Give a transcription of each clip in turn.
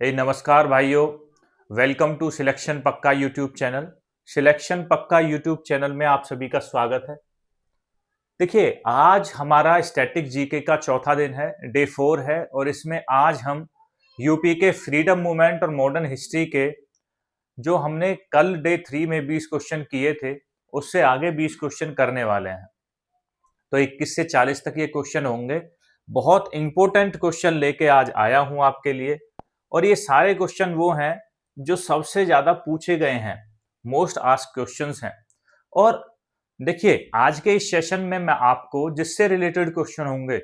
नमस्कार भाइयों। Welcome to selection पक्का यूट्यूब चैनल। सिलेक्शन पक्का यूट्यूब चैनल में आप सभी का स्वागत है। देखिए, आज हमारा स्टैटिक जीके का चौथा दिन है, डे 4 है, और इसमें आज हम यूपी के फ्रीडम मूवमेंट और मॉडर्न हिस्ट्री के जो हमने कल डे 3 में 20 क्वेश्चन किए थे, उससे आगे 20 क्वेश्चन करने वाले हैं। तो 21 से 40 तक ये क्वेश्चन होंगे। बहुत इंपॉर्टेंट क्वेश्चन लेके आज आया हूं आपके लिए, और ये सारे क्वेश्चन वो हैं जो सबसे ज्यादा पूछे गए हैं, मोस्ट आस्क्ड क्वेश्चंस हैं। और देखिए, आज के इस सेशन में मैं आपको जिससे रिलेटेड क्वेश्चन होंगे,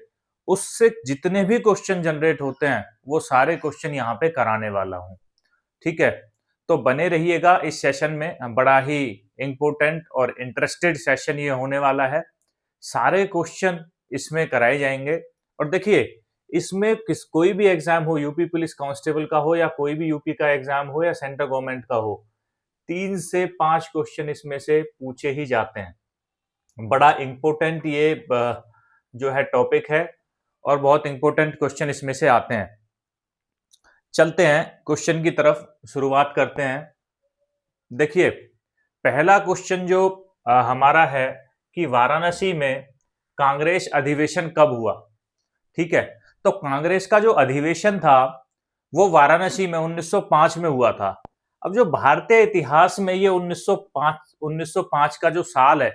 उससे जितने भी क्वेश्चन जनरेट होते हैं, वो सारे क्वेश्चन यहाँ पे कराने वाला हूँ। ठीक है, तो बने रहिएगा इस सेशन में। बड़ा ही इंपॉर्टेंट और इंटरेस्टेड सेशन ये होने वाला है। सारे क्वेश्चन इसमें कराए जाएंगे। और देखिए, इसमें कोई भी एग्जाम हो, यूपी पुलिस कांस्टेबल का हो या कोई भी यूपी का एग्जाम हो या सेंट्रल गवर्नमेंट का हो, 3 से 5 क्वेश्चन इसमें से पूछे ही जाते हैं। बड़ा इंपॉर्टेंट ये जो है टॉपिक है, और बहुत इंपॉर्टेंट क्वेश्चन इसमें से आते हैं। चलते हैं क्वेश्चन की तरफ, शुरुआत करते हैं। देखिए, पहला क्वेश्चन जो हमारा है कि वाराणसी में कांग्रेस अधिवेशन कब हुआ। ठीक है, तो कांग्रेस का जो अधिवेशन था वो वाराणसी में 1905 में हुआ था। अब जो भारतीय इतिहास में ये 1905 का जो साल है,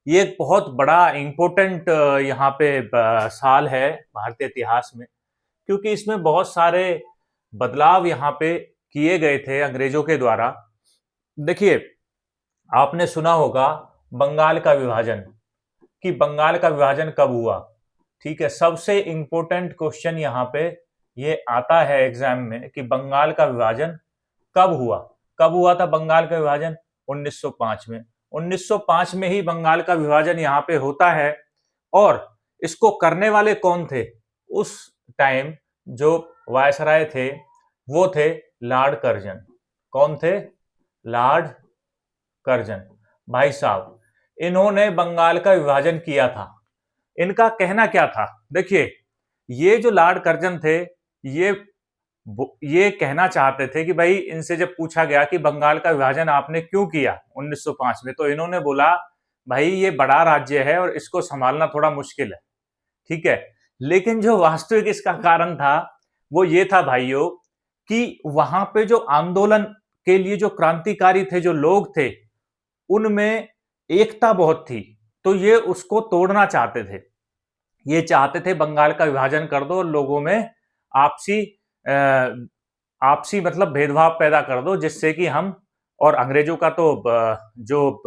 ये एक बहुत बड़ा इंपॉर्टेंट यहाँ पे साल है भारतीय इतिहास में, क्योंकि इसमें बहुत सारे बदलाव यहाँ पे किए गए थे अंग्रेजों के द्वारा। देखिए, आपने सुना होगा बंगाल का विभाजन, कि बंगाल का विभाजन कब हुआ। ठीक है, सबसे इंपॉर्टेंट क्वेश्चन यहाँ पे ये आता है एग्जाम में कि बंगाल का विभाजन कब हुआ। कब हुआ था बंगाल का विभाजन? 1905 में। 1905 में ही बंगाल का विभाजन यहाँ पे होता है। और इसको करने वाले कौन थे? उस टाइम जो वायसराय थे वो थे लॉर्ड कर्जन। कौन थे? लॉर्ड कर्जन भाई साहब। इन्होंने बंगाल का विभाजन किया था। इनका कहना क्या था? देखिए, ये जो लॉर्ड कर्जन थे, ये कहना चाहते थे कि भाई, इनसे जब पूछा गया कि बंगाल का विभाजन आपने क्यों किया 1905 में, तो इन्होंने बोला भाई ये बड़ा राज्य है और इसको संभालना थोड़ा मुश्किल है। ठीक है, लेकिन जो वास्तविक इसका कारण था वो ये था भाइयों, कि वहां पे जो आंदोलन के लिए जो क्रांतिकारी थे, जो लोग थे, उनमें एकता बहुत थी। तो ये उसको तोड़ना चाहते थे। ये चाहते थे बंगाल का विभाजन कर दो और लोगों में आपसी आपसी मतलब भेदभाव पैदा कर दो, जिससे कि हम, और अंग्रेजों का तो जो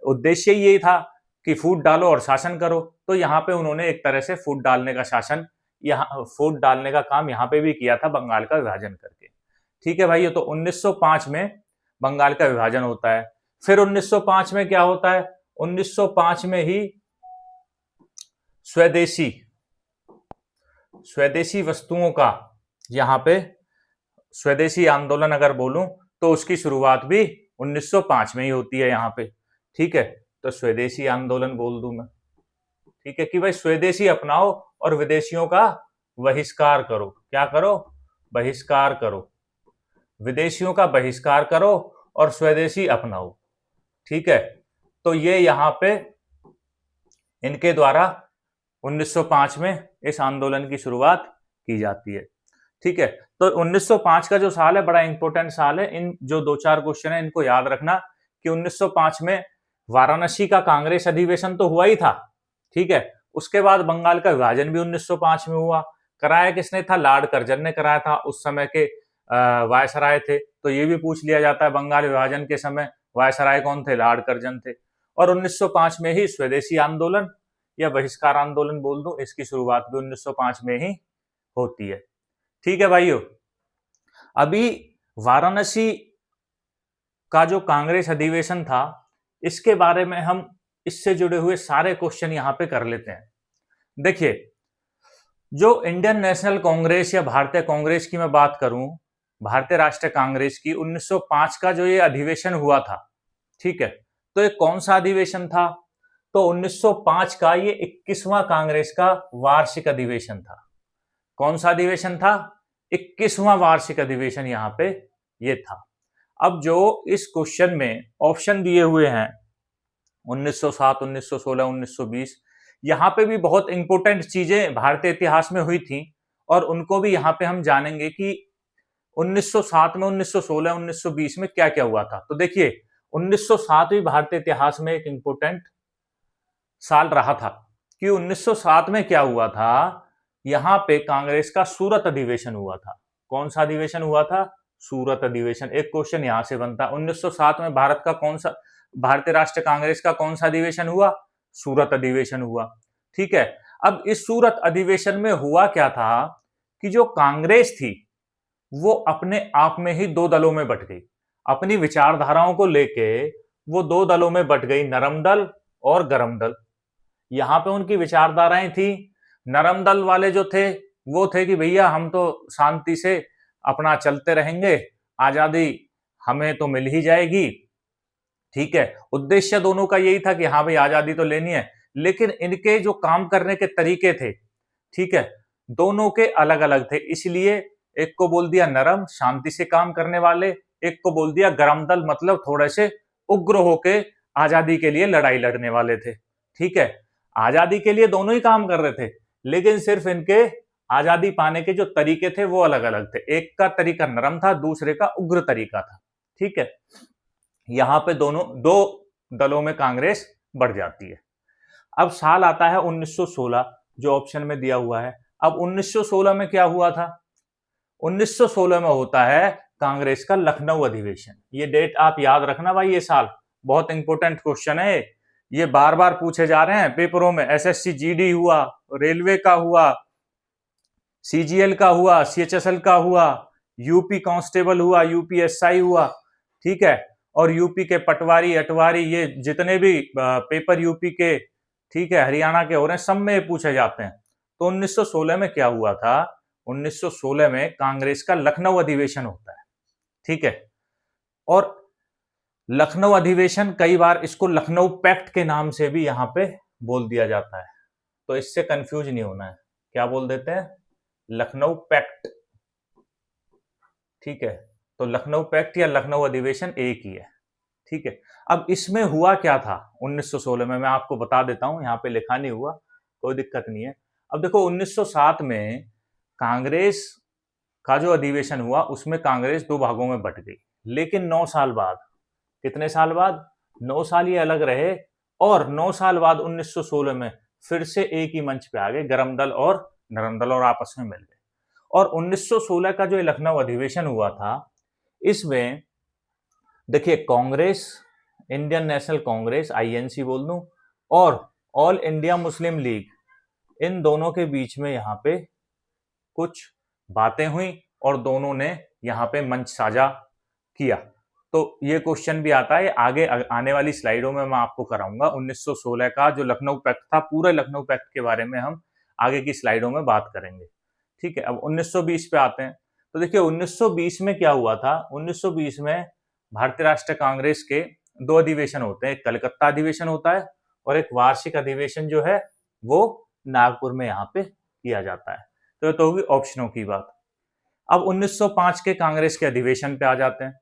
उद्देश्य यही था कि फूट डालो और शासन करो। तो यहाँ पे उन्होंने एक तरह से फूट डालने का शासन, यहाँ फूट डालने का काम यहाँ पे भी किया था बंगाल का विभाजन करके। ठीक है भाई, तो 1905 में बंगाल का विभाजन होता है। फिर 1905 में क्या होता है? 1905 में ही स्वदेशी वस्तुओं का, यहाँ पे स्वदेशी आंदोलन अगर बोलूं तो उसकी शुरुआत भी 1905 में ही होती है यहाँ पे। ठीक है, तो स्वदेशी आंदोलन बोल दूं मैं। ठीक है, कि भाई स्वदेशी अपनाओ और विदेशियों का बहिष्कार करो। क्या करो? बहिष्कार करो। विदेशियों का बहिष्कार करो और स्वदेशी अपनाओ। ठीक है, तो ये यहाँ पे इनके द्वारा 1905 में इस आंदोलन की शुरुआत की जाती है। ठीक है, तो 1905 का जो साल है बड़ा इंपॉर्टेंट साल है। इन जो 2-4 क्वेश्चन है इनको याद रखना कि 1905 में वाराणसी का कांग्रेस अधिवेशन तो हुआ ही था। ठीक है, उसके बाद बंगाल का विभाजन भी 1905 में हुआ। कराया किसने था? लॉर्ड कर्जन ने कराया था। उस समय के वायसराय थे। तो ये भी पूछ लिया जाता है, बंगाल विभाजन के समय वायसराय कौन थे? लॉर्ड कर्जन थे। और 1905 में ही स्वदेशी आंदोलन या बहिष्कार आंदोलन बोल दूं, इसकी शुरुआत भी 1905 में ही होती है। ठीक है भाइयों, अभी वाराणसी का जो कांग्रेस अधिवेशन था, इसके बारे में हम इससे जुड़े हुए सारे क्वेश्चन यहां पे कर लेते हैं। देखिए, जो इंडियन नेशनल कांग्रेस या भारतीय कांग्रेस की मैं बात करूं, भारतीय राष्ट्रीय कांग्रेस की, 1905 का जो ये अधिवेशन हुआ था, ठीक है, तो ये कौन सा अधिवेशन था? तो 1905 का ये 21वां कांग्रेस का वार्षिक अधिवेशन था। कौन सा अधिवेशन था? 21वां वार्षिक अधिवेशन यहाँ पे ये था। अब जो इस क्वेश्चन में ऑप्शन दिए हुए हैं 1907, 1916, 1920, यहाँ पे भी बहुत इंपॉर्टेंट चीजें भारतीय इतिहास में हुई थी और उनको भी यहाँ पे हम जानेंगे कि 1907 में, 1916, 1920 में क्या क्या हुआ था। तो देखिए 1907 भी भारतीय इतिहास में एक इंपॉर्टेंट साल रहा था कि 1907 में क्या हुआ था, यहाँ पे कांग्रेस का सूरत अधिवेशन हुआ था। कौन सा अधिवेशन हुआ था? सूरत अधिवेशन। एक क्वेश्चन यहां से बनता है, 1907 में भारतीय राष्ट्रीय कांग्रेस का कौन सा अधिवेशन हुआ? सूरत अधिवेशन हुआ। ठीक है, अब इस सूरत अधिवेशन में हुआ क्या था कि जो कांग्रेस थी वो अपने आप में ही दो दलों में बट गई। अपनी विचारधाराओं को लेके वो दो दलों में बट गई, नरम दल और गरम दल। यहां पे उनकी विचारधाराएं थी, नरम दल वाले जो थे वो थे कि भैया हम तो शांति से अपना चलते रहेंगे, आजादी हमें तो मिल ही जाएगी। ठीक है, उद्देश्य दोनों का यही था कि हाँ भाई आजादी तो लेनी है, लेकिन इनके जो काम करने के तरीके थे, ठीक है, दोनों के अलग अलग थे। इसलिए एक को बोल दिया नरम, शांति से काम करने वाले, एक को बोल दिया गरम दल, मतलब थोड़े से उग्र होके आजादी के लिए लड़ाई लड़ने वाले थे। ठीक है, आजादी के लिए दोनों ही काम कर रहे थे, लेकिन सिर्फ इनके आजादी पाने के जो तरीके थे वो अलग अलग थे। एक का तरीका नरम था, दूसरे का उग्र तरीका था। ठीक है, यहां पे दोनों दो दलों में कांग्रेस बढ़ जाती है। अब साल आता है 1916 जो ऑप्शन में दिया हुआ है। अब 1916 में क्या हुआ था? 1916 में होता है कांग्रेस का लखनऊ अधिवेशन। ये डेट आप याद रखना भाई, ये साल बहुत इंपॉर्टेंट क्वेश्चन है, ये बार बार पूछे जा रहे हैं पेपरों में। एसएससी जीडी हुआ, रेलवे का हुआ, सीजीएल का हुआ, सीएचएसएल का हुआ, यूपी कांस्टेबल हुआ, यूपीएसआई हुआ। ठीक है, और यूपी के पटवारी अटवारी, ये जितने भी पेपर यूपी के, ठीक है, हरियाणा के हो रहे हैं, सब में पूछे जाते हैं। तो 1916 में क्या हुआ था? 1916 में कांग्रेस का लखनऊ अधिवेशन होता है। ठीक है, और लखनऊ अधिवेशन, कई बार इसको लखनऊ पैक्ट के नाम से भी यहां पे बोल दिया जाता है, तो इससे कंफ्यूज नहीं होना है। क्या बोल देते हैं? लखनऊ पैक्ट। ठीक है, तो लखनऊ पैक्ट या लखनऊ अधिवेशन एक ही है। ठीक है, अब इसमें हुआ क्या था 1916 में, मैं आपको बता देता हूं, यहां पे लिखा नहीं हुआ, कोई दिक्कत नहीं है। अब देखो 1907 में कांग्रेस का जो अधिवेशन हुआ उसमें कांग्रेस दो भागों में बट गई, लेकिन 9 साल बाद, कितने साल बाद? 9 साल ये अलग रहे, और 9 साल बाद 1916 में फिर से एक ही मंच पे आ गए, गरम दल और नरम दल, और आपस में मिल गए। और 1916 का जो लखनऊ अधिवेशन हुआ था, इसमें देखिए Congress, Indian national Congress INC बोल दूं, और ऑल इंडिया मुस्लिम लीग, इन दोनों के बीच में यहाँ पे कुछ बातें हुई और दोनों ने यहाँ पे मंच साझा किया। तो ये क्वेश्चन भी आता है, आगे आने वाली स्लाइडों में मैं आपको कराऊंगा। 1916 का जो लखनऊ पैक्ट था, पूरे लखनऊ पैक्ट के बारे में हम आगे की स्लाइडों में बात करेंगे। ठीक है, अब 1920 पे आते हैं। तो देखिए 1920 में क्या हुआ था? 1920 में भारतीय राष्ट्रीय कांग्रेस के दो अधिवेशन होते हैं, एक कलकत्ता अधिवेशन होता है और एक वार्षिक अधिवेशन जो है वो नागपुर में यहाँ पे किया जाता है। तो ये तो होगी ऑप्शनों की बात। अब 1905 के कांग्रेस के अधिवेशन पे आ जाते हैं।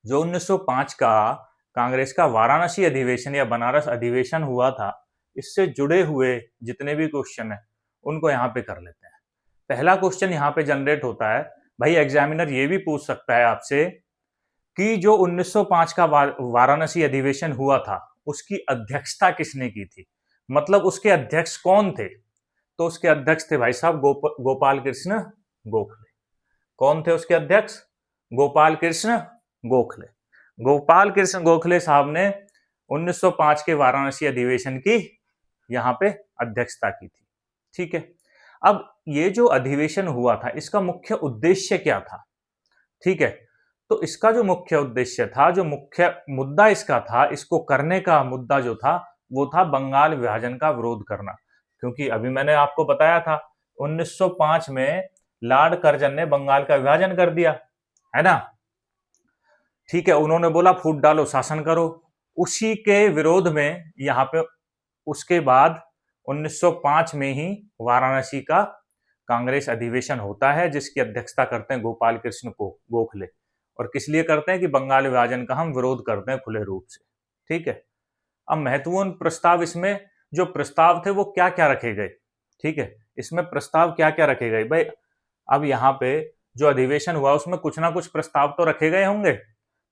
जो 1905 का कांग्रेस का वाराणसी अधिवेशन या बनारस अधिवेशन हुआ था, इससे जुड़े हुए जितने भी क्वेश्चन है उनको यहाँ पे कर लेते हैं। पहला क्वेश्चन यहाँ पे जनरेट होता है, भाई एग्जामिनर ये भी पूछ सकता है आपसे कि जो 1905 का वाराणसी अधिवेशन हुआ था उसकी अध्यक्षता किसने की थी, मतलब उसके अध्यक्ष कौन थे? तो उसके अध्यक्ष थे भाई साहब गोपाल कृष्ण गोखले। कौन थे उसके अध्यक्ष? गोपाल कृष्ण गोखले। गोपाल कृष्ण गोखले साहब ने 1905 के वाराणसी अधिवेशन की यहाँ पे अध्यक्षता की थी। ठीक है, अब ये जो अधिवेशन हुआ था इसका मुख्य उद्देश्य क्या था? ठीक है, तो इसका जो मुख्य उद्देश्य था, जो मुख्य मुद्दा इसका था, इसको करने का मुद्दा जो था वो था बंगाल विभाजन का विरोध करना। क्योंकि अभी मैंने आपको बताया था 1905 में लॉर्ड कर्जन ने बंगाल का विभाजन कर दिया, है ना। ठीक है, उन्होंने बोला फूट डालो शासन करो, उसी के विरोध में यहाँ पे उसके बाद 1905 में ही वाराणसी का कांग्रेस अधिवेशन होता है जिसकी अध्यक्षता करते हैं गोपाल कृष्ण गोखले, और किस लिए करते हैं कि बंगाल विभाजन का हम विरोध करते हैं खुले रूप से। ठीक है, अब महत्वपूर्ण प्रस्ताव इसमें जो प्रस्ताव थे वो क्या क्या रखे गए। ठीक है, इसमें प्रस्ताव क्या क्या रखे गए भाई। अब यहाँ पे जो अधिवेशन हुआ उसमें कुछ ना कुछ प्रस्ताव तो रखे गए होंगे।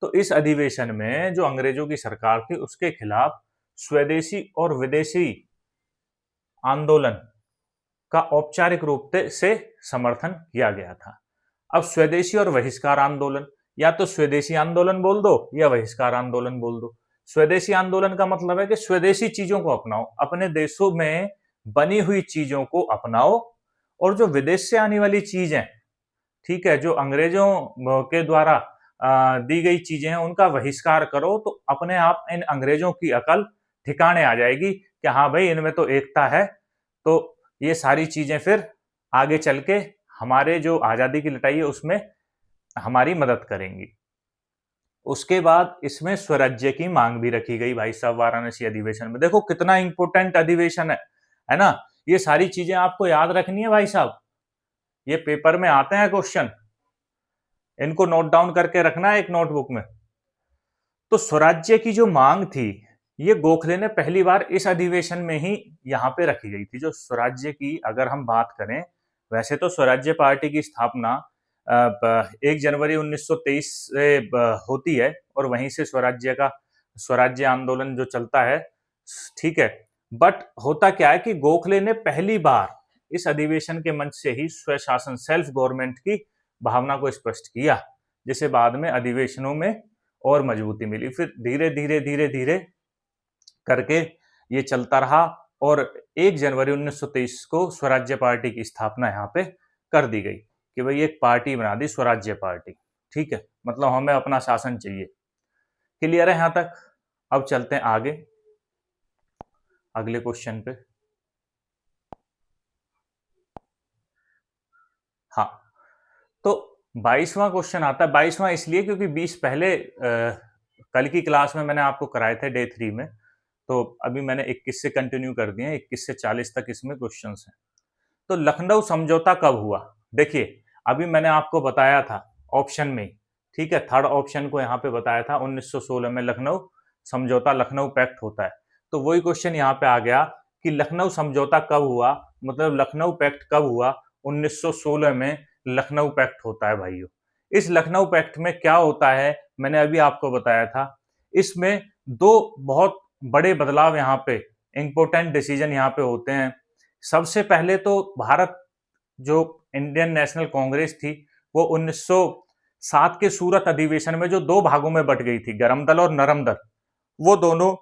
तो इस अधिवेशन में जो अंग्रेजों की सरकार थी उसके खिलाफ स्वदेशी और विदेशी आंदोलन का औपचारिक रूप से समर्थन किया गया था। अब स्वदेशी और बहिष्कार आंदोलन, या तो स्वदेशी आंदोलन बोल दो या बहिष्कार आंदोलन बोल दो। स्वदेशी आंदोलन का मतलब है कि स्वदेशी चीजों को अपनाओ, अपने देशों में बनी हुई चीजों को अपनाओ, और जो विदेश से आने वाली चीजें, ठीक है, जो अंग्रेजों के द्वारा दी गई चीजें हैं उनका बहिष्कार करो। तो अपने आप इन अंग्रेजों की अकल ठिकाने आ जाएगी कि हाँ भाई इनमें तो एकता है, तो ये सारी चीजें फिर आगे चल के हमारे जो आजादी की लड़ाई है उसमें हमारी मदद करेंगी। उसके बाद इसमें स्वराज्य की मांग भी रखी गई भाई साहब वाराणसी अधिवेशन में। देखो कितना इंपॉर्टेंट अधिवेशन है ना। ये सारी चीजें आपको याद रखनी है भाई साहब, ये पेपर में आते हैं क्वेश्चन, इनको नोट डाउन करके रखना है एक नोटबुक में। तो स्वराज्य की जो मांग थी ये गोखले ने पहली बार इस अधिवेशन में ही यहाँ पे रखी गई थी। जो स्वराज्य की अगर हम बात करें, वैसे तो स्वराज्य पार्टी की स्थापना 1 जनवरी 1923 से होती है, और वहीं से स्वराज्य आंदोलन जो चलता है, ठीक है। बट होता क्या है कि गोखले ने पहली बार इस अधिवेशन के मंच से ही स्वशासन सेल्फ गवर्नमेंट की भावना को स्पष्ट किया, जिसे बाद में अधिवेशनों में और मजबूती मिली। फिर धीरे धीरे धीरे धीरे करके ये चलता रहा, और 1 जनवरी 1923 को स्वराज्य पार्टी की स्थापना यहाँ पे कर दी गई कि भाई एक पार्टी बना दी स्वराज्य पार्टी। ठीक है, मतलब हमें अपना शासन चाहिए। क्लियर है यहाँ तक। अब चलते हैं आगे अगले क्वेश्चन पे। हाँ, तो 22वां क्वेश्चन आता है। 22वां इसलिए क्योंकि 20 पहले कल की क्लास में मैंने आपको कराए थे डे 3 में, तो अभी मैंने 21 से कंटिन्यू कर दिए, 21 से 40 तक इसमें क्वेश्चंस हैं। तो लखनऊ समझौता कब हुआ? देखिए अभी मैंने आपको बताया था ऑप्शन में, ठीक है, थर्ड ऑप्शन को यहाँ पे बताया था 1916 में लखनऊ समझौता, लखनऊ पैक्ट होता है। तो वही क्वेश्चन यहाँ पे आ गया कि लखनऊ समझौता कब हुआ, मतलब लखनऊ पैक्ट कब हुआ? 1916 में लखनऊ पैक्ट होता है भाइयों। इस लखनऊ पैक्ट में क्या होता है मैंने अभी आपको बताया था। इसमें दो बहुत बड़े बदलाव यहाँ पे, इंपॉर्टेंट डिसीजन यहाँ पे होते हैं। सबसे पहले तो भारत जो इंडियन नेशनल कांग्रेस थी वो 1907 के सूरत अधिवेशन में जो 2 भागों में बट गई थी, गरम दल और नरम दल, वो दोनों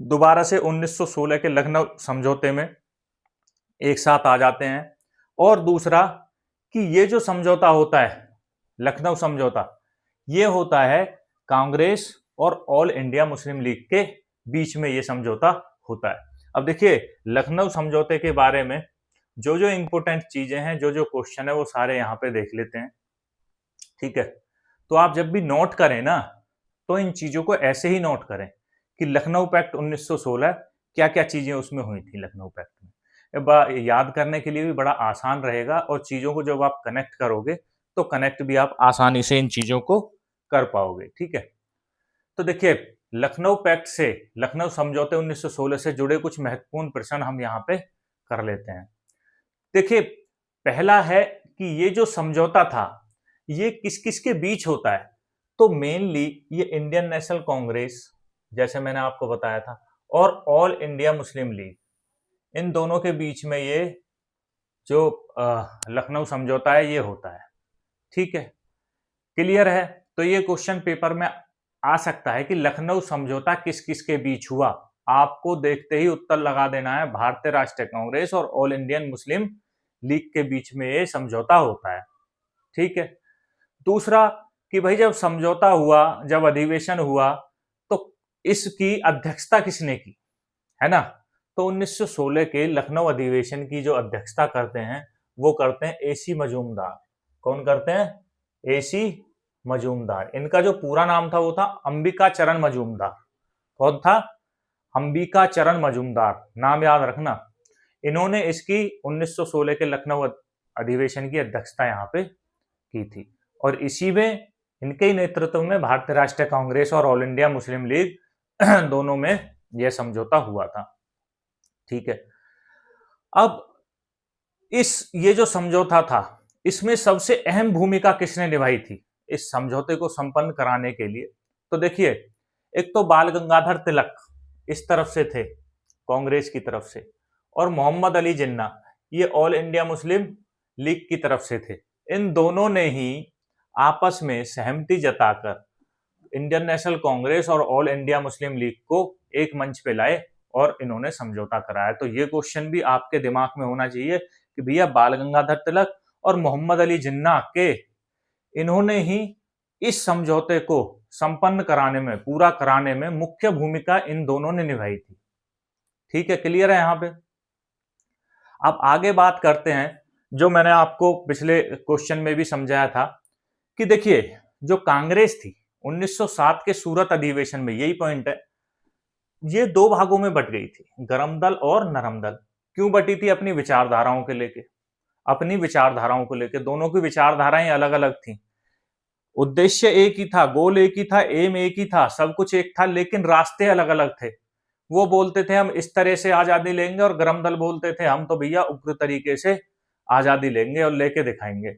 दोबारा से 1916 के लखनऊ समझौते में एक साथ आ जाते हैं। और दूसरा कि ये जो समझौता होता है लखनऊ समझौता, ये होता है कांग्रेस और ऑल इंडिया मुस्लिम लीग के बीच में ये समझौता होता है। अब देखिए लखनऊ समझौते के बारे में जो जो इंपॉर्टेंट चीजें हैं, जो जो क्वेश्चन है, वो सारे यहाँ पे देख लेते हैं। ठीक है, तो आप जब भी नोट करें ना तो इन चीजों को ऐसे ही नोट करें कि लखनऊ पैक्ट 1916 क्या क्या चीजें उसमें हुई थी लखनऊ पैक्ट में। याद करने के लिए भी बड़ा आसान रहेगा, और चीजों को जब आप कनेक्ट करोगे तो कनेक्ट भी आप आसानी से इन चीजों को कर पाओगे। ठीक है, तो देखिए लखनऊ पैक्ट से, लखनऊ समझौते 1916 से जुड़े कुछ महत्वपूर्ण प्रश्न हम यहाँ पे कर लेते हैं। देखिए पहला है कि ये जो समझौता था ये किस किस के बीच होता है? तो मेनली ये इंडियन नेशनल कांग्रेस, जैसे मैंने आपको बताया था, और ऑल इंडिया मुस्लिम लीग, इन दोनों के बीच में ये जो लखनऊ समझौता है ये होता है। ठीक है, क्लियर है। तो ये क्वेश्चन पेपर में आ सकता है कि लखनऊ समझौता किस किस के बीच हुआ। आपको देखते ही उत्तर लगा देना है, भारतीय राष्ट्रीय कांग्रेस और ऑल इंडियन मुस्लिम लीग के बीच में ये समझौता होता है। ठीक है, दूसरा कि भाई जब समझौता हुआ, जब अधिवेशन हुआ, तो इसकी अध्यक्षता किसने की, है ना? तो 1916 के लखनऊ अधिवेशन की जो अध्यक्षता करते हैं वो करते हैं एसी मजूमदार। कौन करते हैं? एसी मजूमदार। इनका जो पूरा नाम था वो था अंबिका चरण मजूमदार। कौन था? अंबिका चरण मजूमदार, नाम याद रखना। इन्होंने इसकी 1916 के लखनऊ अधिवेशन की अध्यक्षता यहाँ पे की थी, और इसी में इनके ही नेतृत्व में भारतीय राष्ट्रीय कांग्रेस और ऑल इंडिया मुस्लिम लीग दोनों में यह समझौता हुआ था। ठीक है, अब ये जो समझौता था, इसमें सबसे अहम भूमिका किसने निभाई थी इस समझौते को संपन्न कराने के लिए? तो देखिए, एक तो बाल गंगाधर तिलक इस तरफ से थे, कांग्रेस की तरफ से, और मोहम्मद अली जिन्ना ये ऑल इंडिया मुस्लिम लीग की तरफ से थे। इन दोनों ने ही आपस में सहमति जताकर इंडियन नेशनल कांग्रेस और ऑल इंडिया मुस्लिम लीग को एक मंच पे लाए और इन्होंने समझौता कराया। तो ये क्वेश्चन भी आपके दिमाग में होना चाहिए कि भैया बाल गंगाधर तिलक और मोहम्मद अली जिन्ना के इन्होंने ही इस समझौते को संपन्न कराने में, पूरा कराने में मुख्य भूमिका इन दोनों ने निभाई थी। ठीक है, क्लियर है यहाँ पे? अब आगे बात करते हैं, जो मैंने आपको पिछले क्वेश्चन में भी समझाया था कि देखिए, जो कांग्रेस थी 1907 के सूरत अधिवेशन में, यही पॉइंट है, ये दो भागों में बट गई थी, गरम दल और नरम दल। क्यों बटी थी? अपनी विचारधाराओं के लेके, अपनी विचारधाराओं को लेके। दोनों की विचारधाराएं अलग अलग थी, उद्देश्य एक ही था, गोल एक ही था, एम एक ही था, सब कुछ एक था, लेकिन रास्ते अलग अलग थे। वो बोलते थे हम इस तरह से आजादी लेंगे, और गरम दल बोलते थे हम तो भैया उग्र तरीके से आजादी लेंगे और लेके दिखाएंगे।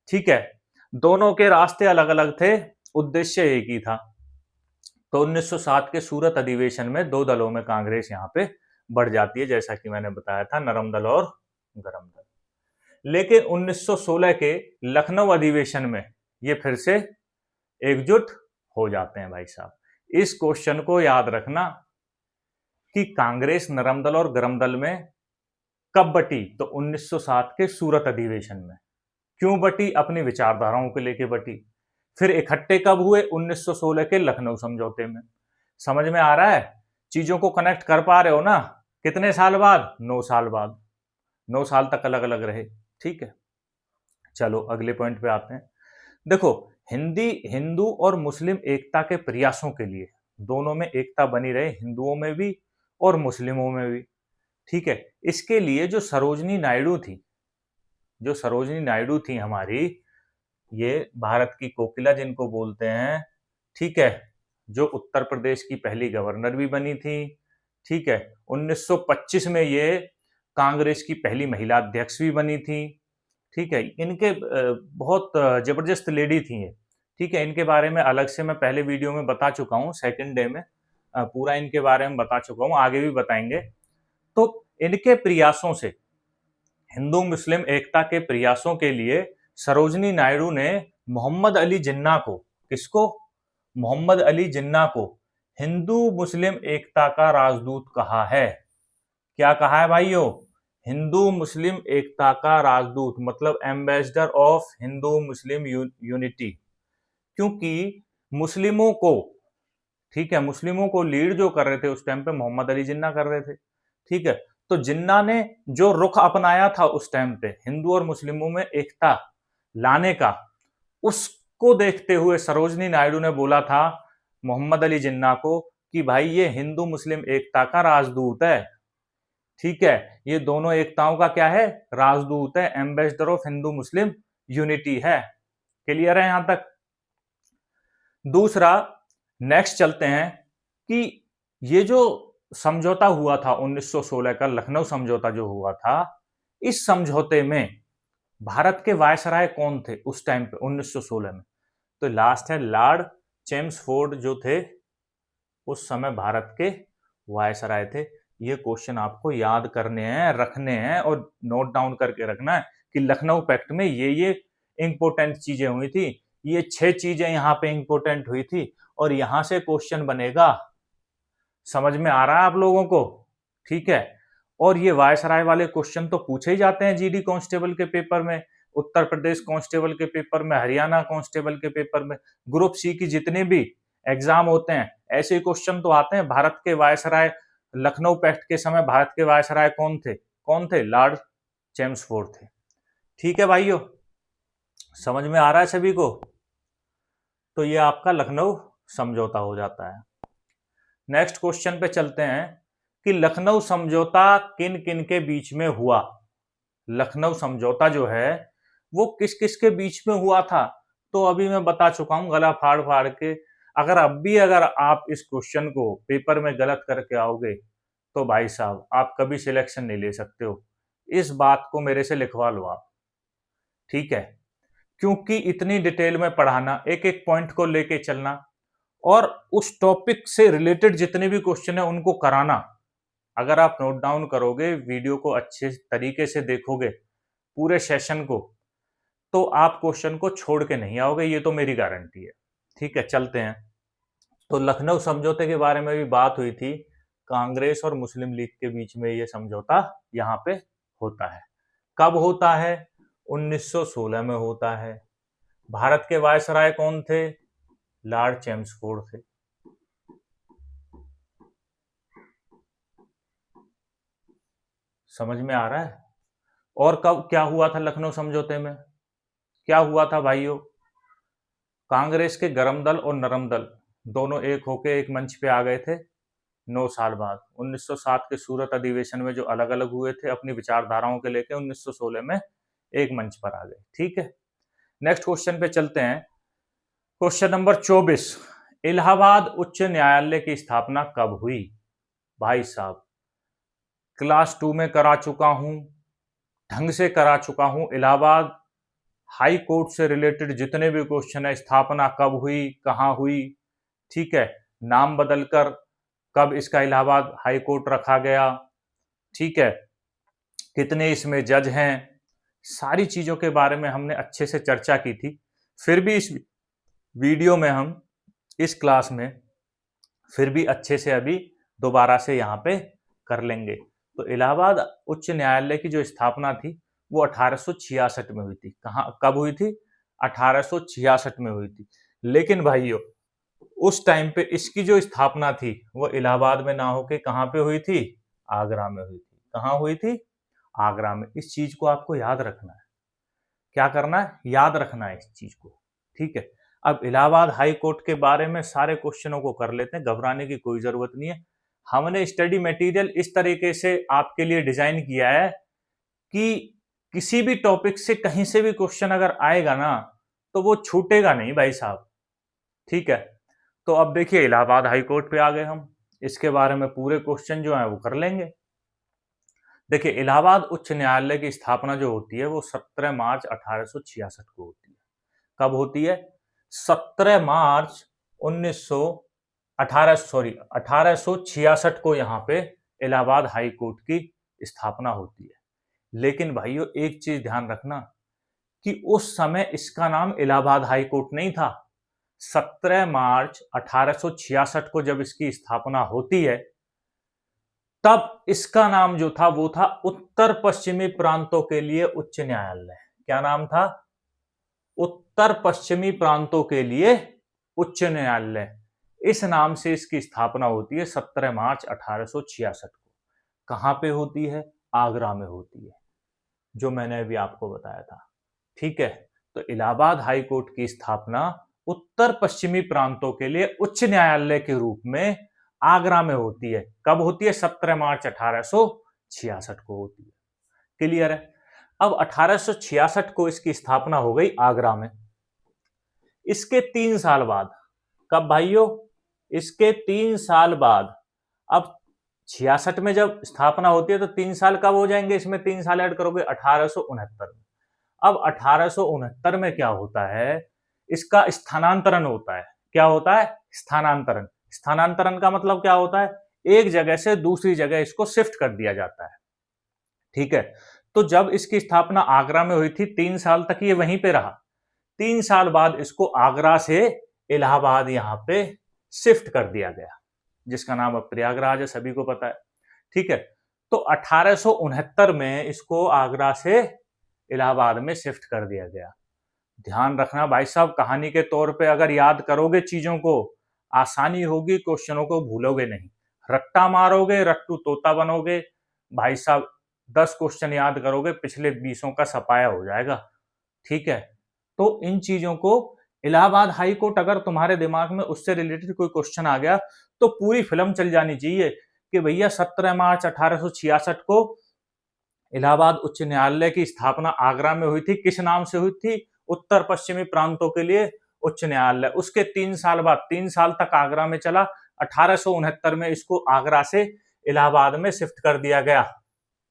ठीक है, दोनों के रास्ते अलग अलग थे, उद्देश्य एक ही था। तो 1907 के सूरत अधिवेशन में दो दलों में कांग्रेस यहाँ पे बढ़ जाती है, जैसा कि मैंने बताया था, नरम दल और गरम दल। लेकिन 1916 के लखनऊ अधिवेशन में ये फिर से एकजुट हो जाते हैं। भाई साहब, इस क्वेश्चन को याद रखना कि कांग्रेस नरम दल और गरम दल में कब बटी? तो 1907 के सूरत अधिवेशन में। क्यों बटी? अपनी विचारधाराओं को लेके बटी। फिर इकट्ठे कब हुए? 1916 के लखनऊ समझौते में। समझ में आ रहा है? चीजों को कनेक्ट कर पा रहे हो ना? कितने साल बाद? 9 साल बाद। 9 साल तक अलग अलग रहे। ठीक है, चलो अगले पॉइंट पे आते हैं। देखो, हिंदू और मुस्लिम एकता के प्रयासों के लिए, दोनों में एकता बनी रहे, हिंदुओं में भी और मुस्लिमों में भी। ठीक है, इसके लिए जो सरोजनी नायडू थी हमारी, ये भारत की कोकिला जिनको बोलते हैं, ठीक है, जो उत्तर प्रदेश की पहली गवर्नर भी बनी थी। ठीक है, 1925 में ये कांग्रेस की पहली महिला अध्यक्ष भी बनी थी। ठीक है, इनके बहुत जबरदस्त लेडी थी ये। ठीक है, इनके बारे में अलग से मैं पहले वीडियो में बता चुका हूँ, सेकंड डे में पूरा इनके बारे में बता चुका हूँ, आगे भी बताएंगे। तो इनके प्रयासों से, हिंदू मुस्लिम एकता के प्रयासों के लिए सरोजनी नायडू ने मोहम्मद अली जिन्ना को, किसको? मोहम्मद अली जिन्ना को हिंदू मुस्लिम एकता का राजदूत कहा है। क्या कहा है भाइयों? हिंदू मुस्लिम एकता का राजदूत, मतलब ambassador of Hindu Muslim unity. क्योंकि मुस्लिमों को, ठीक है, मुस्लिमों को लीड जो कर रहे थे उस टाइम पे मोहम्मद अली जिन्ना कर रहे थे। ठीक है, तो जिन्ना ने जो रुख अपनाया था उस टाइम पे हिंदू और मुस्लिमों में एकता लाने का, उसको देखते हुए सरोजनी नायडू ने बोला था मोहम्मद अली जिन्ना को कि भाई ये हिंदू मुस्लिम एकता का राजदूत है। ठीक है, ये दोनों एकताओं का क्या है? राजदूत है, ambassador of Hindu Muslim unity है। क्लियर है यहां तक? दूसरा, नेक्स्ट चलते हैं कि ये जो समझौता हुआ था 1916 का, लखनऊ समझौता जो हुआ था, इस समझौते में भारत के वायसराय कौन थे उस टाइम पे 1916 में? तो लास्ट है लॉर्ड चेम्सफोर्ड, जो थे उस समय भारत के वायसराय थे। ये क्वेश्चन आपको याद करने हैं, रखने हैं और नोट डाउन करके रखना है कि लखनऊ पैक्ट में ये इंपॉर्टेंट चीजें हुई थी, ये 6 चीजें यहां पे इंपॉर्टेंट हुई थी, और यहां से क्वेश्चन बनेगा। समझ में आ रहा है आप लोगों को? ठीक है, और ये वायसराय वाले क्वेश्चन तो पूछे ही जाते हैं जीडी कांस्टेबल के पेपर में, उत्तर प्रदेश कांस्टेबल के पेपर में, हरियाणा कांस्टेबल के पेपर में, ग्रुप सी की जितने भी एग्जाम होते हैं ऐसे क्वेश्चन तो आते हैं। भारत के वायसराय, लखनऊ पैक्ट के समय भारत के वायसराय कौन थे? कौन थे? लॉर्ड चेम्सफोर्ड थे। ठीक है भाइयों, समझ में आ रहा है सभी को? तो ये आपका लखनऊ समझौता हो जाता है। नेक्स्ट क्वेश्चन पे चलते हैं कि लखनऊ समझौता किन किन के बीच में हुआ। लखनऊ समझौता जो है वो किस किस के बीच में हुआ था, तो अभी मैं बता चुका हूं गला फाड़ फाड़ के। अगर आप इस क्वेश्चन को पेपर में गलत करके आओगे तो भाई साहब आप कभी सिलेक्शन नहीं ले सकते हो। इस बात को मेरे से लिखवा लो आप, ठीक है? क्योंकि इतनी डिटेल में पढ़ाना, एक एक पॉइंट को लेके चलना और उस टॉपिक से रिलेटेड जितने भी क्वेश्चन है उनको कराना, अगर आप नोट डाउन करोगे, वीडियो को अच्छे तरीके से देखोगे पूरे सेशन को, तो आप क्वेश्चन को छोड़ के नहीं आओगे, ये तो मेरी गारंटी है। ठीक है, चलते हैं। तो लखनऊ समझौते के बारे में भी बात हुई थी, कांग्रेस और मुस्लिम लीग के बीच में ये समझौता यहाँ पे होता है। कब होता है? 1916 में होता है। भारत के वायसराय कौन थे? लॉर्ड चेम्सफोर्ड थे। समझ में आ रहा है? और कब क्या हुआ था लखनऊ समझौते में? क्या हुआ था भाइयों? कांग्रेस के गरम दल और नरम दल दोनों एक होके एक मंच पे आ गए थे 9 साल बाद। 1907 के सूरत अधिवेशन में जो अलग अलग हुए थे अपनी विचारधाराओं के लेके, 1916 में एक मंच पर आ गए। ठीक है, नेक्स्ट क्वेश्चन पे चलते हैं। क्वेश्चन नंबर 24, इलाहाबाद उच्च न्यायालय की स्थापना कब हुई? भाई साहब क्लास 2 में करा चुका हूं, ढंग से करा चुका हूं। इलाहाबाद हाई कोर्ट से रिलेटेड जितने भी क्वेश्चन है, स्थापना कब हुई, कहां हुई, ठीक है, नाम बदलकर कब इसका इलाहाबाद हाई कोर्ट रखा गया, ठीक है, कितने इसमें जज हैं, सारी चीजों के बारे में हमने अच्छे से चर्चा की थी। फिर भी इस वीडियो में हम इस क्लास में फिर भी अच्छे से अभी दोबारा से यहाँ पे कर लेंगे। तो इलाहाबाद उच्च न्यायालय की जो स्थापना थी वो 1866 में हुई थी। कब हुई थी? 1866 में हुई थी। लेकिन भाइयों उस टाइम पे इसकी जो स्थापना थी वो इलाहाबाद में ना होके कहाँ पे हुई थी? आगरा में हुई थी। कहाँ हुई थी? आगरा में। इस चीज को आपको याद रखना है। क्या करना है? याद रखना है इस चीज को। ठीक है, अब इलाहाबाद हाई कोर्ट के बारे में सारे क्वेश्चनों को कर लेते हैं, घबराने की कोई जरूरत नहीं है। हमने स्टडी मटेरियल इस तरीके से आपके लिए डिजाइन किया है कि किसी भी टॉपिक से कहीं से भी क्वेश्चन अगर आएगा ना तो वो छूटेगा नहीं भाई साहब। ठीक है, तो अब देखिए इलाहाबाद हाई कोर्ट पे आ गए हम, इसके बारे में पूरे क्वेश्चन जो है वो कर लेंगे। देखिए इलाहाबाद उच्च न्यायालय की स्थापना जो होती है वो 17 मार्च 1866 को होती है। कब होती है? 17 मार्च 1866 को यहाँ पे इलाहाबाद हाई कोर्ट की स्थापना होती है। लेकिन भाइयों एक चीज ध्यान रखना कि उस समय इसका नाम इलाहाबाद हाई कोर्ट नहीं था। 17 मार्च 1866 को जब इसकी स्थापना होती है तब इसका नाम जो था वो था उत्तर पश्चिमी प्रांतों के लिए उच्च न्यायालय। क्या नाम था? उत्तर पश्चिमी प्रांतों के लिए उच्च न्यायालय। इस नाम से इसकी स्थापना होती है 17 मार्च 1866 को। कहां पे होती है? आगरा में होती है, जो मैंने अभी आपको बताया था। ठीक है, तो इलाहाबाद हाई कोर्ट की स्थापना उत्तर पश्चिमी प्रांतों के लिए उच्च न्यायालय के रूप में आगरा में होती है। कब होती है? 17 मार्च 1866 को होती है। क्लियर है? अब 1866 को इसकी स्थापना हो गई आगरा में। इसके 3 साल बाद, कब भाइयों? इसके 3 साल बाद, अब 66 में जब स्थापना होती है तो 3 साल कब हो जाएंगे? इसमें 3 साल ऐड करोगे 1869 में। अब 1869 में क्या होता है? इसका स्थानांतरण होता है। क्या होता है? स्थानांतरण। स्थानांतरण का मतलब क्या होता है? एक जगह से दूसरी जगह इसको शिफ्ट कर दिया जाता है। ठीक है, तो जब इसकी स्थापना आगरा में हुई थी 3 साल तक ये वहीं पे रहा। 3 साल बाद इसको आगरा से इलाहाबाद यहां पे शिफ्ट कर दिया गया, जिसका नाम अब प्रयागराज है, सभी को पता है। ठीक है, तो 1869 में इसको आगरा से इलाहाबाद में शिफ्ट कर दिया गया। ध्यान रखना भाई साहब, कहानी के तौर पे अगर याद करोगे चीजों को आसानी होगी, क्वेश्चनों को भूलोगे नहीं। रट्टा मारोगे, रट्टू तोता बनोगे भाई साहब। 10 क्वेश्चन याद करोगे, पिछले 20 का सफाया हो जाएगा। ठीक है, तो इन चीजों को, इलाहाबाद हाई कोर्ट अगर तुम्हारे दिमाग में उससे रिलेटेड कोई क्वेश्चन आ गया तो पूरी फिल्म चल जानी चाहिए कि भैया 17 मार्च 1866 को इलाहाबाद उच्च न्यायालय की स्थापना आगरा में हुई थी। किस नाम से हुई थी? उत्तर पश्चिमी प्रांतों के लिए उच्च न्यायालय। उसके 3 साल बाद, 3 साल तक आगरा में चला। 1869 में इसको आगरा से इलाहाबाद में शिफ्ट कर दिया गया।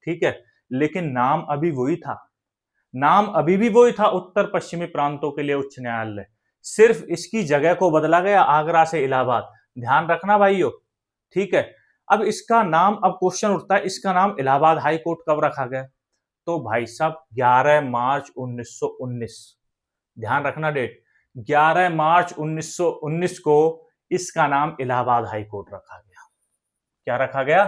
ठीक है, लेकिन नाम अभी वही था, नाम अभी भी वही था, उत्तर पश्चिमी प्रांतों के लिए उच्च न्यायालय। सिर्फ इसकी जगह को बदला गया, आगरा से इलाहाबाद। ध्यान रखना भाइयों। ठीक है, अब इसका नाम, अब क्वेश्चन उठता है, इसका नाम इलाहाबाद हाई कोर्ट कब रखा गया? तो भाई साहब 11 मार्च 1919। ध्यान रखना डेट, 11 मार्च 1919 को इसका नाम इलाहाबाद हाई कोर्ट रखा गया। क्या रखा गया?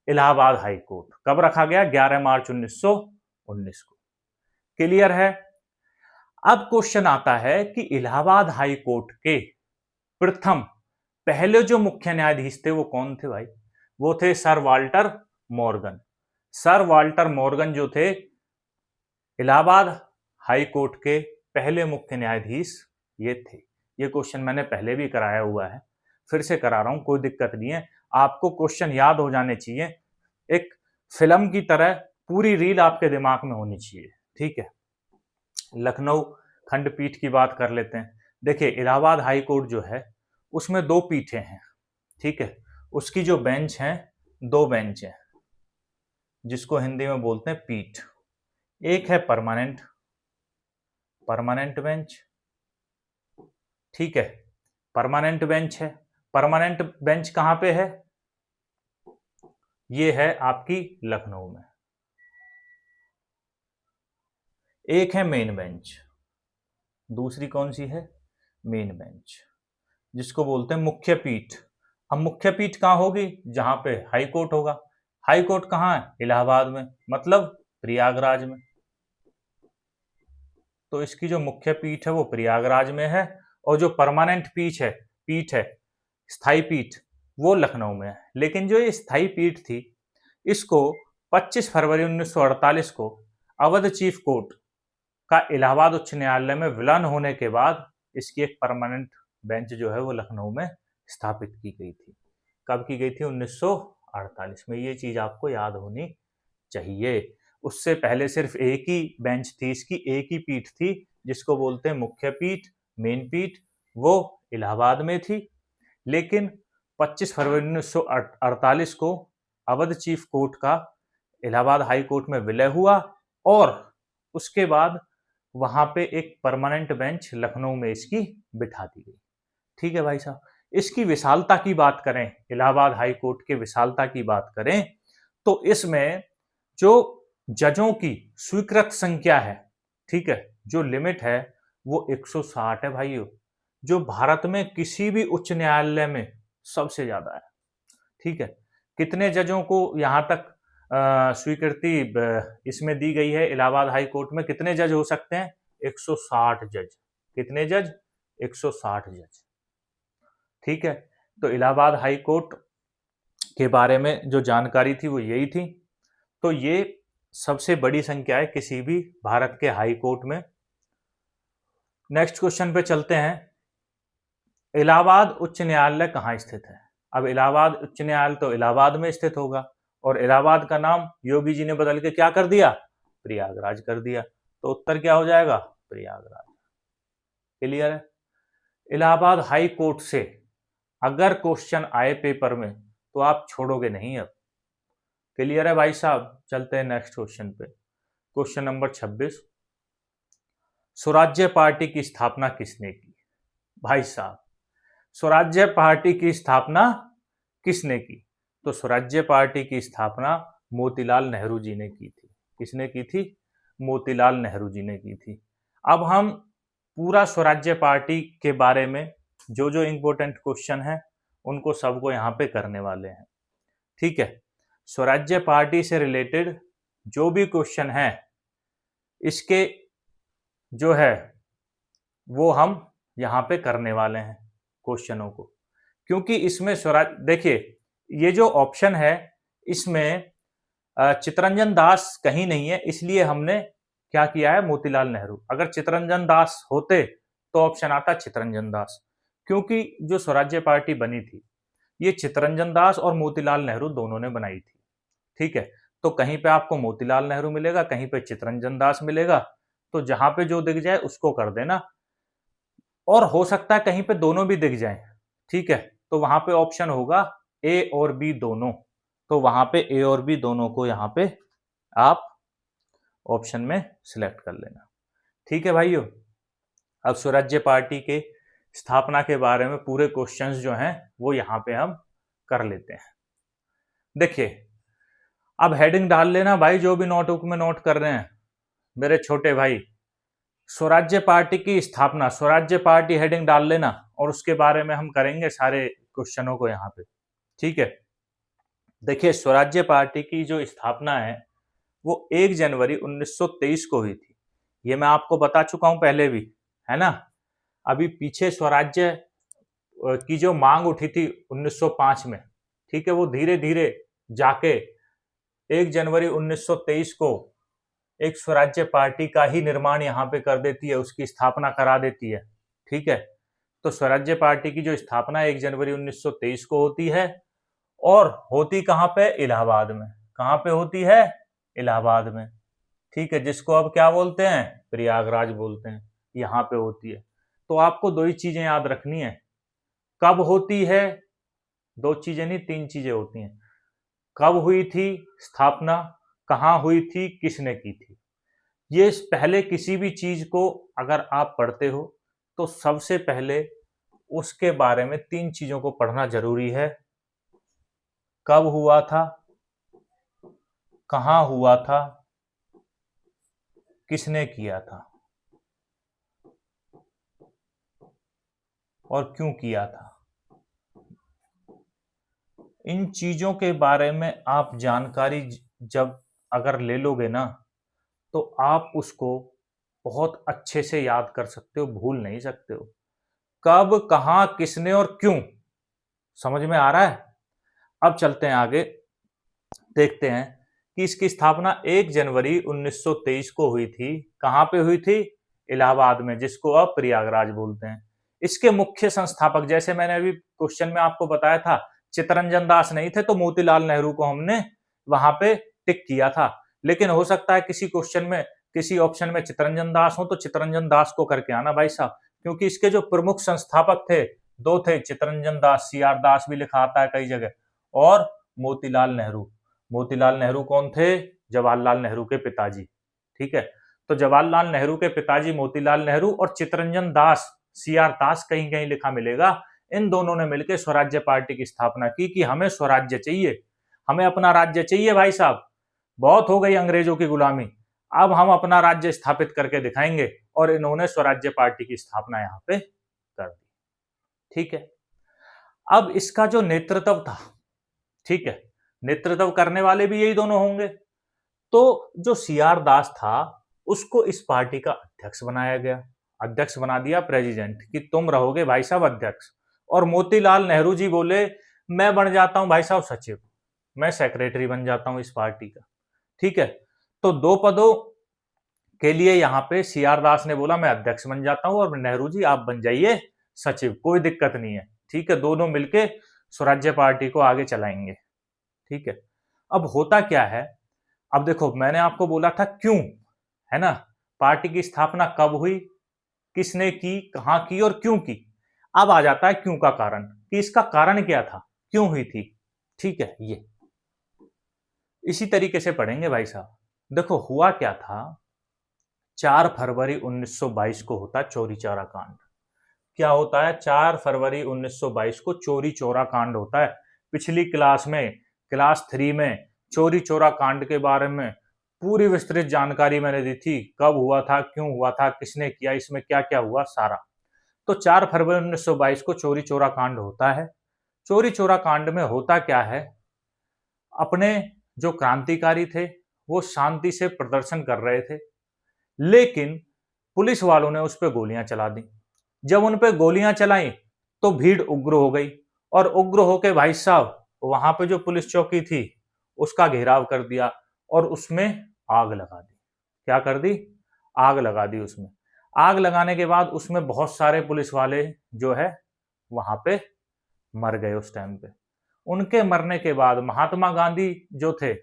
Allahabad high court. कब रखा गया? 11 मार्च 1919 को। क्लियर है? अब क्वेश्चन आता है कि इलाहाबाद हाई कोर्ट के प्रथम पहले जो मुख्य न्यायाधीश थे वो कौन थे भाई? वो थे sir Walter Morgan. Sir Walter Morgan जो थे इलाहाबाद हाई कोर्ट के पहले मुख्य न्यायाधीश ये थे। ये क्वेश्चन मैंने पहले भी कराया हुआ है, फिर से करा रहा हूं, कोई दिक्कत नहीं है। आपको क्वेश्चन याद हो जाने चाहिए, एक फिल्म की तरह पूरी रील आपके दिमाग में होनी चाहिए। ठीक है, लखनऊ खंडपीठ की बात कर लेते हैं। देखिए, इलाहाबाद हाई कोर्ट जो है उसमें 2 पीठें हैं। ठीक है, उसकी जो बेंच हैं, 2 बेंच हैं, जिसको हिंदी में बोलते हैं पीठ। एक है परमानेंट बेंच। ठीक है, परमानेंट बेंच है। परमानेंट बेंच कहां पे है? ये है आपकी लखनऊ में। एक है मेन बेंच, दूसरी कौन सी है? मेन बेंच, जिसको बोलते हैं मुख्य पीठ। अब मुख्य पीठ कहां होगी? जहां पे हाई कोर्ट होगा। हाई कोर्ट कहां है? इलाहाबाद में, मतलब प्रयागराज में। तो इसकी जो मुख्य पीठ है वो प्रयागराज में है, और जो परमानेंट पीठ है, स्थायी पीठ, वो लखनऊ में है। लेकिन जो ये स्थायी पीठ थी, इसको 25 फरवरी 1948 को अवध चीफ कोर्ट का इलाहाबाद उच्च न्यायालय में विलय होने के बाद इसकी एक परमानेंट बेंच जो है वो लखनऊ में स्थापित की गई थी। कब की गई थी? 1948 में। ये चीज आपको याद होनी चाहिए। उससे पहले सिर्फ एक ही बेंच थी, इसकी एक ही पीठ थी, जिसको बोलते हैं मुख्य पीठ, मेन पीठ, वो इलाहाबाद में थी। लेकिन 25 फरवरी 1948 को अवध चीफ कोर्ट का इलाहाबाद हाई कोर्ट में विलय हुआ, और उसके बाद वहां पे एक परमानेंट बेंच लखनऊ में इसकी बिठा दी गई। ठीक है भाई साहब, इसकी विशालता की बात करें, इलाहाबाद हाई कोर्ट के विशालता की बात करें, तो इसमें जो जजों की स्वीकृत संख्या है, ठीक है, जो लिमिट है, वो 160 है भाइयों, जो भारत में किसी भी उच्च न्यायालय में सबसे ज्यादा है। ठीक है, कितने जजों को यहां तक स्वीकृति इसमें दी गई है? इलाहाबाद हाई कोर्ट में कितने जज हो सकते हैं? 160 जज। कितने जज? 160 जज। ठीक है, तो इलाहाबाद हाई कोर्ट के बारे में जो जानकारी थी वो यही थी। तो ये सबसे बड़ी संख्या है किसी भी भारत के हाई कोर्ट में। नेक्स्ट क्वेश्चन पे चलते हैं। इलाहाबाद उच्च न्यायालय कहाँ स्थित है? अब इलाहाबाद उच्च न्यायालय तो इलाहाबाद में स्थित होगा, और इलाहाबाद का नाम योगी जी ने बदल के क्या कर दिया? प्रयागराज कर दिया। तो उत्तर क्या हो जाएगा? प्रयागराज। क्लियर है? इलाहाबाद हाई कोर्ट से अगर क्वेश्चन आए पेपर में तो आप छोड़ोगे नहीं। अब क्लियर है भाई साहब? चलते हैं नेक्स्ट क्वेश्चन पे। क्वेश्चन नंबर 26, स्वराज्य पार्टी की स्थापना किसने की? भाई साहब, स्वराज्य पार्टी की स्थापना किसने की? तो स्वराज्य पार्टी की स्थापना मोतीलाल नेहरू जी ने की थी। किसने की थी? मोतीलाल नेहरू जी ने की थी। अब हम पूरा स्वराज्य पार्टी के बारे में जो जो इंपॉर्टेंट क्वेश्चन है उनको सबको यहाँ पे करने वाले हैं। ठीक है, स्वराज्य पार्टी से रिलेटेड जो भी क्वेश्चन है, इसके जो है वो हम यहाँ पे करने वाले हैं क्वेश्चनों को, क्योंकि इसमें स्वराज, देखिए ये जो ऑप्शन है इसमें चित्तरंजन दास कहीं नहीं है, इसलिए हमने क्या किया है? मोतीलाल नेहरू। अगर चित्तरंजन दास होते तो ऑप्शन आता चित्तरंजन दास, क्योंकि जो स्वराज्य पार्टी बनी थी ये चित्तरंजन दास और मोतीलाल नेहरू दोनों ने बनाई थी। ठीक है, तो कहीं पे आपको मोतीलाल नेहरू मिलेगा, कहीं पे चित्तरंजन दास मिलेगा, तो जहां पे जो दिख जाए उसको कर देना। और हो सकता है कहीं पे दोनों भी दिख जाएं। ठीक है, तो वहां पे ऑप्शन होगा ए और बी दोनों, तो वहां पे ए और बी दोनों को यहां पे आप ऑप्शन में सिलेक्ट कर लेना। ठीक है भाइयों, अब स्वराज्य पार्टी के स्थापना के बारे में पूरे क्वेश्चंस जो हैं वो यहां पे हम कर लेते हैं। देखिए, अब हेडिंग डाल लेना भाई, जो भी नोटबुक में नोट कर रहे हैं मेरे छोटे भाई। स्वराज्य पार्टी की स्थापना, स्वराज्य पार्टी हेडिंग डाल लेना, और उसके बारे में हम करेंगे सारे क्वेश्चनों को यहाँ पे। ठीक है, देखिए स्वराज्य पार्टी की जो स्थापना है वो 1 जनवरी 1923 को हुई थी। ये मैं आपको बता चुका हूं पहले भी, है ना। अभी पीछे स्वराज्य की जो मांग उठी थी 1905 में, ठीक है, वो धीरे धीरे जाके 1 जनवरी 1923 को एक स्वराज्य पार्टी का ही निर्माण यहाँ पे कर देती है, उसकी स्थापना करा देती है। ठीक है, तो स्वराज्य पार्टी की जो स्थापना 1 जनवरी 1923 को होती है, और होती कहाँ पे? इलाहाबाद में। कहाँ पे होती है? इलाहाबाद में। ठीक है, जिसको अब क्या बोलते हैं? प्रयागराज बोलते हैं, यहाँ पे होती है। तो आपको दो ही चीजें याद रखनी है, कब होती है, दो चीजें नहीं 3 चीजें होती हैं। कब हुई थी स्थापना, कहाँ हुई थी, किसने की थी। ये पहले किसी भी चीज को अगर आप पढ़ते हो तो सबसे पहले उसके बारे में 3 चीजों को पढ़ना जरूरी है। कब हुआ था, कहाँ हुआ था, किसने किया था, और क्यों किया था। इन चीजों के बारे में आप जानकारी जब अगर ले लोगे ना, तो आप उसको बहुत अच्छे से याद कर सकते हो, भूल नहीं सकते हो। कब, कहां, किसने और क्यों, समझ में आ रहा है। अब चलते हैं आगे, देखते हैं कि इसकी स्थापना 1 जनवरी 1923 को हुई थी। कहां पे हुई थी? इलाहाबाद में, जिसको अब प्रयागराज बोलते हैं। इसके मुख्य संस्थापक, जैसे मैंने अभी क्वेश्चन में आपको बताया था, चित्तरंजन दास नहीं थे तो मोतीलाल नेहरू को हमने वहां पे टिक किया था। लेकिन हो सकता है किसी क्वेश्चन में, किसी ऑप्शन में चित्तरंजन दास हो, तो चित्तरंजन दास को करके आना भाई साहब, क्योंकि इसके जो प्रमुख संस्थापक थे, दो थे, चित्तरंजन दास, सी आर दास भी लिखा आता है कई जगह, और मोतीलाल नेहरू। मोतीलाल नेहरू कौन थे? जवाहरलाल नेहरू के पिताजी। ठीक है, तो जवाहरलाल नेहरू के पिताजी मोतीलाल नेहरू और चित्तरंजन दास, सी आर दास कहीं कहीं लिखा मिलेगा, इन दोनों ने मिलकर स्वराज्य पार्टी की स्थापना की कि हमें स्वराज्य चाहिए, हमें अपना राज्य चाहिए भाई साहब, बहुत हो गई अंग्रेजों की गुलामी, अब हम अपना राज्य स्थापित करके दिखाएंगे। और इन्होंने स्वराज्य पार्टी की स्थापना यहां पे कर दी। ठीक है, अब इसका जो नेतृत्व था, ठीक है, नेतृत्व करने वाले भी यही दोनों होंगे। तो जो सी आर दास था उसको इस पार्टी का अध्यक्ष बनाया गया, अध्यक्ष बना दिया प्रेसिडेंट, कि तुम रहोगे भाई साहब अध्यक्ष। और मोतीलाल नेहरू जी बोले मैं बन जाता हूं भाई साहब सचिव, मैं सेक्रेटरी बन जाता हूं इस पार्टी का। ठीक है, तो 2 पदों के लिए यहां पे सी आर दास ने बोला मैं अध्यक्ष बन जाता हूं, और नेहरू जी आप बन जाइए सचिव, कोई दिक्कत नहीं है। ठीक है, दोनों मिलके स्वराज्य पार्टी को आगे चलाएंगे। ठीक है, अब होता क्या है, अब देखो मैंने आपको बोला था क्यों, है ना, पार्टी की स्थापना कब हुई, किसने की, कहां की और क्यों की। अब आ जाता है क्यों का कारण, कि इसका कारण क्या था, क्यों हुई थी। ठीक है, ये इसी तरीके से पढ़ेंगे भाई साहब। देखो हुआ क्या था, 4 फरवरी 1922 को होता चौरी चौरा कांड। क्या होता है? 4 फरवरी 1922 को चौरी चौरा कांड होता है। पिछली क्लास में, क्लास 3 में, चौरी चौरा कांड के बारे में पूरी विस्तृत जानकारी मैंने दी थी, कब हुआ था, क्यों हुआ था, किसने किया, इसमें क्या क्या हुआ सारा। तो 4 फरवरी 1922 को चौरी चौरा कांड होता है। चौरी चौरा कांड में होता क्या है, अपने जो क्रांतिकारी थे वो शांति से प्रदर्शन कर रहे थे, लेकिन पुलिस वालों ने उस पर गोलियां चला दी। जब उन पे गोलियां चलाई तो भीड़ उग्र हो गई, और उग्र होके भाई साहब वहां पे जो पुलिस चौकी थी उसका घेराव कर दिया, और उसमें आग लगा दी। क्या कर दी? आग लगा दी उसमें। आग लगाने के बाद उसमें बहुत सारे पुलिस वाले जो है वहां पे मर गए उस टाइम पे। उनके मरने के बाद महात्मा गांधी जो थे,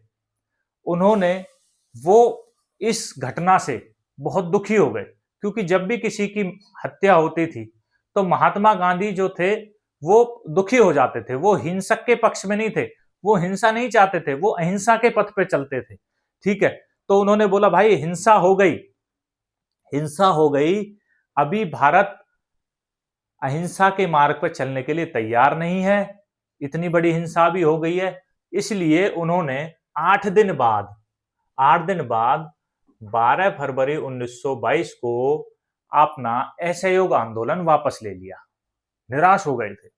उन्होंने वो इस घटना से बहुत दुखी हो गए, क्योंकि जब भी किसी की हत्या होती थी तो महात्मा गांधी जो थे वो दुखी हो जाते थे। वो हिंसक के पक्ष में नहीं थे, वो हिंसा नहीं चाहते थे, वो अहिंसा के पथ पे चलते थे। ठीक है, तो उन्होंने बोला भाई हिंसा हो गई, हिंसा हो गई, अभी भारत अहिंसा के मार्ग पर चलने के लिए तैयार नहीं है, इतनी बड़ी हिंसा भी हो गई है। इसलिए उन्होंने 8 दिन बाद 12 फरवरी 1922 को अपना असहयोग आंदोलन वापस ले लिया। निराश हो गए थे।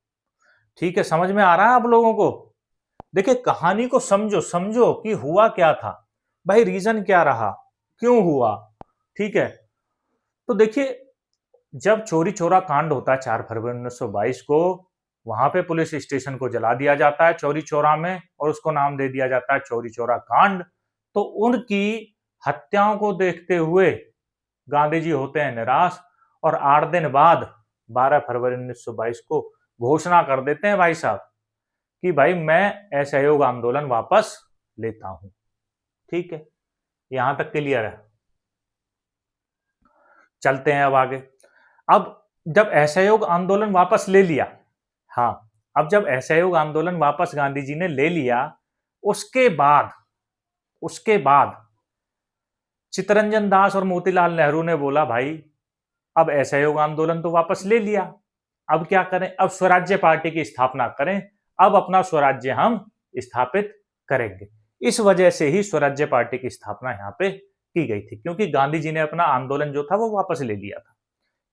ठीक है, समझ में आ रहा है आप लोगों को? देखिए कहानी को समझो, समझो कि हुआ क्या था भाई, रीजन क्या रहा, क्यों हुआ। ठीक है, तो देखिए जब चोरी चोरा कांड होता है 4 फरवरी 1922 को, वहां पे पुलिस स्टेशन को जला दिया जाता है चोरी चोरा में, और उसको नाम दे दिया जाता है चोरी चोरा कांड। तो उनकी हत्याओं को देखते हुए गांधी जी होते हैं निराश, और 8 दिन बाद 12 फरवरी 1922 को घोषणा कर देते हैं भाई साहब कि भाई मैं असहयोग आंदोलन वापस लेता हूं। ठीक है, यहां तक क्लियर है। चलते हैं अब आगे। अब जब असहयोग आंदोलन वापस ले लिया, हाँ, अब जब असहयोग आंदोलन वापस गांधी जी ने ले लिया, उसके बाद चित्तरंजन दास और मोतीलाल नेहरू ने बोला भाई अब असहयोग आंदोलन तो वापस ले लिया, अब क्या करें, अब स्वराज्य पार्टी की स्थापना करें, अब अपना स्वराज्य हम स्थापित करेंगे। इस वजह से ही स्वराज्य पार्टी की स्थापना यहां पे की गई थी, क्योंकि गांधी जी ने अपना आंदोलन जो था वो वापस ले लिया था।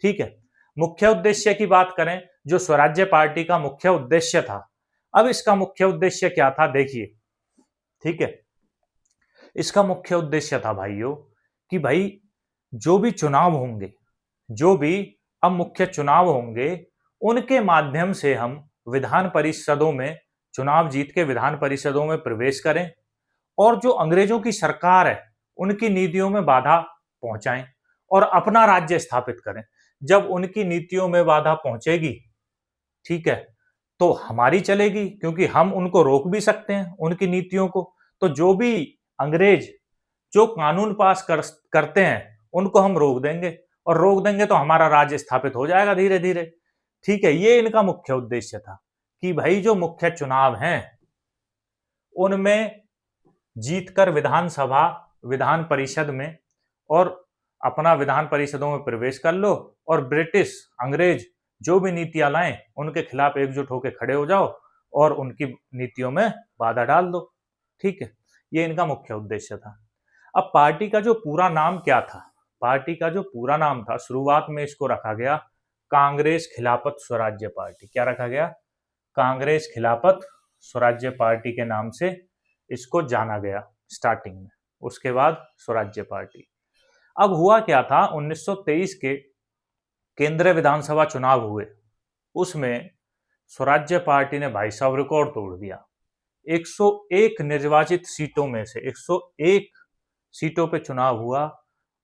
ठीक है, मुख्य उद्देश्य की बात करें, जो स्वराज्य पार्टी का मुख्य उद्देश्य था, अब इसका मुख्य उद्देश्य क्या था देखिए। ठीक है, इसका मुख्य उद्देश्य था भाइयों कि भाई जो भी चुनाव होंगे, जो भी अब मुख्य चुनाव होंगे, उनके माध्यम से हम विधान परिषदों में चुनाव जीत के विधान परिषदों में प्रवेश करें, और जो अंग्रेजों की सरकार है उनकी नीतियों में बाधा पहुंचाएं और अपना राज्य स्थापित करें। जब उनकी नीतियों में बाधा पहुंचेगी, ठीक है, तो हमारी चलेगी, क्योंकि हम उनको रोक भी सकते हैं उनकी नीतियों को। तो जो भी अंग्रेज जो कानून पास करते हैं उनको हम रोक देंगे, और रोक देंगे तो हमारा राज्य स्थापित हो जाएगा धीरे धीरे। ठीक है, ये इनका मुख्य उद्देश्य था कि भाई जो मुख्य चुनाव हैं उनमें जीतकर विधानसभा विधान परिषद में और अपना विधान परिषदों में प्रवेश कर लो, और ब्रिटिश अंग्रेज जो भी नीतियां लाएं उनके खिलाफ एकजुट होकर खड़े हो जाओ और उनकी नीतियों में बाधा डाल दो। ठीक है, ये इनका मुख्य उद्देश्य था। अब पार्टी का जो पूरा नाम क्या था, पार्टी का जो पूरा नाम था, शुरुआत में इसको रखा गया कांग्रेस खिलाफत स्वराज्य पार्टी। क्या रखा गया? कांग्रेस खिलाफत स्वराज्य पार्टी के नाम से इसको जाना गया स्टार्टिंग में, उसके बाद स्वराज्य पार्टी। अब हुआ क्या था, 1923 के केंद्रीय विधानसभा चुनाव हुए, उसमें स्वराज्य पार्टी ने भाई साहब रिकॉर्ड तोड़ दिया। 101 निर्वाचित सीटों में से 101 सीटों पे चुनाव हुआ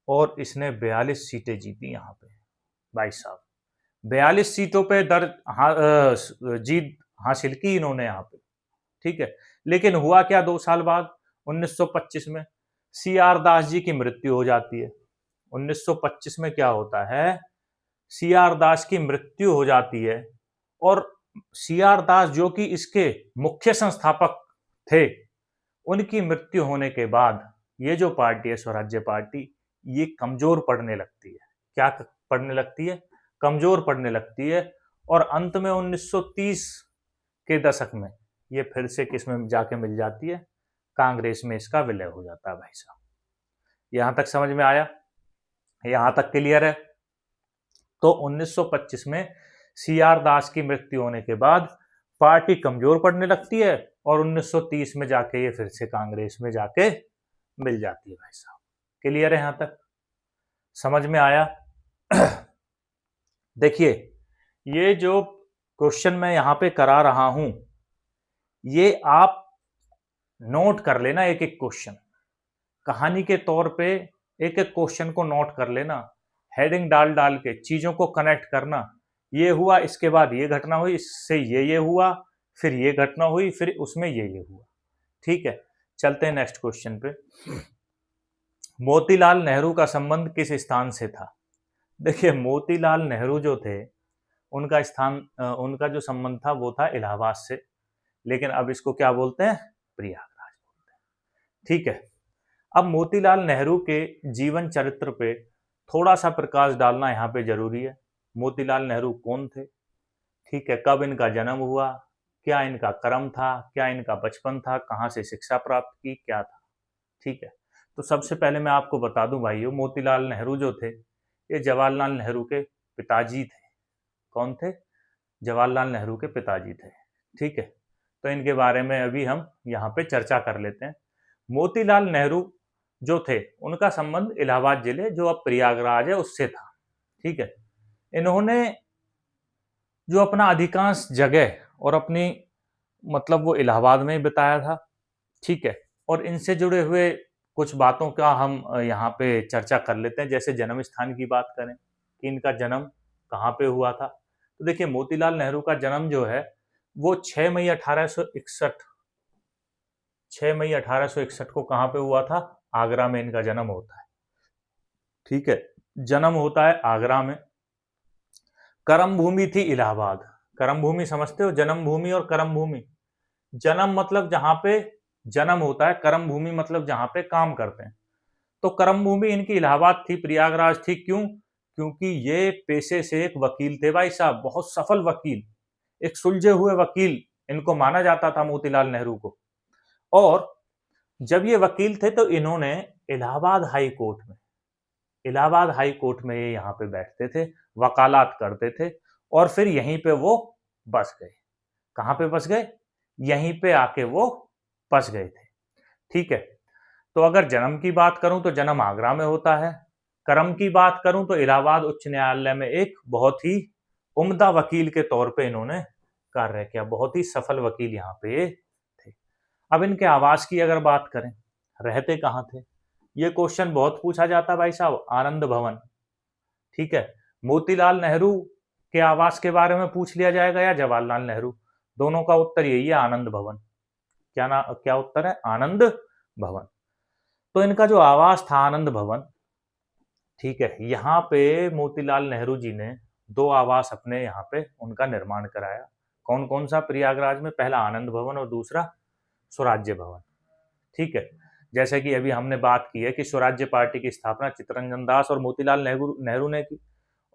और इसने 42 सीटें जीती। यहाँ पे भाई साहब 42 सीटों पे जीत हासिल की इन्होंने यहाँ पे। ठीक है, लेकिन हुआ क्या, 2 साल बाद 1925 में सीआर दास जी की मृत्यु हो जाती है। 1925 में क्या होता है, सीआर दास की मृत्यु हो जाती है, और सीआर दास जो कि इसके मुख्य संस्थापक थे, उनकी मृत्यु होने के बाद ये जो पार्टी है स्वराज्य पार्टी, ये कमजोर पड़ने लगती है। क्या पड़ने लगती है? कमजोर पड़ने लगती है, और अंत में 1930 के दशक में ये फिर से किस में जाके मिल जाती है, कांग्रेस में इसका विलय हो जाता है। भाई साहब यहां तक समझ में आया? यहां तक क्लियर है? तो 1925 में सीआर दास की मृत्यु होने के बाद पार्टी कमजोर पड़ने लगती है, और 1930 में जाके ये फिर से कांग्रेस में जाके मिल जाती है। भाई साहब क्लियर है? यहां तक समझ में आया? देखिए ये जो क्वेश्चन मैं यहां पे करा रहा हूं, ये आप नोट कर लेना, एक एक क्वेश्चन कहानी के तौर पे एक एक क्वेश्चन को नोट कर लेना, हेडिंग डाल डाल के चीजों को कनेक्ट करना। ये हुआ, इसके बाद ये घटना हुई, इससे ये हुआ, फिर ये घटना हुई, फिर उसमें ये हुआ। ठीक है, चलते हैं नेक्स्ट क्वेश्चन पे। मोतीलाल नेहरू का संबंध किस स्थान से था? देखिए, मोतीलाल नेहरू जो थे, उनका उनका जो संबंध था वो था इलाहाबाद से, लेकिन अब इसको क्या बोलते हैं? प्रयागराज बोलते हैं। ठीक है, अब मोतीलाल नेहरू के जीवन चरित्र पे थोड़ा सा प्रकाश डालना यहाँ पे जरूरी है। मोतीलाल नेहरू कौन थे? ठीक है, कब इनका जन्म हुआ, क्या इनका कर्म था, क्या इनका बचपन था, कहाँ से शिक्षा प्राप्त की, क्या था? ठीक है, तो सबसे पहले मैं आपको बता दूं भाइयों, मोतीलाल नेहरू जो थे, ये जवाहरलाल नेहरू के पिताजी थे। कौन थे? जवाहरलाल नेहरू के पिताजी थे। ठीक है, तो इनके बारे में अभी हम यहाँ पे चर्चा कर लेते हैं। मोतीलाल नेहरू जो थे, उनका संबंध इलाहाबाद जिले, जो अब प्रयागराज है, उससे था। ठीक है, इन्होंने जो अपना अधिकांश जगह और अपनी मतलब वो इलाहाबाद में ही बिताया था। ठीक है, और इनसे जुड़े हुए कुछ बातों का हम यहाँ पे चर्चा कर लेते हैं। जैसे जन्म स्थान की बात करें कि इनका जन्म कहाँ पे हुआ था, तो देखिए मोतीलाल नेहरू का जन्म जो है वो 6 मई 1861 6 मई 1861 को कहाँ पे हुआ था? आगरा में इनका जन्म होता है। ठीक है, जन्म होता है आगरा में। कर्म भूमि थी इलाहाबाद। कर्म भूमि समझते हो? जन्म भूमि और कर्म भूमि। जन्म मतलब जहां पे जन्म होता है, कर्म भूमि मतलब जहां पे काम करते हैं। तो कर्म भूमि इनकी इलाहाबाद थी, प्रयागराज थी। क्यों? क्योंकि ये पेशे से एक वकील थे भाई साहब, बहुत सफल वकील, एक सुलझे हुए वकील इनको माना जाता था मोतीलाल नेहरू को। और जब ये वकील थे तो इन्होंने इलाहाबाद हाई कोर्ट में ये यहाँ पे बैठते थे, वकालत करते थे, और फिर यहीं पे वो बस गए। कहाँ पे बस गए? यहीं पे आके वो बस गए थे। ठीक है, तो अगर जन्म की बात करूं तो जन्म आगरा में होता है। कर्म की बात करूं तो इलाहाबाद उच्च न्यायालय में एक बहुत ही उम्दा वकील के तौर पे इन्होंने कार्य किया, बहुत ही सफल वकील यहाँ पे थे। अब इनके आवास की अगर बात करें, रहते कहाँ थे, ये क्वेश्चन बहुत पूछा जाता है भाई साहब। आनंद भवन। ठीक है, मोतीलाल नेहरू के आवास के बारे में पूछ लिया जाएगा या जवाहरलाल नेहरू, दोनों का उत्तर यही है, आनंद भवन। क्या उत्तर है? आनंद भवन। तो इनका जो आवास था आनंद भवन, ठीक है, यहाँ पे मोतीलाल नेहरू जी ने 2 आवास अपने यहाँ पे उनका निर्माण कराया। कौन कौन सा? प्रयागराज में पहला आनंद भवन और दूसरा स्वराज्य भवन। ठीक है, जैसे कि अभी हमने बात की है कि स्वराज्य पार्टी की स्थापना चित्तरंजन दास और मोतीलाल नेहरू ने की,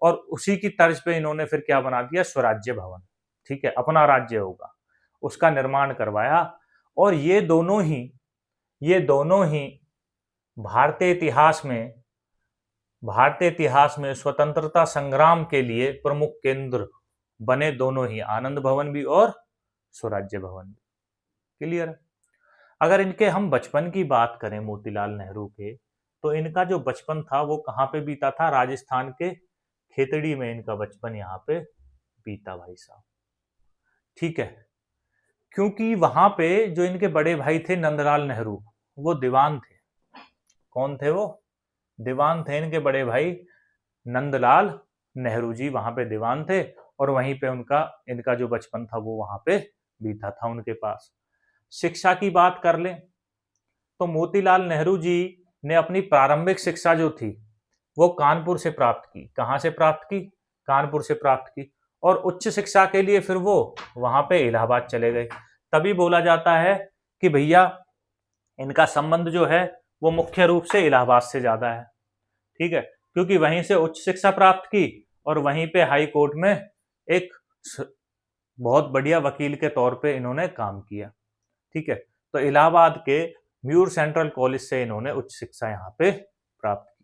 और उसी की तर्ज पे इन्होंने फिर क्या बना दिया? स्वराज्य भवन। ठीक है, अपना राज्य होगा, उसका निर्माण करवाया। और ये दोनों ही भारतीय इतिहास में स्वतंत्रता संग्राम के लिए प्रमुख केंद्र बने, दोनों ही, आनंद भवन भी और स्वराज्य भवन भी। क्लियर है? अगर इनके हम बचपन की बात करें मोतीलाल नेहरू के, तो इनका जो बचपन था वो कहाँ पे बीता था? राजस्थान के खेतड़ी में इनका बचपन यहाँ पे बीता भाई साहब। ठीक है, क्योंकि वहां पे जो इनके बड़े भाई थे नंदलाल नेहरू, वो दीवान थे। कौन थे वो? दीवान थे इनके बड़े भाई नंदलाल नेहरू जी, वहां पे दीवान थे, और वहीं पे इनका जो बचपन था वो वहां पे बीता था उनके पास। शिक्षा की बात कर लें तो मोतीलाल नेहरू जी ने अपनी प्रारंभिक शिक्षा जो थी वो कानपुर से प्राप्त की। कहाँ से प्राप्त की? कानपुर से प्राप्त की। और उच्च शिक्षा के लिए फिर वो वहां पे इलाहाबाद चले गए। तभी बोला जाता है कि भैया इनका संबंध जो है वो मुख्य रूप से इलाहाबाद से ज्यादा है। ठीक है, क्योंकि वहीं से उच्च शिक्षा प्राप्त की और वहीं पे हाई कोर्ट में एक बहुत बढ़िया वकील के तौर पे इन्होंने काम किया। ठीक है, तो इलाहाबाद के म्यूर सेंट्रल कॉलेज से इन्होंने उच्च शिक्षा यहाँ पे प्राप्त की।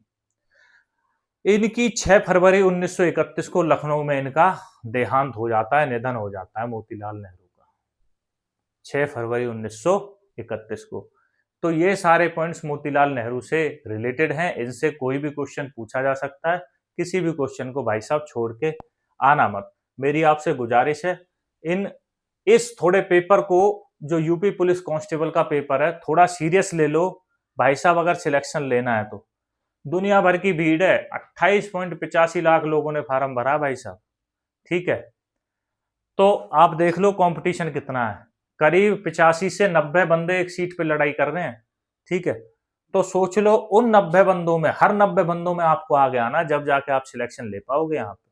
इनकी 6 फरवरी 1931 को लखनऊ में इनका देहांत हो जाता है, निधन हो जाता है मोतीलाल नेहरू का, 6 फरवरी 1931 को। तो ये सारे पॉइंट्स मोतीलाल नेहरू से रिलेटेड हैं, इनसे कोई भी क्वेश्चन पूछा जा सकता है। किसी भी क्वेश्चन को भाई साहब छोड़ के आना मत। मेरी आपसे गुजारिश है, इस थोड़े पेपर को, जो यूपी पुलिस कांस्टेबल का पेपर है, थोड़ा सीरियस ले लो भाई साहब। अगर सिलेक्शन लेना है तो दुनिया भर की भीड़ है, 28.85 लाख लोगों ने फार्म भरा भाई साहब। ठीक है, तो आप देख लो कंपटीशन कितना है, करीब 85 से 90 बंदे एक सीट पे लड़ाई कर रहे हैं। ठीक है, तो सोच लो उन 90 बंदों में, हर 90 बंदों में आपको आगे आना, जब जाके आप सिलेक्शन ले पाओगे यहाँ पे।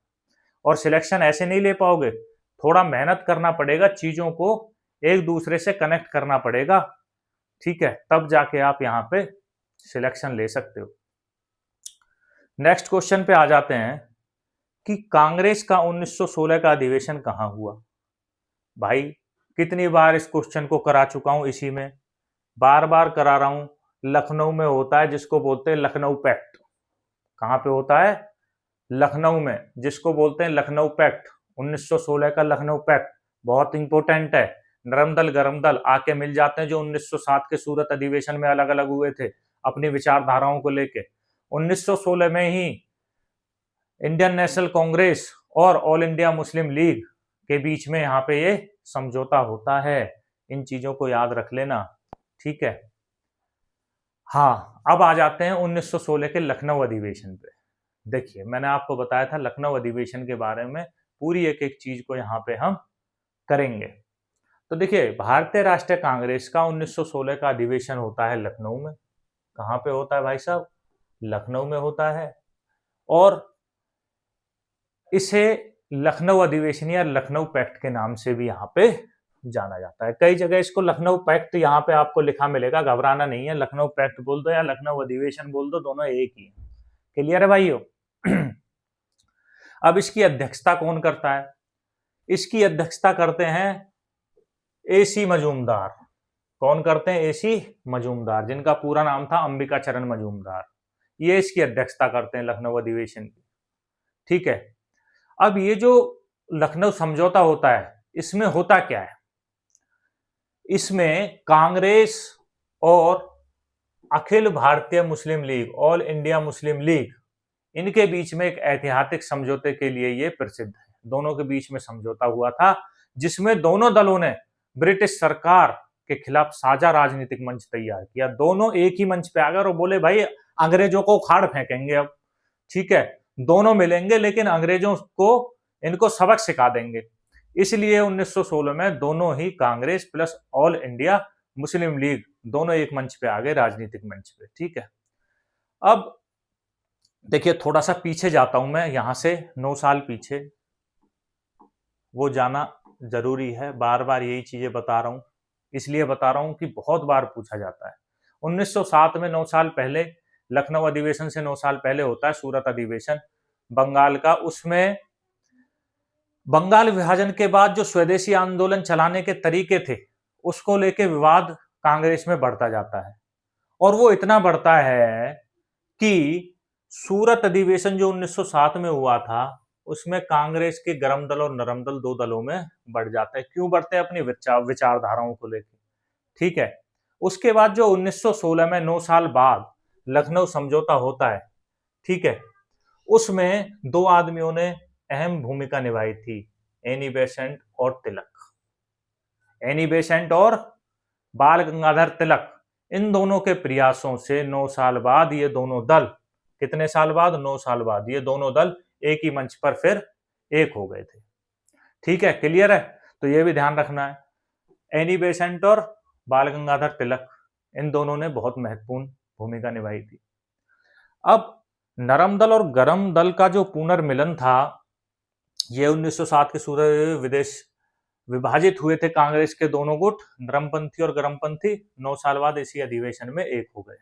और सिलेक्शन ऐसे नहीं ले पाओगे, थोड़ा मेहनत करना पड़ेगा, चीजों को एक दूसरे से कनेक्ट करना पड़ेगा। ठीक है, तब जाके आप यहाँ पे सिलेक्शन ले सकते हो। नेक्स्ट क्वेश्चन पे आ जाते हैं कि कांग्रेस का 1916 का अधिवेशन कहां हुआ। भाई कितनी बार इस क्वेश्चन को करा चुका हूं, इसी में बार बार करा रहा हूं। लखनऊ में होता है, जिसको बोलते हैं लखनऊ पैक्ट। कहां पे होता है? लखनऊ में, जिसको बोलते हैं लखनऊ पैक्ट। 1916 का लखनऊ पैक्ट बहुत इंपॉर्टेंट है। नरम दल गरम दल आके मिल जाते हैं, जो 1907 के सूरत अधिवेशन में अलग अलग हुए थे अपनी विचारधाराओं को लेके। 1916 में ही इंडियन नेशनल कांग्रेस और ऑल इंडिया मुस्लिम लीग के बीच में यहाँ पे ये समझौता होता है। इन चीजों को याद रख लेना। ठीक है, हाँ, अब आ जाते हैं 1916 के लखनऊ अधिवेशन पे। देखिए, मैंने आपको बताया था लखनऊ अधिवेशन के बारे में, पूरी एक एक चीज को यहाँ पे हम करेंगे। तो देखिए, भारतीय राष्ट्रीय कांग्रेस का 1916 का अधिवेशन होता है लखनऊ में। कहाँ पे होता है भाई साहब? लखनऊ में होता है। और इसे लखनऊ अधिवेशन या लखनऊ पैक्ट के नाम से भी यहाँ पे जाना जाता है। कई जगह इसको लखनऊ पैक्ट यहाँ पे आपको लिखा मिलेगा, घबराना नहीं है। लखनऊ पैक्ट बोल दो या लखनऊ अधिवेशन बोल दो, दोनों एक ही है। क्लियर है भाइयों? अब इसकी अध्यक्षता कौन करता है? इसकी अध्यक्षता करते हैं एसी मजूमदार। कौन करते हैं? एसी मजूमदार, जिनका पूरा नाम था अंबिका चरण मजूमदार। ये इसकी अध्यक्षता करते हैं लखनऊ अधिवेशन की। ठीक है, अब ये जो लखनऊ समझौता होता है, इसमें होता क्या है? इसमें कांग्रेस और अखिल भारतीय मुस्लिम लीग, ऑल इंडिया मुस्लिम लीग, इनके बीच में एक ऐतिहासिक समझौते के लिए ये प्रसिद्ध है। दोनों के बीच में समझौता हुआ था, जिसमें दोनों दलों ने ब्रिटिश सरकार के खिलाफ साझा राजनीतिक मंच तैयार किया। दोनों एक ही मंच पे आ गए और बोले भाई अंग्रेजों को उखाड़ फेंकेंगे अब। ठीक है, दोनों मिलेंगे, लेकिन अंग्रेजों को इनको सबक सिखा देंगे। इसलिए 1916 में दोनों ही, कांग्रेस प्लस ऑल इंडिया मुस्लिम लीग, दोनों एक मंच पे आ गए, राजनीतिक मंच पे। ठीक है, अब देखिए थोड़ा सा पीछे जाता हूं मैं, यहां से 9 साल पीछे। वो जाना जरूरी है, बार बार यही चीजें बता रहा हूं, इसलिए बता रहा हूं कि बहुत बार पूछा जाता है। 1907 में 9 साल पहले, लखनऊ अधिवेशन से 9 साल पहले होता है सूरत अधिवेशन बंगाल का। उसमें बंगाल विभाजन के बाद जो स्वदेशी आंदोलन चलाने के तरीके थे, उसको लेके विवाद कांग्रेस में बढ़ता जाता है। और वो इतना बढ़ता है कि सूरत अधिवेशन जो 1907 में हुआ था, उसमें कांग्रेस के गरम दल और नरम दल, दो दलों में बढ़ जाते हैं। क्यों बढ़ते हैं? अपनी विचारधाराओं को लेकर। ठीक है, उसके बाद जो 1916 में 9 साल बाद लखनऊ समझौता होता है, ठीक है, उसमें दो आदमियों ने अहम भूमिका निभाई थी, एनी बेसेंट और तिलक। एनी बेसेंट और बाल गंगाधर तिलक, इन दोनों के प्रयासों से 9 साल बाद ये दोनों दल, कितने साल बाद? 9 साल बाद ये दोनों दल एक ही मंच पर फिर एक हो गए थे। ठीक है, क्लियर है? तो ये भी ध्यान रखना है, एनी बेसेंट और बाल गंगाधर तिलक, इन दोनों ने बहुत महत्वपूर्ण भूमिका निभाई थी। अब नरम दल और गरम दल का जो पुनर्मिलन था, ये 1907 के सूरत विदेश विभाजित हुए थे कांग्रेस के दोनों गुट, नरमपंथी और गरमपंथी, 9 साल बाद इसी अधिवेशन में एक हो गए।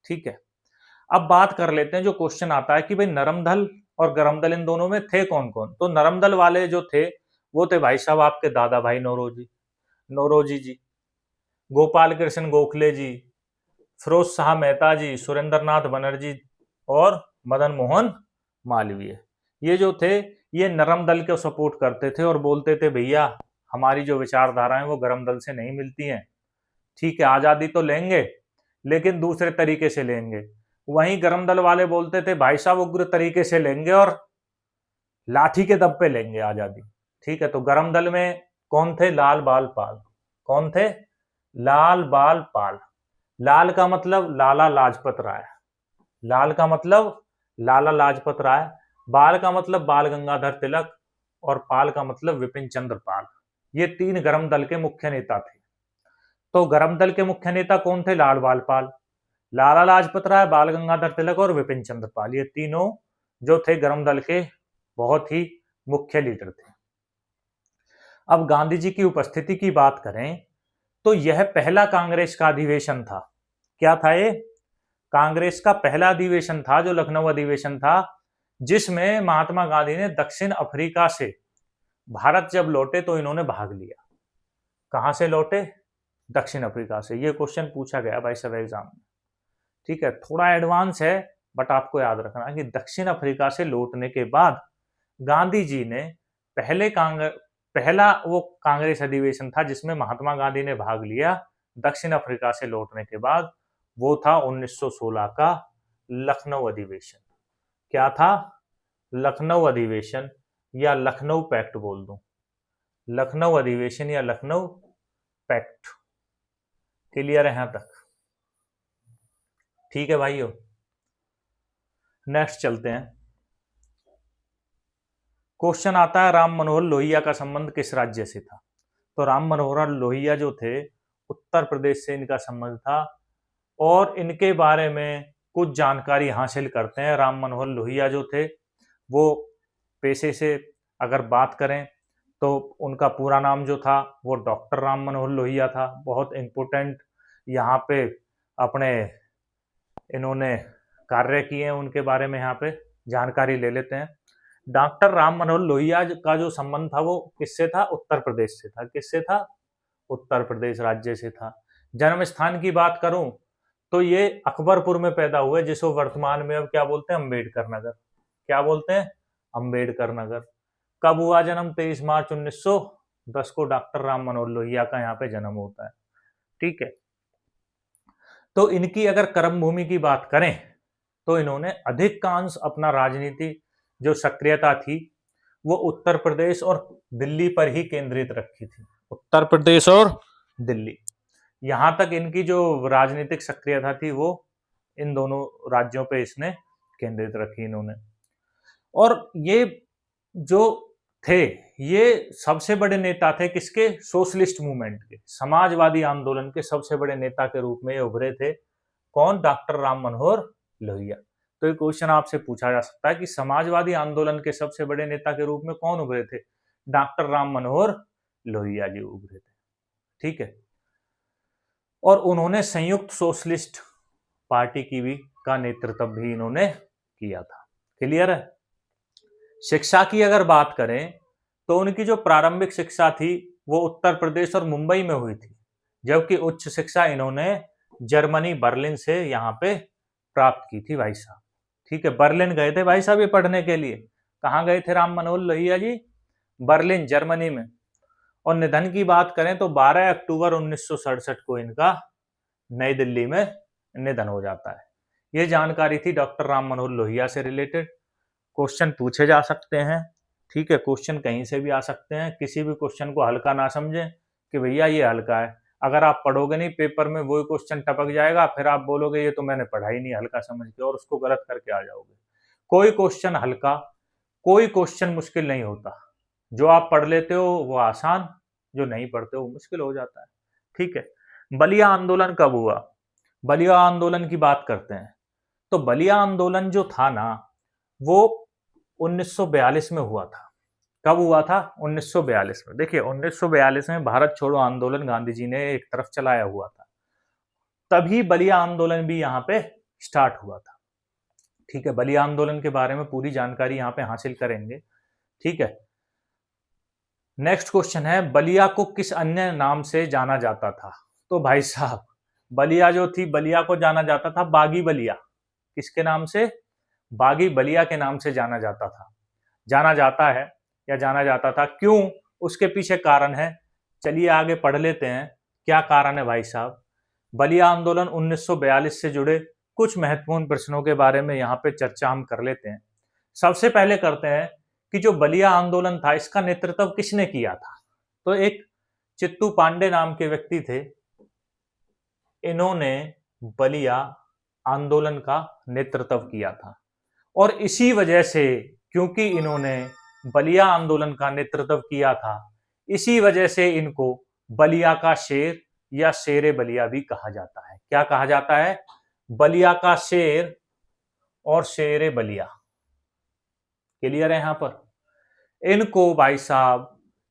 ठीक है, अब बात कर लेते हैं, जो क्वेश्चन आता है कि भाई नरम दल और गरम दल, इन दोनों में थे कौन कौन? तो नरम दल वाले जो थे, वो थे भाई साहब आपके दादा भाई नौरोजी जी, गोपाल कृष्ण गोखले जी, फिरोज शाह मेहता जी, सुरेंद्र नाथ बनर्जी और मदन मोहन मालवीय। ये जो थे, ये नरम दल को सपोर्ट करते थे और बोलते थे भैया हमारी जो विचारधारा है वो गरम दल से नहीं मिलती हैं। ठीक है, आजादी तो लेंगे लेकिन दूसरे तरीके से लेंगे। वहीं गरम दल वाले बोलते थे भाई साहब उग्र तरीके से लेंगे और लाठी के दम पे लेंगे आजादी। ठीक है, तो गरम दल में कौन थे? लाल बाल पाल। कौन थे? लाल बाल पाल। लाल का मतलब लाला लाजपत राय, लाल का मतलब लाला लाजपत राय, बाल का मतलब बाल गंगाधर तिलक, और पाल का मतलब विपिन चंद्र पाल। ये 3 गर्म दल के मुख्य नेता थे। तो गर्म दल के मुख्य नेता कौन थे? लाल बाल पाल, लाला लाजपत राय, बाल गंगाधर तिलक और विपिन चंद्र पाल। ये तीनों जो थे गर्म दल के बहुत ही मुख्य लीडर थे। अब गांधी जी की उपस्थिति की बात करें तो यह पहला कांग्रेस का अधिवेशन था। क्या था ये? कांग्रेस का पहला अधिवेशन था, जो लखनऊ अधिवेशन था, जिसमें महात्मा गांधी ने दक्षिण अफ्रीका से भारत जब लौटे तो इन्होंने भाग लिया। कहां से लौटे? दक्षिण अफ्रीका से। ये क्वेश्चन पूछा गया भाई साहब एग्जाम में। ठीक है, थोड़ा एडवांस है बट आपको याद रखना है कि दक्षिण अफ्रीका से लौटने के बाद गांधी जी ने पहला वो कांग्रेस अधिवेशन था जिसमें महात्मा गांधी ने भाग लिया दक्षिण अफ्रीका से लौटने के बाद, वो था 1916 का लखनऊ अधिवेशन। क्या था? लखनऊ अधिवेशन या लखनऊ पैक्ट बोल दूं, लखनऊ अधिवेशन या लखनऊ पैक्ट। क्लियर है यहां तक? ठीक है भाइयों, नेक्स्ट चलते हैं। क्वेश्चन आता है राम मनोहर लोहिया का संबंध किस राज्य से था? तो राम मनोहर लोहिया जो थे उत्तर प्रदेश से इनका संबंध था और इनके बारे में कुछ जानकारी हासिल करते हैं। राम मनोहर लोहिया जो थे वो पेशे से अगर बात करें तो उनका पूरा नाम जो था वो डॉक्टर राम मनोहर लोहिया था। बहुत इंपॉर्टेंट यहाँ पे अपने इन्होंने कार्य किए हैं, उनके बारे में यहाँ पे जानकारी ले लेते हैं। डॉक्टर राम मनोहर लोहिया का जो संबंध था वो किससे था? उत्तर प्रदेश से था। किससे था? उत्तर प्रदेश राज्य से था। जन्म स्थान की बात करूं तो ये अकबरपुर में पैदा हुए, जिसको वर्तमान में अब क्या बोलते हैं? अम्बेडकर नगर। क्या बोलते हैं? अम्बेडकर नगर। कब हुआ जन्म? 23 मार्च 1910 को डॉक्टर राम मनोहर लोहिया का यहाँ पे जन्म होता है। ठीक है, तो इनकी अगर कर्मभूमि की बात करें तो इन्होंने अधिकांश अपना राजनीति जो सक्रियता थी वो उत्तर प्रदेश और दिल्ली पर ही केंद्रित रखी थी। उत्तर प्रदेश और दिल्ली, यहां तक इनकी जो राजनीतिक सक्रियता थी वो इन दोनों राज्यों पे इसने केंद्रित रखी इन्होंने। और ये जो थे ये सबसे बड़े नेता थे किसके? सोशलिस्ट मूवमेंट के, समाजवादी आंदोलन के सबसे बड़े नेता के रूप में ये उभरे थे। कौन? डॉक्टर राम मनोहर लोहिया। तो ये क्वेश्चन आपसे पूछा जा सकता है कि समाजवादी आंदोलन के सबसे बड़े नेता के रूप में कौन उभरे थे? डॉक्टर राम मनोहर लोहिया जी उभरे थे। ठीक है, और उन्होंने संयुक्त सोशलिस्ट पार्टी की भी का नेतृत्व भी इन्होंने किया था। क्लियर है? शिक्षा की अगर बात करें तो उनकी जो प्रारंभिक शिक्षा थी वो उत्तर प्रदेश और मुंबई में हुई थी, जबकि उच्च शिक्षा इन्होंने जर्मनी बर्लिन से यहाँ पे प्राप्त की थी भाई साहब। ठीक है, बर्लिन गए थे भाई साहब ये पढ़ने के लिए। कहाँ गए थे राम मनोहर लोहिया जी? बर्लिन, जर्मनी में। और निधन की बात करें तो 12 अक्टूबर 1967 को इनका नई दिल्ली में निधन हो जाता है। ये जानकारी थी डॉक्टर राम मनोहर लोहिया से रिलेटेड। क्वेश्चन पूछे जा सकते हैं। ठीक है, क्वेश्चन कहीं से भी आ सकते हैं। किसी भी क्वेश्चन को हल्का ना समझें कि भैया ये हल्का है। अगर आप पढ़ोगे नहीं पेपर में वही क्वेश्चन टपक जाएगा, फिर आप बोलोगे ये तो मैंने पढ़ा ही नहीं हल्का समझ के, और उसको गलत करके आ जाओगे। कोई क्वेश्चन हल्का, कोई क्वेश्चन मुश्किल नहीं होता। जो आप पढ़ लेते हो वो आसान, जो नहीं पढ़ते हो वो मुश्किल हो जाता है। ठीक है, बलिया आंदोलन कब हुआ? बलिया आंदोलन की बात करते हैं तो बलिया आंदोलन जो था ना वो 1942 में हुआ था। कब हुआ था? 1942 में। देखिए 1942 में भारत छोड़ो आंदोलन गांधी जी ने एक तरफ चलाया हुआ था, तभी बलिया आंदोलन भी यहाँ पे स्टार्ट हुआ था। ठीक है, बलिया आंदोलन के बारे में पूरी जानकारी यहाँ पे हासिल करेंगे। ठीक है, नेक्स्ट क्वेश्चन है बलिया को किस अन्य नाम से जाना जाता था? तो भाई साहब बलिया जो थी, बलिया को जाना जाता था बागी बलिया। किसके नाम से? बागी बलिया के नाम से जाना जाता था, जाना जाता है या जाना जाता था। क्यों? उसके पीछे कारण है, चलिए आगे पढ़ लेते हैं क्या कारण है भाई साहब। बलिया आंदोलन 1942 से जुड़े कुछ महत्वपूर्ण प्रश्नों के बारे में यहाँ पे चर्चा हम कर लेते हैं। सबसे पहले करते हैं कि जो बलिया आंदोलन था इसका नेतृत्व किसने किया था? तो एक चित्तू पांडे नाम के व्यक्ति थे, इन्होंने बलिया आंदोलन का नेतृत्व किया था। और इसी वजह से, क्योंकि इन्होंने बलिया आंदोलन का नेतृत्व किया था। इसी वजह से इनको बलिया का शेर या शेरे बलिया भी कहा जाता है। क्या कहा जाता है? बलिया का शेर और शेरे बलिया। क्लियर है यहां पर? इनको भाई साहब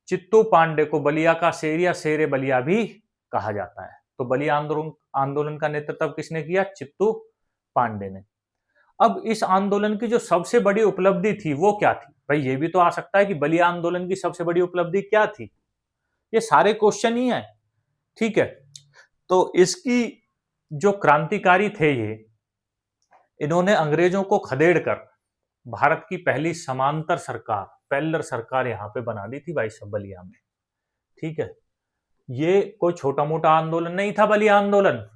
चित्तू पांडे को बलिया का शेर या शेरे बलिया भी कहा जाता है। तो बलिया आंदोलन का नेतृत्व किसने किया? चित्तू पांडे ने। अब इस आंदोलन की जो सबसे बड़ी उपलब्धि थी वो क्या थी? भाई ये भी तो आ सकता है कि बलिया आंदोलन की सबसे बड़ी उपलब्धि क्या थी? ये सारे क्वेश्चन ही है, ठीक है। तो इसकी जो क्रांतिकारी थे ये, इन्होंने अंग्रेजों को खदेड़कर भारत की पहली समांतर सरकार, पैरेलल सरकार यहां पे बना दी थी भाई साहब बलिया में, ठीक है। ये कोई छोटा मोटा आंदोलन नहीं था बलिया आंदोलन।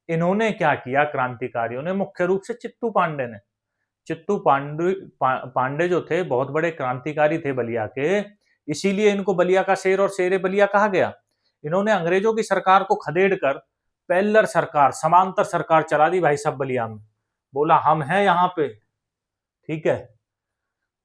इन्होंने क्या किया क्रांतिकारियों ने, मुख्य रूप से चित्तू पांडे ने। चित्तू पांडे जो थे बहुत बड़े क्रांतिकारी थे बलिया के, इसीलिए इनको बलिया का शेर और शेरे बलिया कहा गया। इन्होंने अंग्रेजों की सरकार को खदेड़कर पैरेलल सरकार, समांतर सरकार चला दी भाई साहब बलिया में। बोला हम हैं यहां पे, ठीक है।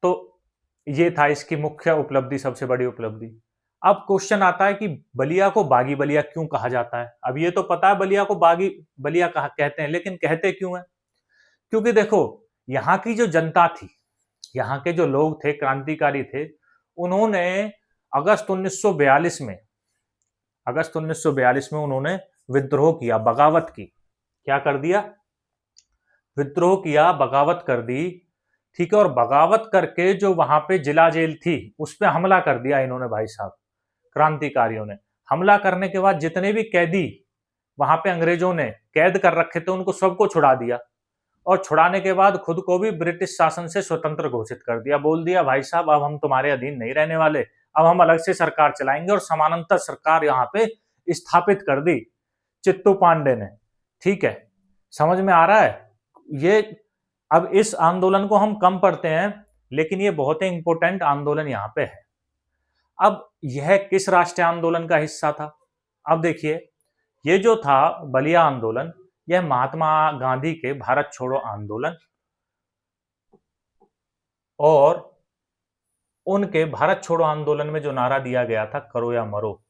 तो ये था इसकी मुख्य उपलब्धि, सबसे बड़ी उपलब्धि। अब क्वेश्चन आता है कि बलिया को बागी बलिया क्यों कहा जाता है? अब ये तो पता है बलिया को बागी बलिया कहते हैं, लेकिन कहते क्यों है? क्योंकि देखो यहाँ की जो जनता थी, यहाँ के जो लोग थे, क्रांतिकारी थे, उन्होंने अगस्त 1942 में उन्होंने विद्रोह किया, बगावत की। क्या कर दिया? विद्रोह किया, बगावत कर दी, ठीक है। और बगावत करके जो वहां पे जिला जेल थी उस पर हमला कर दिया इन्होंने भाई साहब, क्रांतिकारियों ने। हमला करने के बाद जितने भी कैदी वहां पे अंग्रेजों ने कैद कर रखे थे उनको सबको छुड़ा दिया, और छुड़ाने के बाद खुद को भी ब्रिटिश शासन से स्वतंत्र घोषित कर दिया। बोल दिया भाई साहब अब हम तुम्हारे अधीन नहीं रहने वाले, अब हम अलग से सरकार चलाएंगे, और समानांतर सरकार यहाँ पे स्थापित कर दी चित्तू पांडे ने, ठीक है। समझ में आ रहा है? ये अब इस आंदोलन को हम कम पढ़ते हैं, लेकिन ये बहुत ही इंपॉर्टेंट आंदोलन यहाँ पे है। अब यह किस राष्ट्रीय आंदोलन का हिस्सा था? अब देखिए, ये जो था बलिया आंदोलन, यह महात्मा गांधी के भारत छोड़ो आंदोलन और उनके भारत छोड़ो आंदोलन में जो नारा दिया गया था करो या मरो,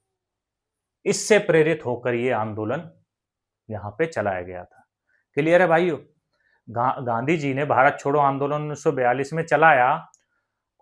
इससे प्रेरित होकर ये आंदोलन यहां पे चलाया गया था। क्लियर है भाइयों? गांधी जी ने भारत छोड़ो आंदोलन 1942 में चलाया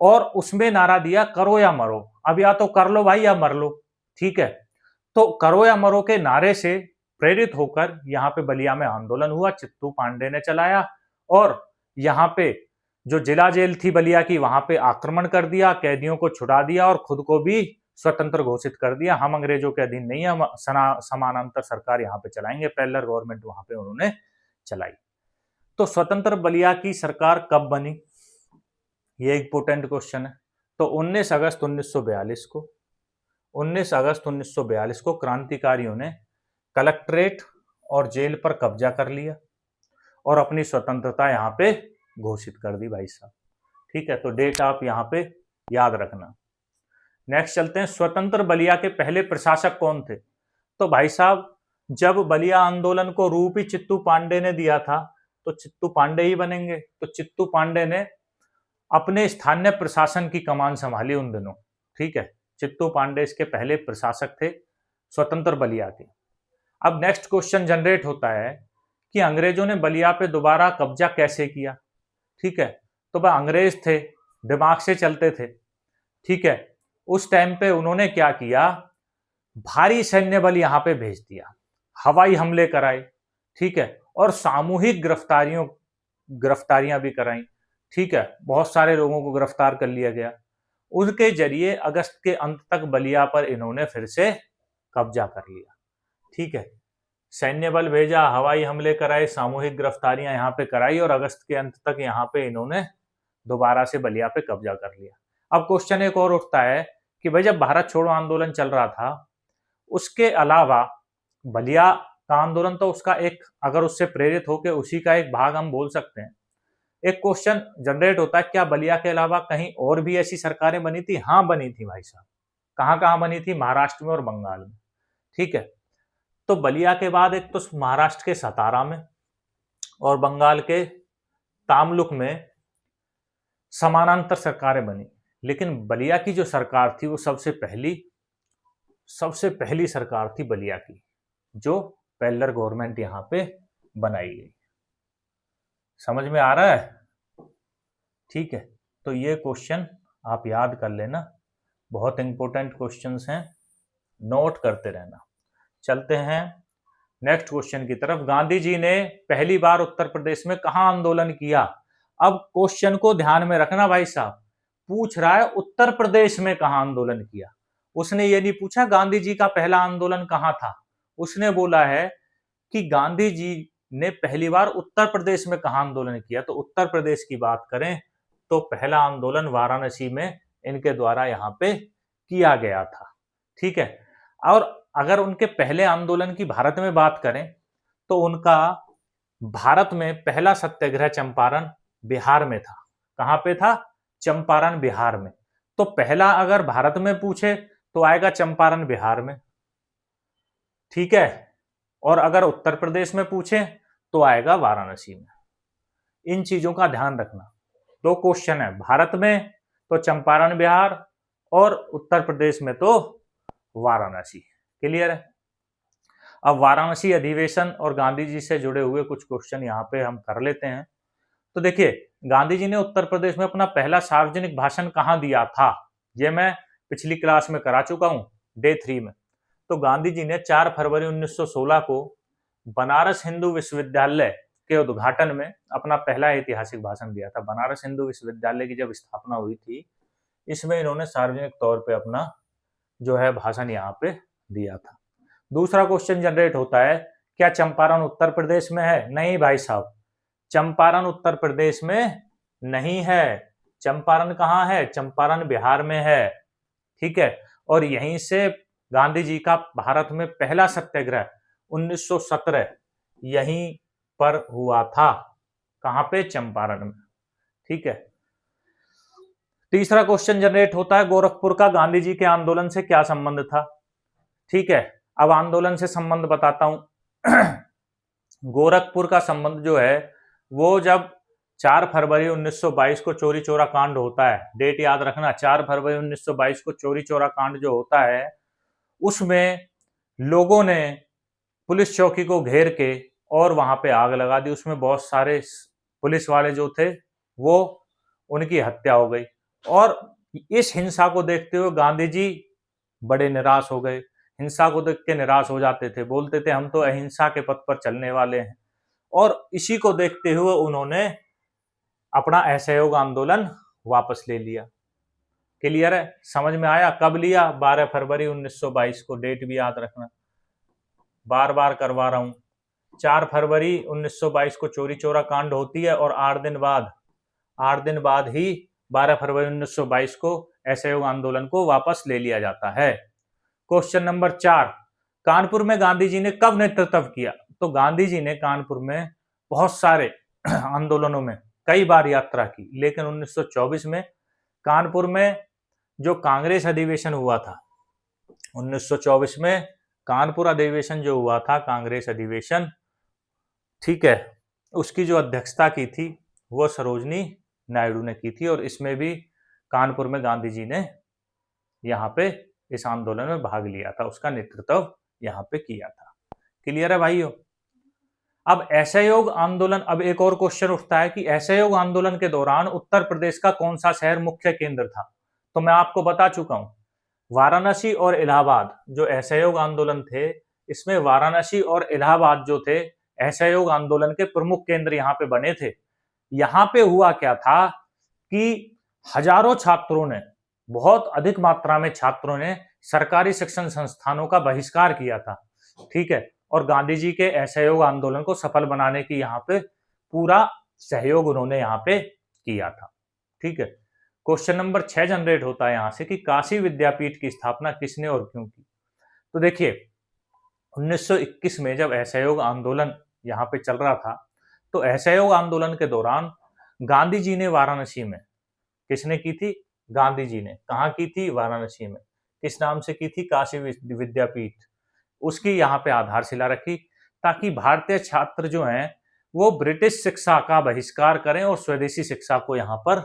और उसमें नारा दिया करो या मरो। अब या तो कर लो भाई या मर लो, ठीक है। तो करो या मरो के नारे से प्रेरित होकर यहाँ पे बलिया में आंदोलन हुआ, चित्तू पांडे ने चलाया, और यहाँ पे जो जिला जेल थी बलिया की वहां पे आक्रमण कर दिया, कैदियों को छुड़ा दिया और खुद को भी स्वतंत्र घोषित कर दिया। हम अंग्रेजों के अधीन नहीं है, हम समानांतर सरकार यहाँ पे चलाएंगे, पैरेलल गवर्नमेंट वहां पे उन्होंने चलाई। तो स्वतंत्र बलिया की सरकार कब बनी, ये इंपोर्टेंट क्वेश्चन है। तो 19 अगस्त 1942 को क्रांतिकारियों ने कलेक्ट्रेट और जेल पर कब्जा कर लिया और अपनी स्वतंत्रता यहाँ पे घोषित कर दी भाई साहब, ठीक है। तो डेट आप यहाँ पे याद रखना। नेक्स्ट चलते हैं, स्वतंत्र बलिया के पहले प्रशासक कौन थे? तो भाई साहब जब बलिया आंदोलन को रूप ही चित्तू पांडे ने दिया था तो चित्तू पांडे ही बनेंगे। तो चित्तू पांडे ने अपने स्थानीय प्रशासन की कमान संभाली उन दिनों, ठीक है। चित्तू पांडे इसके पहले प्रशासक थे स्वतंत्र बलिया के। अब नेक्स्ट क्वेश्चन जनरेट होता है कि अंग्रेजों ने बलिया पे दोबारा कब्जा कैसे किया, ठीक है। तो वह अंग्रेज थे, दिमाग से चलते थे, ठीक है। उस टाइम पे उन्होंने क्या किया, भारी सैन्य बल यहाँ पे भेज दिया, हवाई हमले कराए, ठीक है, और सामूहिक गिरफ्तारियां भी कराई, ठीक है। बहुत सारे लोगों को गिरफ्तार कर लिया गया। उनके जरिए अगस्त के अंत तक बलिया पर इन्होंने फिर से कब्जा कर लिया, ठीक है। सैन्य बल भेजा, हवाई हमले कराए, सामूहिक गिरफ्तारियां यहाँ पे कराई और अगस्त के अंत तक यहाँ पे इन्होंने दोबारा से बलिया पे कब्जा कर लिया। अब क्वेश्चन एक और उठता है कि भाई जब भारत छोड़ो आंदोलन चल रहा था, उसके अलावा बलिया का आंदोलन तो उसका एक, अगर उससे प्रेरित होकर उसी का एक भाग हम बोल सकते हैं। एक क्वेश्चन जनरेट होता है, क्या बलिया के अलावा कहीं और भी ऐसी सरकारें बनी थी? हाँ बनी थी भाई साहब। कहां कहां बनी थी? महाराष्ट्र में और बंगाल में, ठीक है। तो बलिया के बाद एक तो महाराष्ट्र के सतारा में और बंगाल के तामलुक में समानांतर सरकारें बनी, लेकिन बलिया की जो सरकार थी वो सबसे पहली सरकार थी बलिया की, जो पेल्लर गवर्नमेंट यहाँ पे बनाई गई। समझ में आ रहा है? ठीक है, तो ये क्वेश्चन आप याद कर लेना, बहुत इंपॉर्टेंट क्वेश्चंस हैं, नोट करते रहना। चलते हैं नेक्स्ट क्वेश्चन की तरफ। गांधी जी ने पहली बार उत्तर प्रदेश में कहां आंदोलन किया? अब क्वेश्चन को ध्यान में रखना भाई साहब, पूछ रहा है उत्तर प्रदेश में कहां आंदोलन किया। उसने ये नहीं पूछा गांधी जी का पहला आंदोलन कहां था, उसने बोला है कि गांधी जी ने पहली बार उत्तर प्रदेश में कहां आंदोलन किया। तो उत्तर प्रदेश की बात करें तो पहला आंदोलन वाराणसी में इनके द्वारा यहाँ पे किया गया था। ठीक है, और अगर उनके पहले आंदोलन की भारत में बात करें तो उनका भारत में पहला सत्याग्रह चंपारण बिहार में था। कहां पे था? चंपारण बिहार में। तो पहला अगर भारत में पूछे तो आएगा चंपारण बिहार में। ठीक है, और अगर उत्तर प्रदेश में पूछे तो आएगा वाराणसी में। इन चीजों का ध्यान रखना। दो क्वेश्चन है, भारत में तो चंपारण बिहार और उत्तर प्रदेश में तो वाराणसी। क्लियर है? अब वाराणसी अधिवेशन और गांधी जी से जुड़े हुए कुछ क्वेश्चन यहाँ पे हम कर लेते हैं। तो देखिए, गांधी जी ने उत्तर प्रदेश में अपना पहला सार्वजनिक भाषण कहाँ दिया था? ये मैं पिछली क्लास में करा चुका हूँ, डे 3 में। तो गांधी जी ने 4 फरवरी 1916 को बनारस हिंदू विश्वविद्यालय के उद्घाटन में अपना पहला ऐतिहासिक भाषण दिया था। बनारस हिंदू विश्वविद्यालय की जब स्थापना हुई थी, इसमें इन्होंने सार्वजनिक तौर पे अपना जो है भाषण यहाँ पे दिया था। दूसरा क्वेश्चन जनरेट होता है, क्या चंपारण उत्तर प्रदेश में है? नहीं भाई साहब, चंपारण उत्तर प्रदेश में नहीं है। चंपारण कहाँ है? चंपारण बिहार में है। ठीक है, और यहीं से गांधी जी का भारत में पहला सत्याग्रह 1917 यहीं पर हुआ था। कहां पे? चंपारण में। ठीक है, तीसरा क्वेश्चन जनरेट होता है, गोरखपुर का गांधी जी के आंदोलन से क्या संबंध था? ठीक है, अब आंदोलन से संबंध बताता हूं। गोरखपुर का संबंध जो है वो जब 4 फरवरी 1922 को चोरी चोरा कांड होता है, डेट याद रखना, 4 फरवरी 1922 को चोरी चोरा कांड जो होता है, उसमें लोगों ने पुलिस चौकी को घेर के और वहां पे आग लगा दी। उसमें बहुत सारे पुलिस वाले जो थे वो उनकी हत्या हो गई। और इस हिंसा को देखते हुए गांधी जी बड़े निराश हो गए। हिंसा को देख के निराश हो जाते थे, बोलते थे हम तो अहिंसा के पथ पर चलने वाले हैं। और इसी को देखते हुए उन्होंने अपना असहयोग आंदोलन वापस ले लिया। क्लियर है? समझ में आया? कब लिया? 12 फरवरी 1922 को, डेट भी याद रखना, बार बार करवा रहा हूं। 4 फरवरी 1922 को चोरी चोरा कांड होती है और 8 दिन बाद ही 12 फरवरी 1922 को असहयोग आंदोलन को वापस ले लिया जाता है। क्वेश्चन नंबर 4, कानपुर में गांधी जी ने कब नेतृत्व किया? तो गांधी जी ने कानपुर में बहुत सारे आंदोलनों में कई बार यात्रा की, लेकिन 1924 में कानपुर में जो कांग्रेस अधिवेशन हुआ था, 1924 में कानपुर अधिवेशन जो हुआ था, कांग्रेस अधिवेशन, ठीक है, उसकी जो अध्यक्षता की थी वो सरोजनी नायडू ने की थी। और इसमें भी कानपुर में गांधी जी ने यहाँ पे इस आंदोलन में भाग लिया था, उसका नेतृत्व यहाँ पे किया था। क्लियर है भाइयों? अब असहयोग आंदोलन, अब एक और क्वेश्चन उठता है कि असहयोग आंदोलन के दौरान उत्तर प्रदेश का कौन सा शहर मुख्य केंद्र था? तो मैं आपको बता चुका हूं, वाराणसी और इलाहाबाद जो असहयोग आंदोलन थे, इसमें वाराणसी और इलाहाबाद जो थे असहयोग आंदोलन के प्रमुख केंद्र यहाँ पे बने थे। यहाँ पे हुआ क्या था कि हजारों छात्रों ने, बहुत अधिक मात्रा में छात्रों ने सरकारी शिक्षण संस्थानों का बहिष्कार किया था। ठीक है, और गांधी जी के असहयोग आंदोलन को सफल बनाने की यहाँ पे पूरा सहयोग उन्होंने यहाँ पे किया था। ठीक है, क्वेश्चन नंबर 6 जनरेट होता है यहाँ से कि काशी विद्यापीठ की स्थापना किसने और क्यों की? तो देखिए, 1921 में जब असहयोग आंदोलन यहाँ पे चल रहा था, तो असहयोग आंदोलन के दौरान गांधी जी ने वाराणसी में, किसने की थी? गांधी जी ने। कहाँ की थी? वाराणसी में। किस नाम से की थी? काशी विद्यापीठ। उसकी यहाँ पे आधारशिला रखी ताकि भारतीय छात्र जो हैं वो ब्रिटिश शिक्षा का बहिष्कार करें और स्वदेशी शिक्षा को यहाँ पर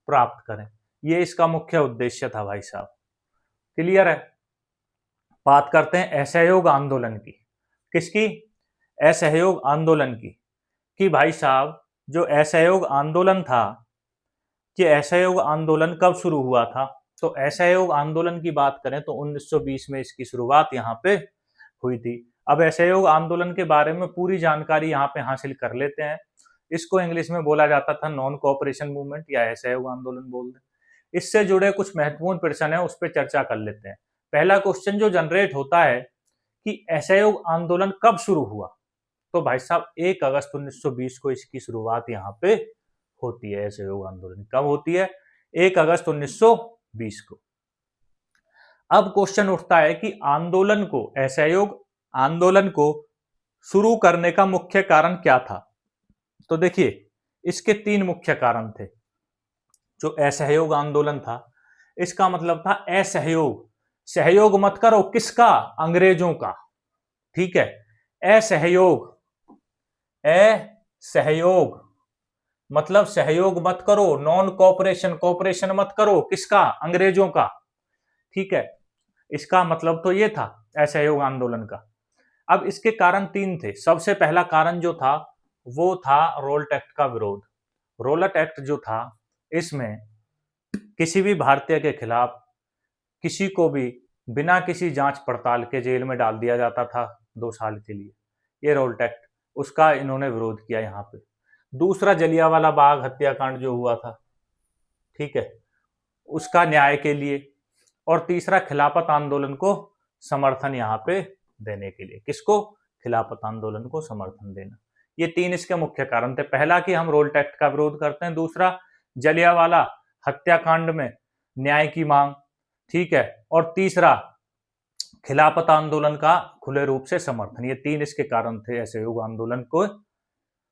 प्राप्त करें। ये इसका मुख्य उद्देश्य था भाई साहब। क्लियर है। बात करते हैं असहयोग आंदोलन की। किसकी? असहयोग आंदोलन की। कि भाई साहब जो असहयोग आंदोलन था, कि असहयोग आंदोलन कब शुरू हुआ था? तो असहयोग आंदोलन की बात करें तो 1920 में इसकी शुरुआत यहाँ पे हुई थी। अब असहयोग आंदोलन के बारे में पूरी जानकारी यहाँ पे हासिल कर लेते हैं। इसको इंग्लिश में बोला जाता था नॉन कोऑपरेशन मूवमेंट या असहयोग आंदोलन बोल दें। इससे जुड़े कुछ महत्वपूर्ण प्रश्न है, उस पर चर्चा कर लेते हैं। पहला क्वेश्चन जो जनरेट होता है कि असहयोग आंदोलन कब शुरू हुआ? तो भाई साहब 1 अगस्त 1920 को इसकी शुरुआत यहाँ पे होती है। असहयोग आंदोलन कब होती है? 1 अगस्त 1920 को। अब क्वेश्चन उठता है कि आंदोलन को, असहयोग आंदोलन को शुरू करने का मुख्य कारण क्या था? तो देखिए इसके 3 मुख्य कारण थे। जो असहयोग आंदोलन था, इसका मतलब था असहयोग। सहयोग मत करो, किसका? अंग्रेजों का। ठीक है। असहयोग, असहयोग मतलब सहयोग मत करो, नॉन कोऑपरेशन, कोऑपरेशन मत करो, किसका? अंग्रेजों का। ठीक है। इसका मतलब तो ये था असहयोग आंदोलन का। अब इसके कारण 3 थे। सबसे पहला कारण जो था वो था रोल्ट एक्ट का विरोध। रोल्ट एक्ट जो था, इसमें किसी भी भारतीय के खिलाफ किसी को भी बिना किसी जांच पड़ताल के जेल में डाल दिया जाता था 2 साल के लिए। ये रोल्ट एक्ट, उसका इन्होंने विरोध किया यहाँ पे। दूसरा जलियांवाला बाग हत्याकांड जो हुआ था, ठीक है, उसका न्याय के लिए। और तीसरा खिलाफत आंदोलन को समर्थन यहाँ पे देने के लिए। किसको? खिलाफत आंदोलन को समर्थन देना। ये 3 इसके मुख्य कारण थे। पहला कि हम रोल्ट एक्ट का विरोध करते हैं, दूसरा जलियांवाला हत्याकांड में न्याय की मांग, ठीक है, और तीसरा खिलाफत आंदोलन का खुले रूप से समर्थन। ये 3 इसके कारण थे असहयोग आंदोलन को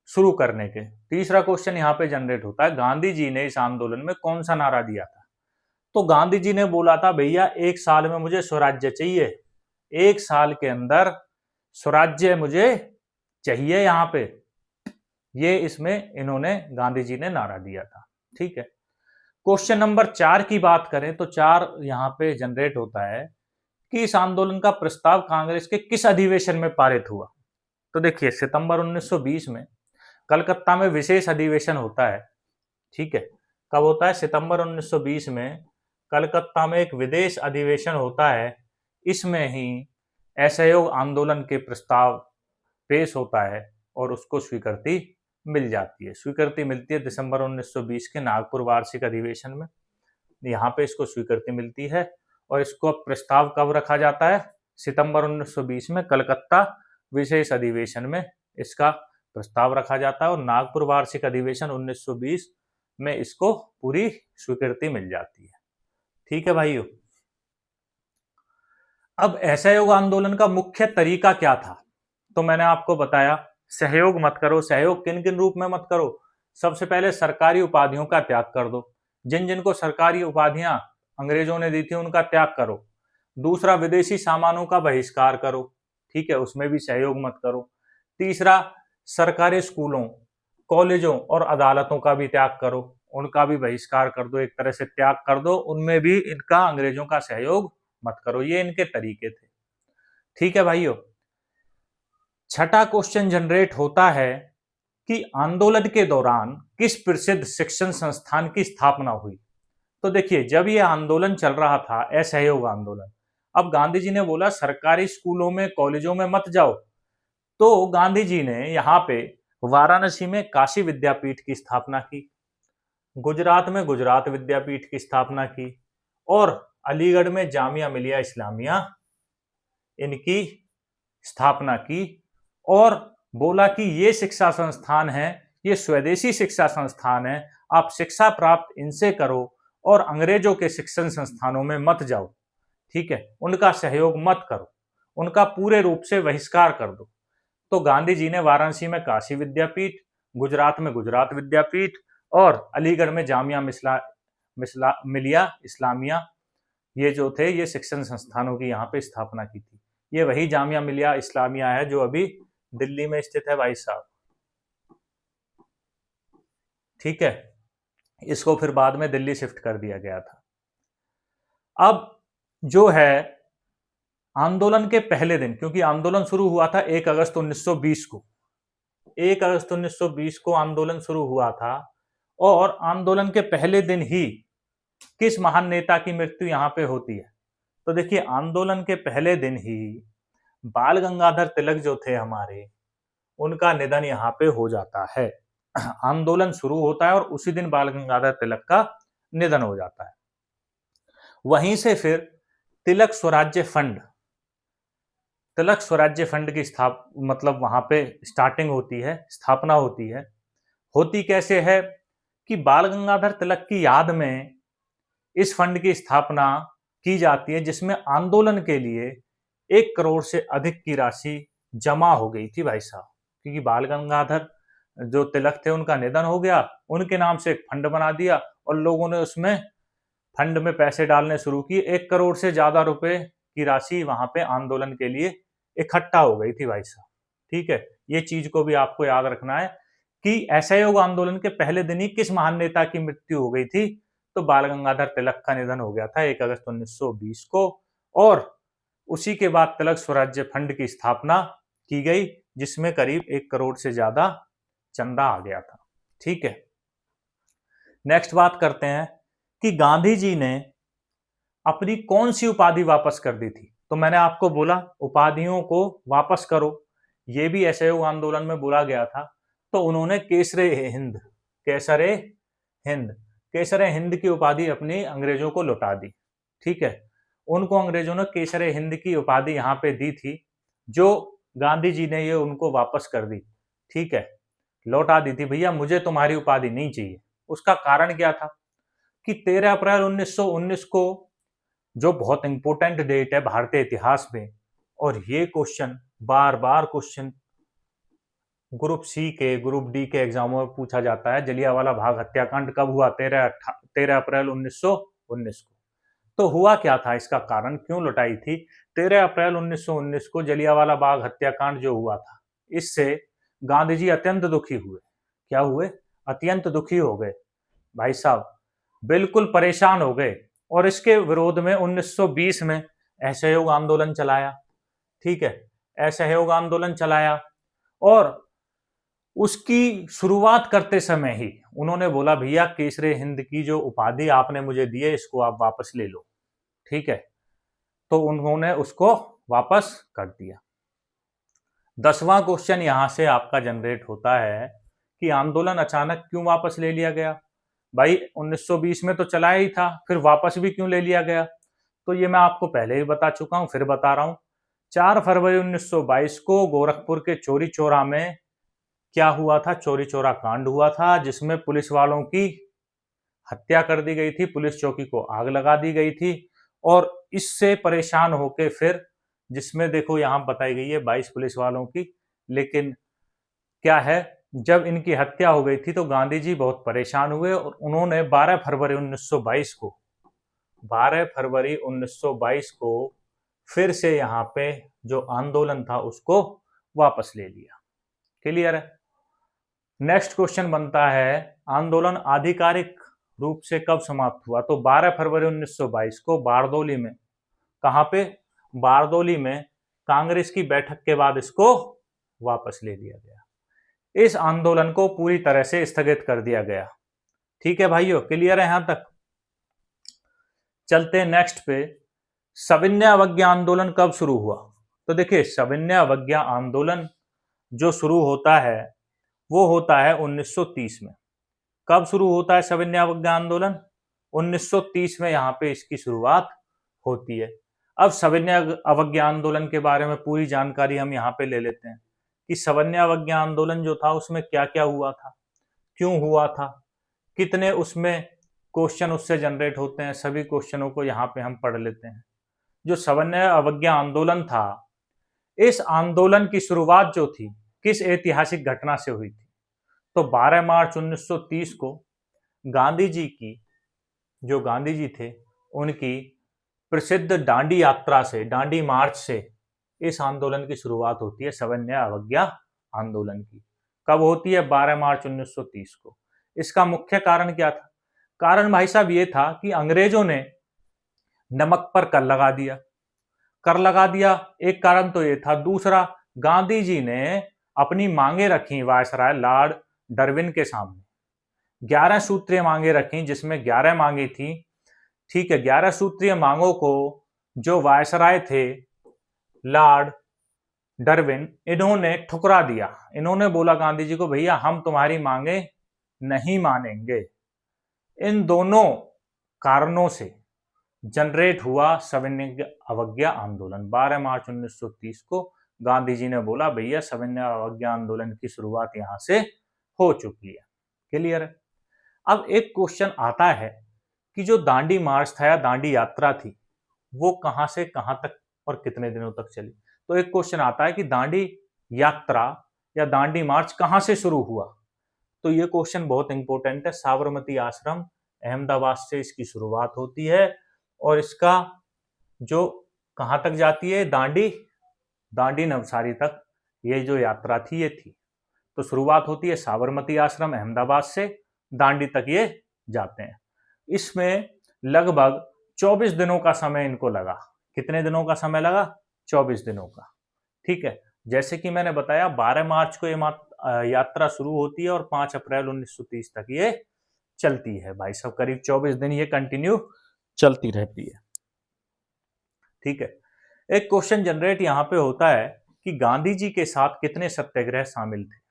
शुरू करने के। तीसरा क्वेश्चन यहाँ पे जनरेट होता है, गांधी जी ने इस आंदोलन में कौन सा नारा दिया था? तो गांधी जी ने बोला था भैया 1 साल में मुझे स्वराज्य चाहिए, 1 साल के अंदर स्वराज्य मुझे चाहिए यहाँ पे। ये इसमें इन्होंने, गांधी जी ने नारा दिया था। ठीक है। क्वेश्चन नंबर 4 की बात करें तो 4 यहाँ पे जनरेट होता है कि इस आंदोलन का प्रस्ताव कांग्रेस के किस अधिवेशन में पारित हुआ? तो देखिए सितंबर 1920 में कलकत्ता में विशेष अधिवेशन होता है। ठीक है। कब होता है? सितंबर 1920 में कलकत्ता में एक विदेश अधिवेशन होता है। इसमें ही असहयोग आंदोलन के प्रस्ताव पेश होता है और उसको स्वीकृति मिल जाती है। स्वीकृति मिलती है दिसंबर 1920 के नागपुर वार्षिक अधिवेशन में। यहाँ पे इसको स्वीकृति मिलती है और इसको प्रस्ताव कब रखा जाता है? सितंबर 1920 में कलकत्ता विशेष अधिवेशन में इसका प्रस्ताव रखा जाता है और नागपुर वार्षिक अधिवेशन 1920 में इसको पूरी स्वीकृति मिल जाती है। ठीक है भाइयों। अब असहयोग आंदोलन का मुख्य तरीका क्या था? तो मैंने आपको बताया सहयोग मत करो। सहयोग किन किन रूप में मत करो? सबसे पहले सरकारी उपाधियों का त्याग कर दो। जिन जिनको सरकारी उपाधियां अंग्रेजों ने दी थी उनका त्याग करो। दूसरा, विदेशी सामानों का बहिष्कार करो। ठीक है, उसमें भी सहयोग मत करो। तीसरा, सरकारी स्कूलों, कॉलेजों और अदालतों का भी त्याग करो, उनका भी बहिष्कार कर दो, एक तरह से त्याग कर दो, उनमें भी इनका अंग्रेजों का सहयोग मत करो। ये इनके तरीके थे। ठीक है भाइयों। छठा क्वेश्चन जनरेट होता है कि आंदोलन के दौरान किस प्रसिद्ध शिक्षण संस्थान की स्थापना हुई? तो देखिए जब ये आंदोलन चल रहा था, असहयोग आंदोलन, अब गांधी जी ने बोला सरकारी स्कूलों में, कॉलेजों में मत जाओ, तो गांधी जी ने यहाँ पे वाराणसी में काशी विद्यापीठ की स्थापना की, गुजरात में गुजरात विद्यापीठ की स्थापना की और अलीगढ़ में जामिया मिलिया इस्लामिया इनकी स्थापना की और बोला कि ये शिक्षा संस्थान है, ये स्वदेशी शिक्षा संस्थान है, आप शिक्षा प्राप्त इनसे करो और अंग्रेजों के शिक्षण संस्थानों में मत जाओ। ठीक है, उनका सहयोग मत करो, उनका पूरे रूप से बहिष्कार कर दो। तो गांधी जी ने वाराणसी में काशी विद्यापीठ, गुजरात में गुजरात विद्यापीठ और अलीगढ़ में जामिया मिलिया इस्लामिया, ये जो थे ये शिक्षण संस्थानों की यहाँ पे स्थापना की थी। ये वही जामिया मिलिया इस्लामिया है जो अभी दिल्ली में स्थित है भाई साहब। ठीक है। इसको फिर बाद में दिल्ली शिफ्ट कर दिया गया था। अब जो है आंदोलन के पहले दिन, क्योंकि आंदोलन शुरू हुआ था 1 अगस्त 1920 को, 1 अगस्त 1920 को आंदोलन शुरू हुआ था, और आंदोलन के पहले दिन ही किस महान नेता की मृत्यु यहां पे होती है? तो देखिए, आंदोलन के पहले दिन ही बाल गंगाधर तिलक जो थे हमारे, उनका निधन यहाँ पे हो जाता है। आंदोलन शुरू होता है और उसी दिन बाल गंगाधर तिलक का निधन हो जाता है। वहीं से फिर तिलक स्वराज्य फंड, तिलक स्वराज्य फंड की मतलब वहां पे स्टार्टिंग होती है, स्थापना होती है। होती कैसे है कि बाल गंगाधर तिलक की याद में इस फंड की स्थापना की जाती है, जिसमें आंदोलन के लिए 1 करोड़ से अधिक की राशि जमा हो गई थी भाई साहब, क्योंकि बाल गंगाधर जो तिलक थे उनका निधन हो गया, उनके नाम से एक फंड बना दिया और लोगों ने उसमें फंड में पैसे डालने शुरू किए। 1 करोड़ से ज्यादा रुपए की राशि वहां पे आंदोलन के लिए इकट्ठा हो गई थी भाई साहब। ठीक है, ये चीज को भी आपको याद रखना है कि असहयोग आंदोलन के पहले दिन ही किस महान नेता की मृत्यु हो गई थी? तो बाल गंगाधर तिलक का निधन हो गया था 1 अगस्त 1920 को, और उसी के बाद तिलक स्वराज्य फंड की स्थापना की गई, जिसमें करीब 1 करोड़ से ज्यादा चंदा आ गया था। ठीक है, नेक्स्ट बात करते हैं कि गांधी जी ने अपनी कौन सी उपाधि वापस कर दी थी? तो मैंने आपको बोला उपाधियों को वापस करो, ये भी असहयोग आंदोलन में बोला गया था। तो उन्होंने केसरे हिंद, केसरे हिंद, केसरे हिंद की उपाधि अपनी अंग्रेजों को लौटा दी। ठीक है, उनको अंग्रेजों ने केसरे हिंद की उपाधि यहाँ पे दी थी, जो गांधी जी ने ये उनको वापस कर दी। ठीक है, लौटा दी थी, भैया मुझे तुम्हारी उपाधि नहीं चाहिए। उसका कारण क्या था कि 13 अप्रैल 1919 को, जो बहुत इंपॉर्टेंट डेट है भारतीय इतिहास में, और ये क्वेश्चन बार बार क्वेश्चन ग्रुप सी के, ग्रुप डी के एग्जामों में पूछा जाता है। जलियांवाला बाग हत्याकांड कब हुआ? 13 अप्रैल 1919 को। तो हुआ क्या था, इसका कारण क्यों लुटाई थी? 13 अप्रैल 1919 को जलियांवाला बाग हत्याकांड जो हुआ था, इससे गांधी जी अत्यंत दुखी हुए। क्या हुए? अत्यंत दुखी हो गए भाई साहब, बिल्कुल परेशान हो गए, और इसके विरोध में 1920 में असहयोग आंदोलन चलाया। ठीक है, असहयोग आंदोलन चलाया, और उसकी शुरुआत करते समय ही उन्होंने बोला, भैया केसरे हिंद की जो उपाधि आपने मुझे दी है, इसको आप वापस ले लो। ठीक है, तो उन्होंने उसको वापस कर दिया। 10वां क्वेश्चन यहां से आपका जनरेट होता है कि आंदोलन अचानक क्यों वापस ले लिया गया? भाई 1920 में तो चलाया ही था, फिर वापस भी क्यों ले लिया गया? तो ये मैं आपको पहले ही बता चुका हूं, फिर बता रहा हूं। 4 फरवरी 1922 को गोरखपुर के चौरी चौरा में क्या हुआ था? चौरी चौरा कांड हुआ था, जिसमें पुलिस वालों की हत्या कर दी गई थी, पुलिस चौकी को आग लगा दी गई थी। और इससे परेशान होकर फिर, जिसमें देखो यहां बताई गई है 22 पुलिस वालों की, लेकिन क्या है, जब इनकी हत्या हो गई थी तो गांधी जी बहुत परेशान हुए, और उन्होंने 12 फरवरी 1922 को, 12 फरवरी 1922 को फिर से यहाँ पे जो आंदोलन था उसको वापस ले लिया। क्लियर है? नेक्स्ट क्वेश्चन बनता है, आंदोलन आधिकारिक रूप से कब समाप्त हुआ? तो 12 फरवरी 1922 को बारदौली में, कहां पे? बारदौली में कांग्रेस की बैठक के बाद इसको वापस ले लिया गया। इस आंदोलन को पूरी तरह से स्थगित कर दिया गया। ठीक है भाइयों, क्लियर है यहां तक? चलते हैं नेक्स्ट पे, सविनय अवज्ञा आंदोलन कब शुरू हुआ? तो देखिए, सविनय अवज्ञा आंदोलन जो शुरू होता है वो होता है 1930 में। कब शुरू होता है सविनय अवज्ञा आंदोलन? 1930 में यहाँ पे इसकी शुरुआत होती है। अब सविनय अवज्ञा आंदोलन के बारे में पूरी जानकारी हम यहाँ पे ले लेते हैं कि सविनय अवज्ञा आंदोलन जो था उसमें क्या क्या हुआ था, क्यों हुआ था, कितने उसमें क्वेश्चन उससे जनरेट होते हैं, सभी क्वेश्चनों को यहाँ पे हम पढ़ लेते हैं। जो सविनय अवज्ञा आंदोलन था, इस आंदोलन की शुरुआत जो थी किस ऐतिहासिक घटना से हुई थी? तो 12 मार्च 1930 को गांधी जी की, जो गांधी जी थे उनकी प्रसिद्ध दांडी यात्रा से, दांडी मार्च से इस आंदोलन की शुरुआत होती है, सविनय अवज्ञा आंदोलन की। कब होती है? 12 मार्च 1930 को। इसका मुख्य कारण क्या था? कारण भाई साहब ये था कि अंग्रेजों ने नमक पर कर लगा दिया। कर लगा दिया, एक कारण तो ये था। दूसरा, गांधी जी ने अपनी मांगे रखी वायसराय लॉर्ड डार्विन के सामने। 11 सूत्रीय मांगे रखी, जिसमें 11 मांगे थी। ठीक है, 11 सूत्रीय मांगों को जो वायसराय थे लॉर्ड डार्विन, इन्होंने ठुकरा दिया। इन्होंने बोला गांधी जी को, भैया हम तुम्हारी मांगे नहीं मानेंगे। इन दोनों कारणों से जनरेट हुआ सविनय अवज्ञा आंदोलन। 12 मार्च 1930 को गांधी जी ने बोला, भैया सविनय अवज्ञा आंदोलन की शुरुआत यहां से हो चुकी है। क्लियर है? अब एक क्वेश्चन आता है कि जो दांडी मार्च था या दांडी यात्रा थी, वो कहां से कहां तक और कितने दिनों तक चली। तो एक क्वेश्चन आता है कि दांडी यात्रा या दांडी मार्च कहां से शुरू हुआ। तो ये क्वेश्चन बहुत इंपॉर्टेंट है। साबरमती आश्रम अहमदाबाद से इसकी शुरुआत होती है और इसका जो कहां तक जाती है, दांडी नवसारी तक ये जो यात्रा थी ये थी। तो शुरुआत होती है साबरमती आश्रम अहमदाबाद से, दांडी तक ये जाते हैं। इसमें लगभग 24 दिनों का समय इनको लगा। कितने दिनों का समय लगा? 24 दिनों का। ठीक है, जैसे कि मैंने बताया 12 मार्च को ये यात्रा शुरू होती है और 5 अप्रैल 1930 तक ये चलती है। भाई साहब करीब 24 दिन ये कंटिन्यू चलती रहती है। ठीक है, एक क्वेश्चन जनरेट यहां पे होता है कि गांधी जी के साथ कितने सत्याग्रह शामिल थे।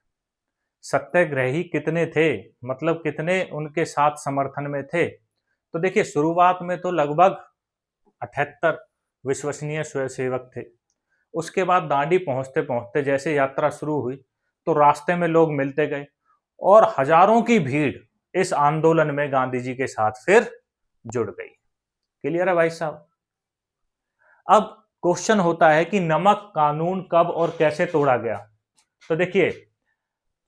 सत्याग्रही कितने थे, मतलब कितने उनके साथ समर्थन में थे। तो देखिए, शुरुआत में तो लगभग 78 विश्वसनीय स्वयंसेवक थे। उसके बाद दांडी पहुंचते पहुंचते जैसे यात्रा शुरू हुई तो रास्ते में लोग मिलते गए और हजारों की भीड़ इस आंदोलन में गांधी जी के साथ फिर जुड़ गई। क्लियर है भाई साहब? अब क्वेश्चन होता है कि नमक कानून कब और कैसे तोड़ा गया। तो देखिए,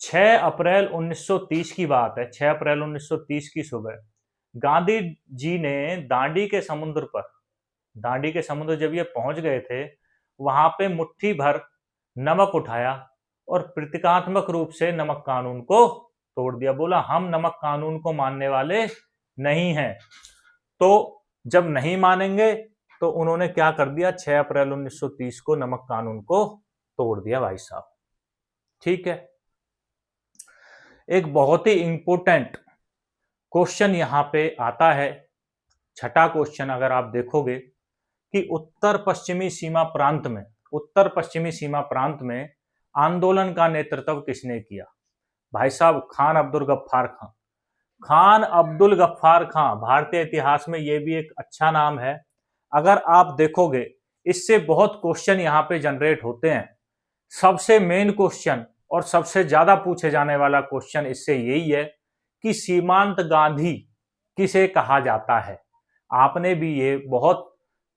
6 अप्रैल 1930 की बात है। 6 अप्रैल 1930 की सुबह गांधी जी ने दांडी के समुद्र जब ये पहुंच गए थे, वहां पे मुट्ठी भर नमक उठाया और प्रतीकात्मक रूप से नमक कानून को तोड़ दिया। बोला, हम नमक कानून को मानने वाले नहीं हैं। तो जब नहीं मानेंगे तो उन्होंने क्या कर दिया, 6 अप्रैल 1930 को नमक कानून को तोड़ दिया भाई साहब। ठीक है, एक बहुत ही इंपॉर्टेंट क्वेश्चन यहां पे आता है, छठा क्वेश्चन। अगर आप देखोगे कि उत्तर पश्चिमी सीमा प्रांत में आंदोलन का नेतृत्व किसने किया। भाई साहब, खान अब्दुल गफ्फार खां। खान अब्दुल गफ्फार खां भारतीय इतिहास में यह भी एक अच्छा नाम है। अगर आप देखोगे, इससे बहुत क्वेश्चन यहां पे जनरेट होते हैं। सबसे मेन क्वेश्चन और सबसे ज्यादा पूछे जाने वाला क्वेश्चन इससे यही है कि सीमांत गांधी किसे कहा जाता है। आपने भी ये बहुत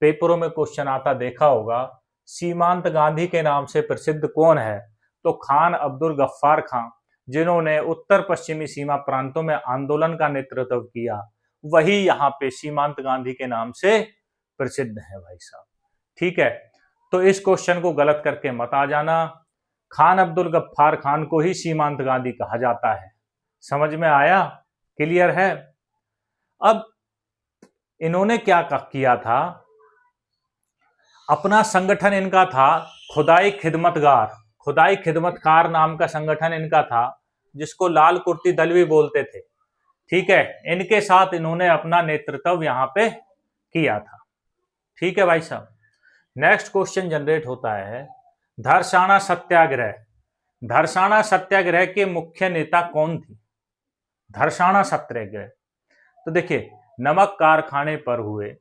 पेपरों में क्वेश्चन आता देखा होगा, सीमांत गांधी के नाम से प्रसिद्ध कौन है। तो खान अब्दुल गफ्फार खां, जिन्होंने उत्तर पश्चिमी सीमा प्रांतों में आंदोलन का नेतृत्व किया, वही यहाँ पे सीमांत गांधी के नाम से प्रसिद्ध है भाई साहब। ठीक है, तो इस क्वेश्चन को गलत करके मत आ जाना। खान अब्दुल गफ्फार खान को ही सीमांत गांधी कहा जाता है। समझ में आया? क्लियर है? अब इन्होंने क्या किया था, अपना संगठन इनका था खुदाई खिदमतकार नाम का संगठन इनका था, जिसको लाल कुर्ती दल भी बोलते थे। ठीक है, इनके साथ इन्होंने अपना नेतृत्व यहां पे किया था। ठीक है भाई साहब, नेक्स्ट क्वेश्चन जनरेट होता है धरसाना सत्याग्रह के मुख्य नेता कौन थी। धरसाना सत्याग्रह, तो देखिए, नमक कारखाने पर हुए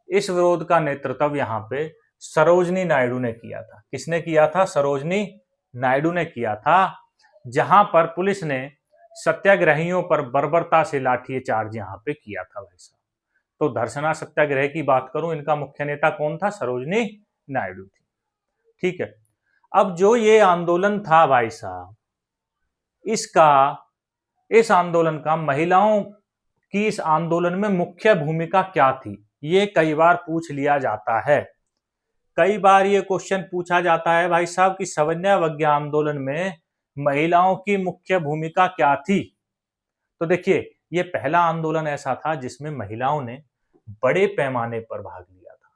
इस विरोध का नेतृत्व यहां पे सरोजनी नायडू ने किया था। किसने किया था? सरोजनी नायडू ने किया था, जहां पर पुलिस ने सत्याग्रहियों पर बर्बरता से लाठीचार्ज यहां पे किया था भाई साहब। तो धरसाना सत्याग्रह की बात करूं, इनका मुख्य नेता कौन था? सरोजनी नायडू थी। ठीक है, अब जो ये आंदोलन था भाई साहब, इस आंदोलन का महिलाओं की इस आंदोलन में मुख्य भूमिका क्या थी, ये कई बार पूछ लिया जाता है। कई बार ये क्वेश्चन पूछा जाता है भाई साहब कि सविनय अवज्ञा आंदोलन में महिलाओं की मुख्य भूमिका क्या थी। तो देखिए, ये पहला आंदोलन ऐसा था जिसमें महिलाओं ने बड़े पैमाने पर भाग लिया था।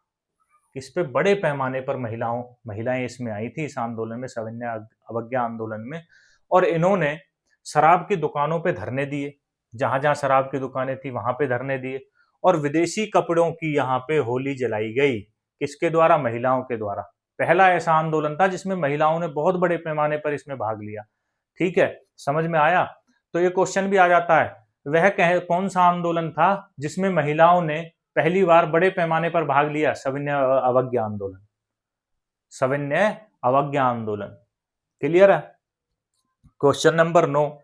इस पे बड़े पैमाने पर महिलाएं इसमें आई थी, इस आंदोलन में, सविनय अवज्ञा आंदोलन में। और इन्होंने शराब की दुकानों पे धरने दिए, जहां जहां शराब की दुकानें थी वहां पे धरने दिए, और विदेशी कपड़ों की यहाँ पे होली जलाई गई। किसके द्वारा? महिलाओं के द्वारा। पहला ऐसा आंदोलन था जिसमें महिलाओं ने बहुत बड़े पैमाने पर इसमें भाग लिया। ठीक है, समझ में आया? तो ये क्वेश्चन भी आ जाता है, वह कौन सा आंदोलन था जिसमें महिलाओं ने पहली बार बड़े पैमाने पर भाग लिया? सविनय अवज्ञा आंदोलन। सविनय अवज्ञा आंदोलन। क्लियर है? क्वेश्चन नंबर 9,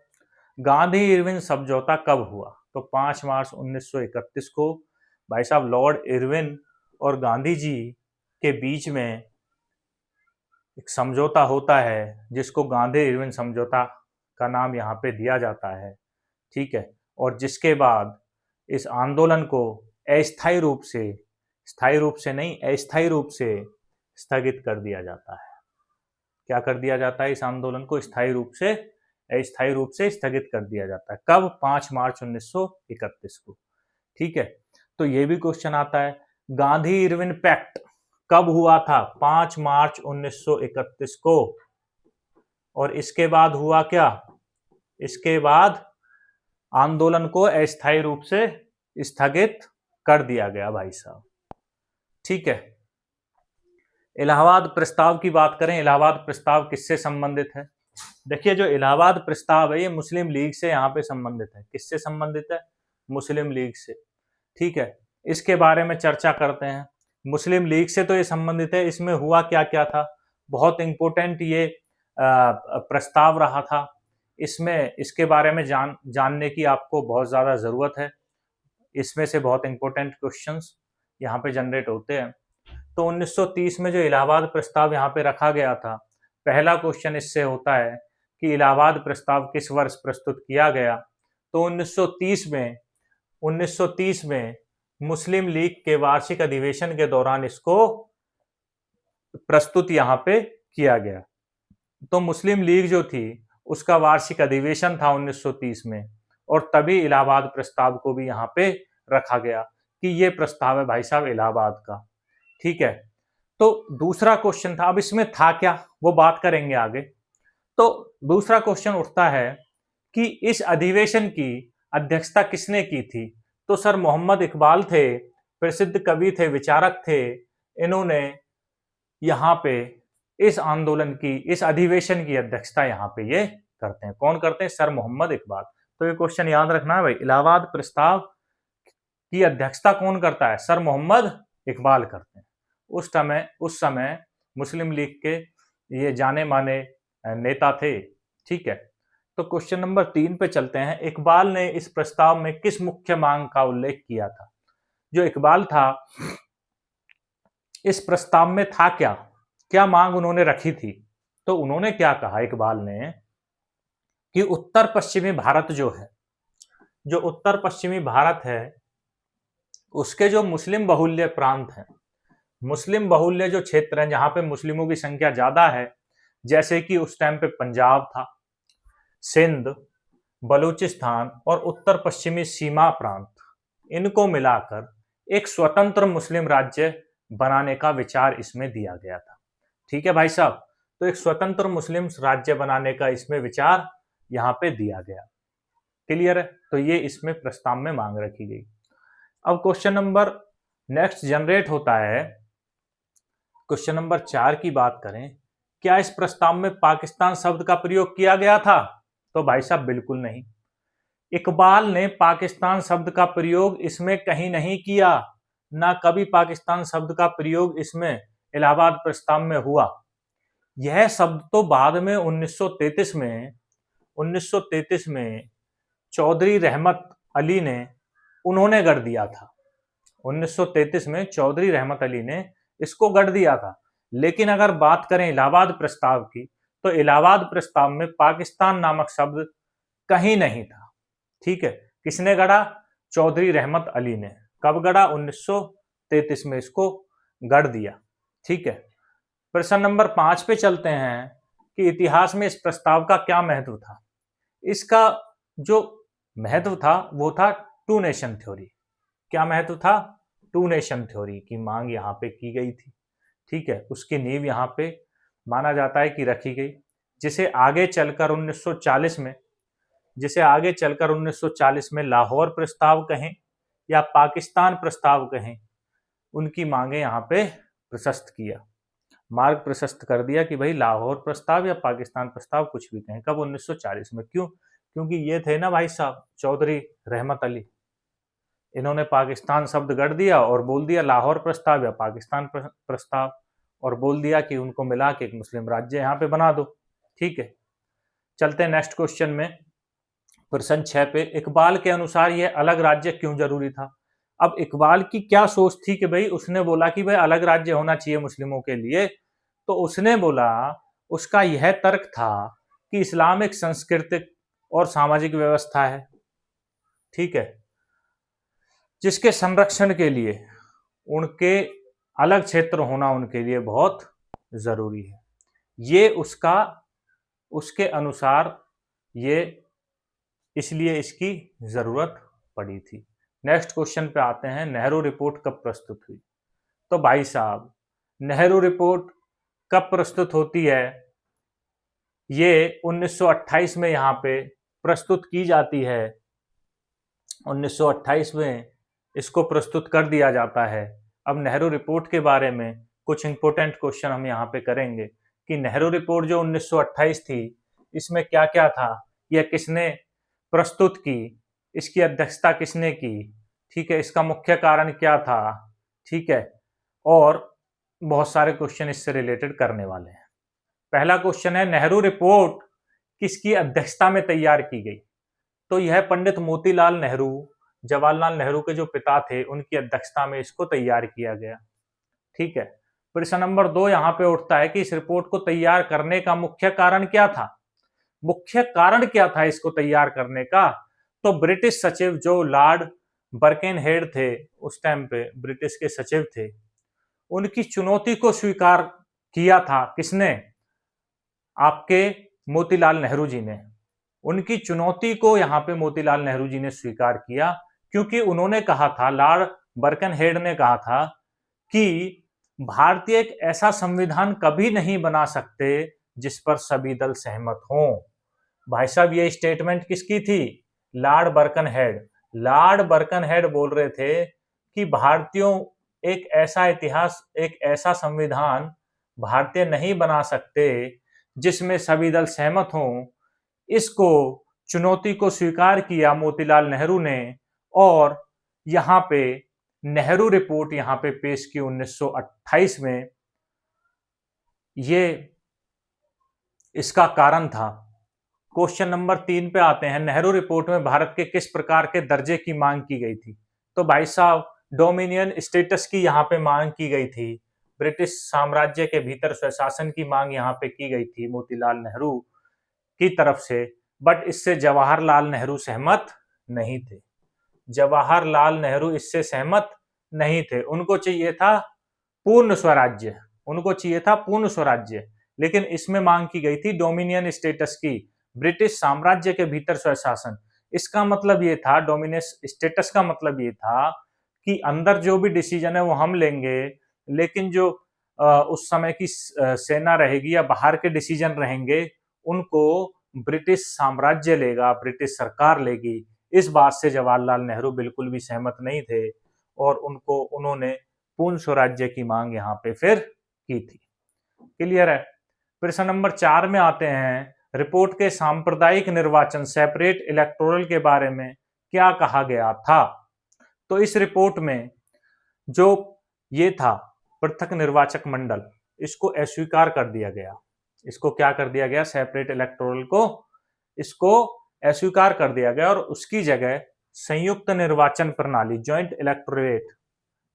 गांधी इरविन समझौता कब हुआ? तो 5 मार्च 1931 को भाई साहब लॉर्ड इरविन और गांधी जी के बीच में एक समझौता होता है, जिसको गांधी इरविन समझौता का नाम यहाँ पे दिया जाता है। ठीक है, और जिसके बाद इस आंदोलन को अस्थायी रूप से, स्थायी रूप से नहीं, अस्थायी रूप से स्थगित कर दिया जाता है। क्या कर दिया जाता है? इस आंदोलन को स्थायी रूप से, अस्थायी रूप से स्थगित कर दिया जाता है। कब? 5 मार्च 1931 को। ठीक है, तो ये भी क्वेश्चन आता है, गांधी इरविन पैक्ट कब हुआ था? 5 मार्च 1931 को। और इसके बाद हुआ क्या? इसके बाद आंदोलन को अस्थायी रूप से स्थगित कर दिया गया भाई साहब। ठीक है, इलाहाबाद प्रस्ताव की बात करें, इलाहाबाद प्रस्ताव किससे संबंधित है? देखिए, जो इलाहाबाद प्रस्ताव है ये मुस्लिम लीग से यहाँ पे संबंधित है। किससे संबंधित है? मुस्लिम लीग से। ठीक है, इसके बारे में चर्चा करते हैं। मुस्लिम लीग से तो ये संबंधित है। इसमें हुआ क्या क्या था? बहुत इंपॉर्टेंट ये प्रस्ताव रहा था। इसमें इसके बारे में जानने की आपको बहुत ज़्यादा ज़रूरत है। इसमें से बहुत इंपॉर्टेंट क्वेश्चंस यहाँ पे जनरेट होते हैं। तो 1930 में जो इलाहाबाद प्रस्ताव यहाँ पे रखा गया था, पहला क्वेश्चन इससे होता है कि इलाहाबाद प्रस्ताव किस वर्ष प्रस्तुत किया गया? तो 1930 में मुस्लिम लीग के वार्षिक अधिवेशन के दौरान इसको प्रस्तुत यहाँ पे किया गया। तो मुस्लिम लीग जो थी उसका वार्षिक अधिवेशन था 1930 में, और तभी इलाहाबाद प्रस्ताव को भी यहाँ पे रखा गया कि ये प्रस्ताव है भाई साहब इलाहाबाद का। ठीक है, तो दूसरा क्वेश्चन था, अब इसमें था क्या वो बात करेंगे आगे। तो दूसरा क्वेश्चन उठता है कि इस अधिवेशन की अध्यक्षता किसने की थी? तो सर मोहम्मद इकबाल थे, प्रसिद्ध कवि थे, विचारक थे। इन्होंने यहाँ पे इस आंदोलन की, इस अधिवेशन की अध्यक्षता यहाँ पे ये करते हैं। कौन करते हैं? सर मोहम्मद इकबाल। तो ये क्वेश्चन याद रखना है भाई, इलाहाबाद प्रस्ताव की अध्यक्षता कौन करता है? सर मोहम्मद इकबाल करते हैं। उस समय मुस्लिम लीग के ये जाने माने नेता थे। ठीक है, तो क्वेश्चन नंबर 3 पे चलते हैं। इकबाल ने इस प्रस्ताव में किस मुख्य मांग का उल्लेख किया था? जो इकबाल था, इस प्रस्ताव में था क्या, क्या मांग उन्होंने रखी थी? तो उन्होंने क्या कहा इकबाल ने कि उत्तर पश्चिमी भारत जो है, जो उत्तर पश्चिमी भारत है, उसके जो मुस्लिम बहुल्य प्रांत हैं, मुस्लिम बहुल्य जो क्षेत्र हैं जहां पे मुस्लिमों की संख्या ज्यादा है, जैसे कि उस टाइम पे पंजाब था, सिंध, बलूचिस्तान और उत्तर पश्चिमी सीमा प्रांत, इनको मिलाकर एक स्वतंत्र मुस्लिम राज्य बनाने का विचार इसमें दिया गया था। ठीक है भाई साहब, तो एक स्वतंत्र मुस्लिम राज्य बनाने का इसमें विचार यहाँ पे दिया गया। क्लियर है? तो ये इसमें प्रस्ताव में मांग रखी गई। अब क्वेश्चन नंबर नेक्स्ट जनरेट होता है, क्वेश्चन नंबर 4 की बात करें, क्या इस प्रस्ताव में पाकिस्तान शब्द का प्रयोग किया गया था? तो भाई साहब बिल्कुल नहीं। इकबाल ने पाकिस्तान शब्द का प्रयोग इसमें कहीं नहीं किया, ना कभी पाकिस्तान शब्द का प्रयोग इसमें इलाहाबाद प्रस्ताव में हुआ। यह शब्द तो बाद में 1933 में चौधरी रहमत अली ने, उन्होंने गढ़ दिया था। 1933 में चौधरी रहमत अली ने इसको गढ़ दिया था। लेकिन अगर बात करें इलाहाबाद प्रस्ताव की, तो इलाहाबाद प्रस्ताव में पाकिस्तान नामक शब्द कहीं नहीं था। ठीक है, किसने गढ़ा? चौधरी रहमत अली ने। कब गढ़ा? 1933 में इसको गढ़ दिया। ठीक है, प्रश्न नंबर 5 पे चलते हैं कि इतिहास में इस प्रस्ताव का क्या महत्व था। इसका जो महत्व था वो था टू नेशन थ्योरी। क्या महत्व था? टू नेशन थ्योरी की मांग यहाँ पे की गई थी। ठीक है, उसकी नींव यहाँ पे माना जाता है कि रखी गई, जिसे आगे चलकर 1940 में लाहौर प्रस्ताव कहें या पाकिस्तान प्रस्ताव कहें, उनकी मांगे यहाँ पे प्रशस्त किया, मार्ग प्रशस्त कर दिया कि भाई लाहौर प्रस्ताव या पाकिस्तान प्रस्ताव कुछ भी कहें। कब? 1940 में। क्यों? क्योंकि ये थे ना भाई साहब चौधरी रहमत अली, इन्होंने पाकिस्तान शब्द गढ़ दिया और बोल दिया लाहौर प्रस्ताव या पाकिस्तान प्रस्ताव, और बोल दिया कि उनको मिला के एक मुस्लिम राज्य यहाँ पे बना दो। ठीक है, चलते हैं नेक्स्ट क्वेश्चन में। प्रश्न 6 पे, इकबाल के अनुसार यह अलग राज्य क्यों जरूरी था? अब इकबाल की क्या सोच थी कि भाई उसने बोला कि भाई अलग राज्य होना चाहिए मुस्लिमों के लिए, तो उसने बोला, उसका यह तर्क था कि इस्लाम एक सांस्कृतिक और सामाजिक व्यवस्था है, ठीक है, जिसके संरक्षण के लिए उनके अलग क्षेत्र होना उनके लिए बहुत जरूरी है। ये उसके अनुसार ये इसलिए इसकी जरूरत पड़ी थी। नेक्स्ट क्वेश्चन पे आते हैं, नेहरू रिपोर्ट कब प्रस्तुत हुई? तो भाई साहब नेहरू रिपोर्ट कब प्रस्तुत होती है? ये 1928 में यहाँ पे प्रस्तुत की जाती है। 1928 में इसको प्रस्तुत कर दिया जाता है। अब नेहरू रिपोर्ट के बारे में कुछ इंपॉर्टेंट क्वेश्चन हम यहाँ पे करेंगे कि नेहरू रिपोर्ट जो 1928 थी, इसमें क्या क्या था, यह किसने प्रस्तुत की, इसकी अध्यक्षता किसने की, ठीक है, इसका मुख्य कारण क्या था, ठीक है, और बहुत सारे क्वेश्चन इससे रिलेटेड करने वाले हैं। पहला क्वेश्चन है, नेहरू रिपोर्ट किसकी अध्यक्षता में तैयार की गई? तो यह पंडित मोतीलाल नेहरू, जवाहरलाल नेहरू के जो पिता थे, उनकी अध्यक्षता में इसको तैयार किया गया। ठीक है, प्रश्न नंबर 2 यहाँ पे उठता है कि इस रिपोर्ट को तैयार करने का मुख्य कारण क्या था? मुख्य कारण क्या था इसको तैयार करने का? तो ब्रिटिश सचिव जो लॉर्ड बर्केनहेड थे, उस टाइम पे ब्रिटिश के सचिव थे, उनकी चुनौती को स्वीकार किया था किसने? आपके मोतीलाल नेहरू जी ने। उनकी चुनौती को यहाँ पे मोतीलाल नेहरू जी ने स्वीकार किया, क्योंकि उन्होंने कहा था, लॉर्ड बर्केनहेड ने कहा था कि भारतीय एक ऐसा संविधान कभी नहीं बना सकते जिस पर सभी दल सहमत हों। भाई साहब ये स्टेटमेंट किसकी थी? लॉर्ड बर्केनहेड। लॉर्ड बर्केनहेड बोल रहे थे कि भारतीयों एक ऐसा इतिहास, एक ऐसा संविधान भारतीय नहीं बना सकते जिसमें सभी दल सहमत हों। इसको चुनौती को स्वीकार किया मोतीलाल नेहरू ने, और यहाँ पे नेहरू रिपोर्ट यहाँ पे पेश की 1928 में। ये इसका कारण था। क्वेश्चन नंबर 3 पे आते हैं, नेहरू रिपोर्ट में भारत के किस प्रकार के दर्जे की मांग की गई थी? तो भाई साहब डोमिनियन स्टेटस की यहाँ पे मांग की गई थी, ब्रिटिश साम्राज्य के भीतर स्वशासन की मांग यहाँ पे की गई थी मोतीलाल नेहरू की तरफ से, बट इससे जवाहरलाल नेहरू सहमत नहीं थे। जवाहरलाल नेहरू इससे सहमत नहीं थे। उनको चाहिए था पूर्ण स्वराज्य, उनको चाहिए था पूर्ण स्वराज्य, लेकिन इसमें मांग की गई थी डोमिनियन स्टेटस की, ब्रिटिश साम्राज्य के भीतर स्वशासन। इसका मतलब ये था, डोमिनियन स्टेटस का मतलब ये था कि अंदर जो भी डिसीजन है वो हम लेंगे, लेकिन जो उस समय की सेना रहेगी या बाहर के डिसीजन रहेंगे उनको ब्रिटिश साम्राज्य लेगा, ब्रिटिश सरकार लेगी। इस बात से जवाहरलाल नेहरू बिल्कुल भी सहमत नहीं थे और उन्होंने पूर्ण स्वराज्य की मांग यहाँ पे फिर की थी। क्लियर है? प्रश्न नंबर 4 में आते हैं, रिपोर्ट के सांप्रदायिक निर्वाचन सेपरेट इलेक्टोरल के बारे में क्या कहा गया था? तो इस रिपोर्ट में जो ये था पृथक निर्वाचक मंडल, इसको अस्वीकार कर दिया गया। इसको क्या कर दिया गया? सेपरेट इलेक्टोरल को इसको अस्वीकार कर दिया गया और उसकी जगह संयुक्त निर्वाचन प्रणाली, ज्वाइंट इलेक्टोरेट,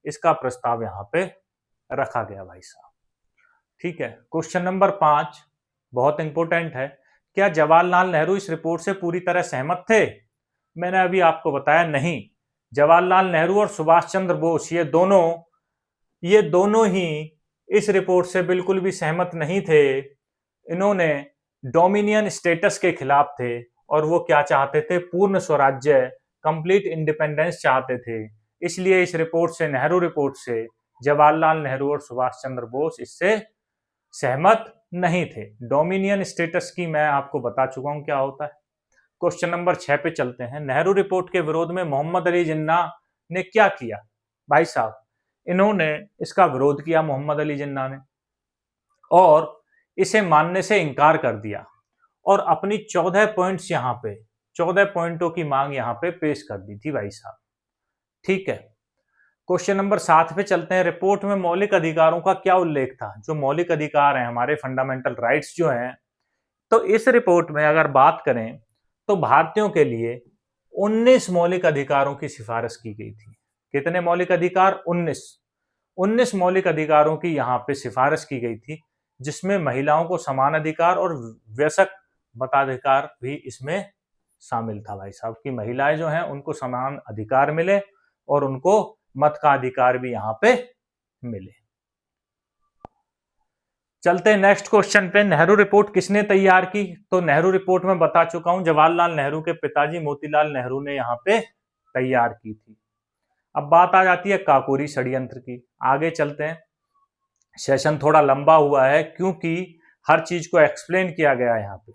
इसका प्रस्ताव यहाँ पे रखा गया भाई साहब। ठीक है, क्वेश्चन नंबर 5 बहुत इंपॉर्टेंट है, क्या जवाहरलाल नेहरू इस रिपोर्ट से पूरी तरह सहमत थे? मैंने अभी आपको बताया नहीं। जवाहरलाल नेहरू और सुभाष चंद्र बोस ये दोनों ही इस रिपोर्ट से बिल्कुल भी सहमत नहीं थे। इन्होंने डोमिनियन स्टेटस के खिलाफ थे और वो क्या चाहते थे, पूर्ण स्वराज्य, कंप्लीट इंडिपेंडेंस चाहते थे। इसलिए इस रिपोर्ट से, नेहरू रिपोर्ट से, जवाहरलाल नेहरू और सुभाष चंद्र बोस इससे सहमत नहीं थे। डोमिनियन स्टेटस की मैं आपको बता चुका हूं क्या होता है। क्वेश्चन नंबर 6 पे चलते हैं। नेहरू रिपोर्ट के विरोध में मोहम्मद अली जिन्ना ने क्या किया? भाई साहब, इन्होंने इसका विरोध किया, मोहम्मद अली जिन्ना ने, और इसे मानने से इनकार कर दिया और अपनी 14 पॉइंट्स यहां पे, 14 पॉइंटों की मांग यहां पे पेश कर दी थी भाई साहब। ठीक है, क्वेश्चन नंबर 7 पे चलते हैं। रिपोर्ट में मौलिक अधिकारों का क्या उल्लेख था? जो मौलिक अधिकार हैं, हमारे फंडामेंटल राइट्स जो हैं, तो इस रिपोर्ट में अगर बात करें तो भारतीयों के लिए 19 मौलिक अधिकारों की सिफारिश की गई थी। कितने मौलिक अधिकार? 19 मौलिक अधिकारों की यहां पे सिफारिश की गई थी, जिसमें महिलाओं को समान अधिकार और वयस्क मताधिकार भी इसमें शामिल था भाई साहब, कि महिलाएं जो हैं उनको समान अधिकार मिले और उनको मत का अधिकार भी यहां पे मिले। चलते हैं नेक्स्ट क्वेश्चन पे। नेहरू रिपोर्ट किसने तैयार की? तो नेहरू रिपोर्ट में बता चुका हूं, जवाहरलाल नेहरू के पिताजी मोतीलाल नेहरू ने यहां पे तैयार की थी। अब बात आ जाती है काकोरी षड्यंत्र की। आगे चलते हैं, सेशन थोड़ा लंबा हुआ है क्योंकि हर चीज को एक्सप्लेन किया गया है यहाँ पे।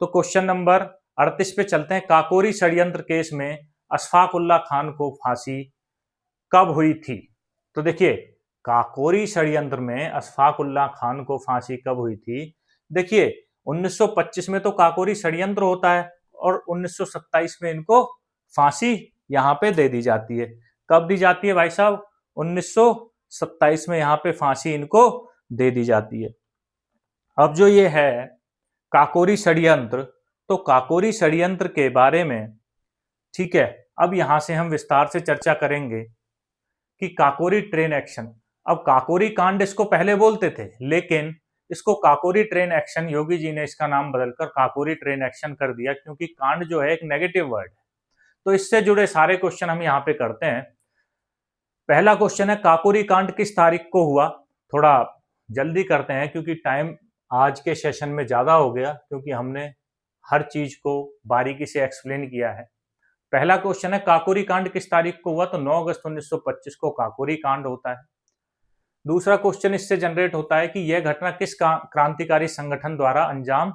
तो क्वेश्चन नंबर 38 पे चलते हैं। काकोरी षड्यंत्र केस में अशफाक उल्लाह खान को फांसी कब हुई थी? तो देखिए, काकोरी षड्यंत्र में अशफाक उल्लाह खान को फांसी कब हुई थी? देखिए, 1925 में तो काकोरी षड्यंत्र होता है और 1927 में इनको फांसी यहां पे दे दी जाती है। कब दी जाती है भाई साहब? 1927 में यहां पे फांसी इनको दे दी जाती है। अब जो ये है काकोरी षड्यंत्र, तो काकोरी षड्यंत्र के बारे में, ठीक है, अब यहां से हम विस्तार से चर्चा करेंगे कि काकोरी ट्रेन एक्शन, अब काकोरी कांड इसको पहले बोलते थे, लेकिन इसको काकोरी ट्रेन एक्शन, योगी जी ने इसका नाम बदलकर काकोरी ट्रेन एक्शन कर दिया, क्योंकि कांड जो है एक नेगेटिव वर्ड है। तो इससे जुड़े सारे क्वेश्चन हम यहाँ पे करते हैं। पहला क्वेश्चन है, काकोरी कांड किस तारीख को हुआ? थोड़ा जल्दी करते हैं क्योंकि टाइम आज के सेशन में ज्यादा हो गया, क्योंकि हमने हर चीज को बारीकी से एक्सप्लेन किया है। पहला क्वेश्चन है, काकोरी कांड किस तारीख को हुआ? तो 9 अगस्त 1925 को काकोरी कांड होता है। दूसरा क्वेश्चन इससे जनरेट होता है कि यह घटना किस क्रांतिकारी संगठन द्वारा अंजाम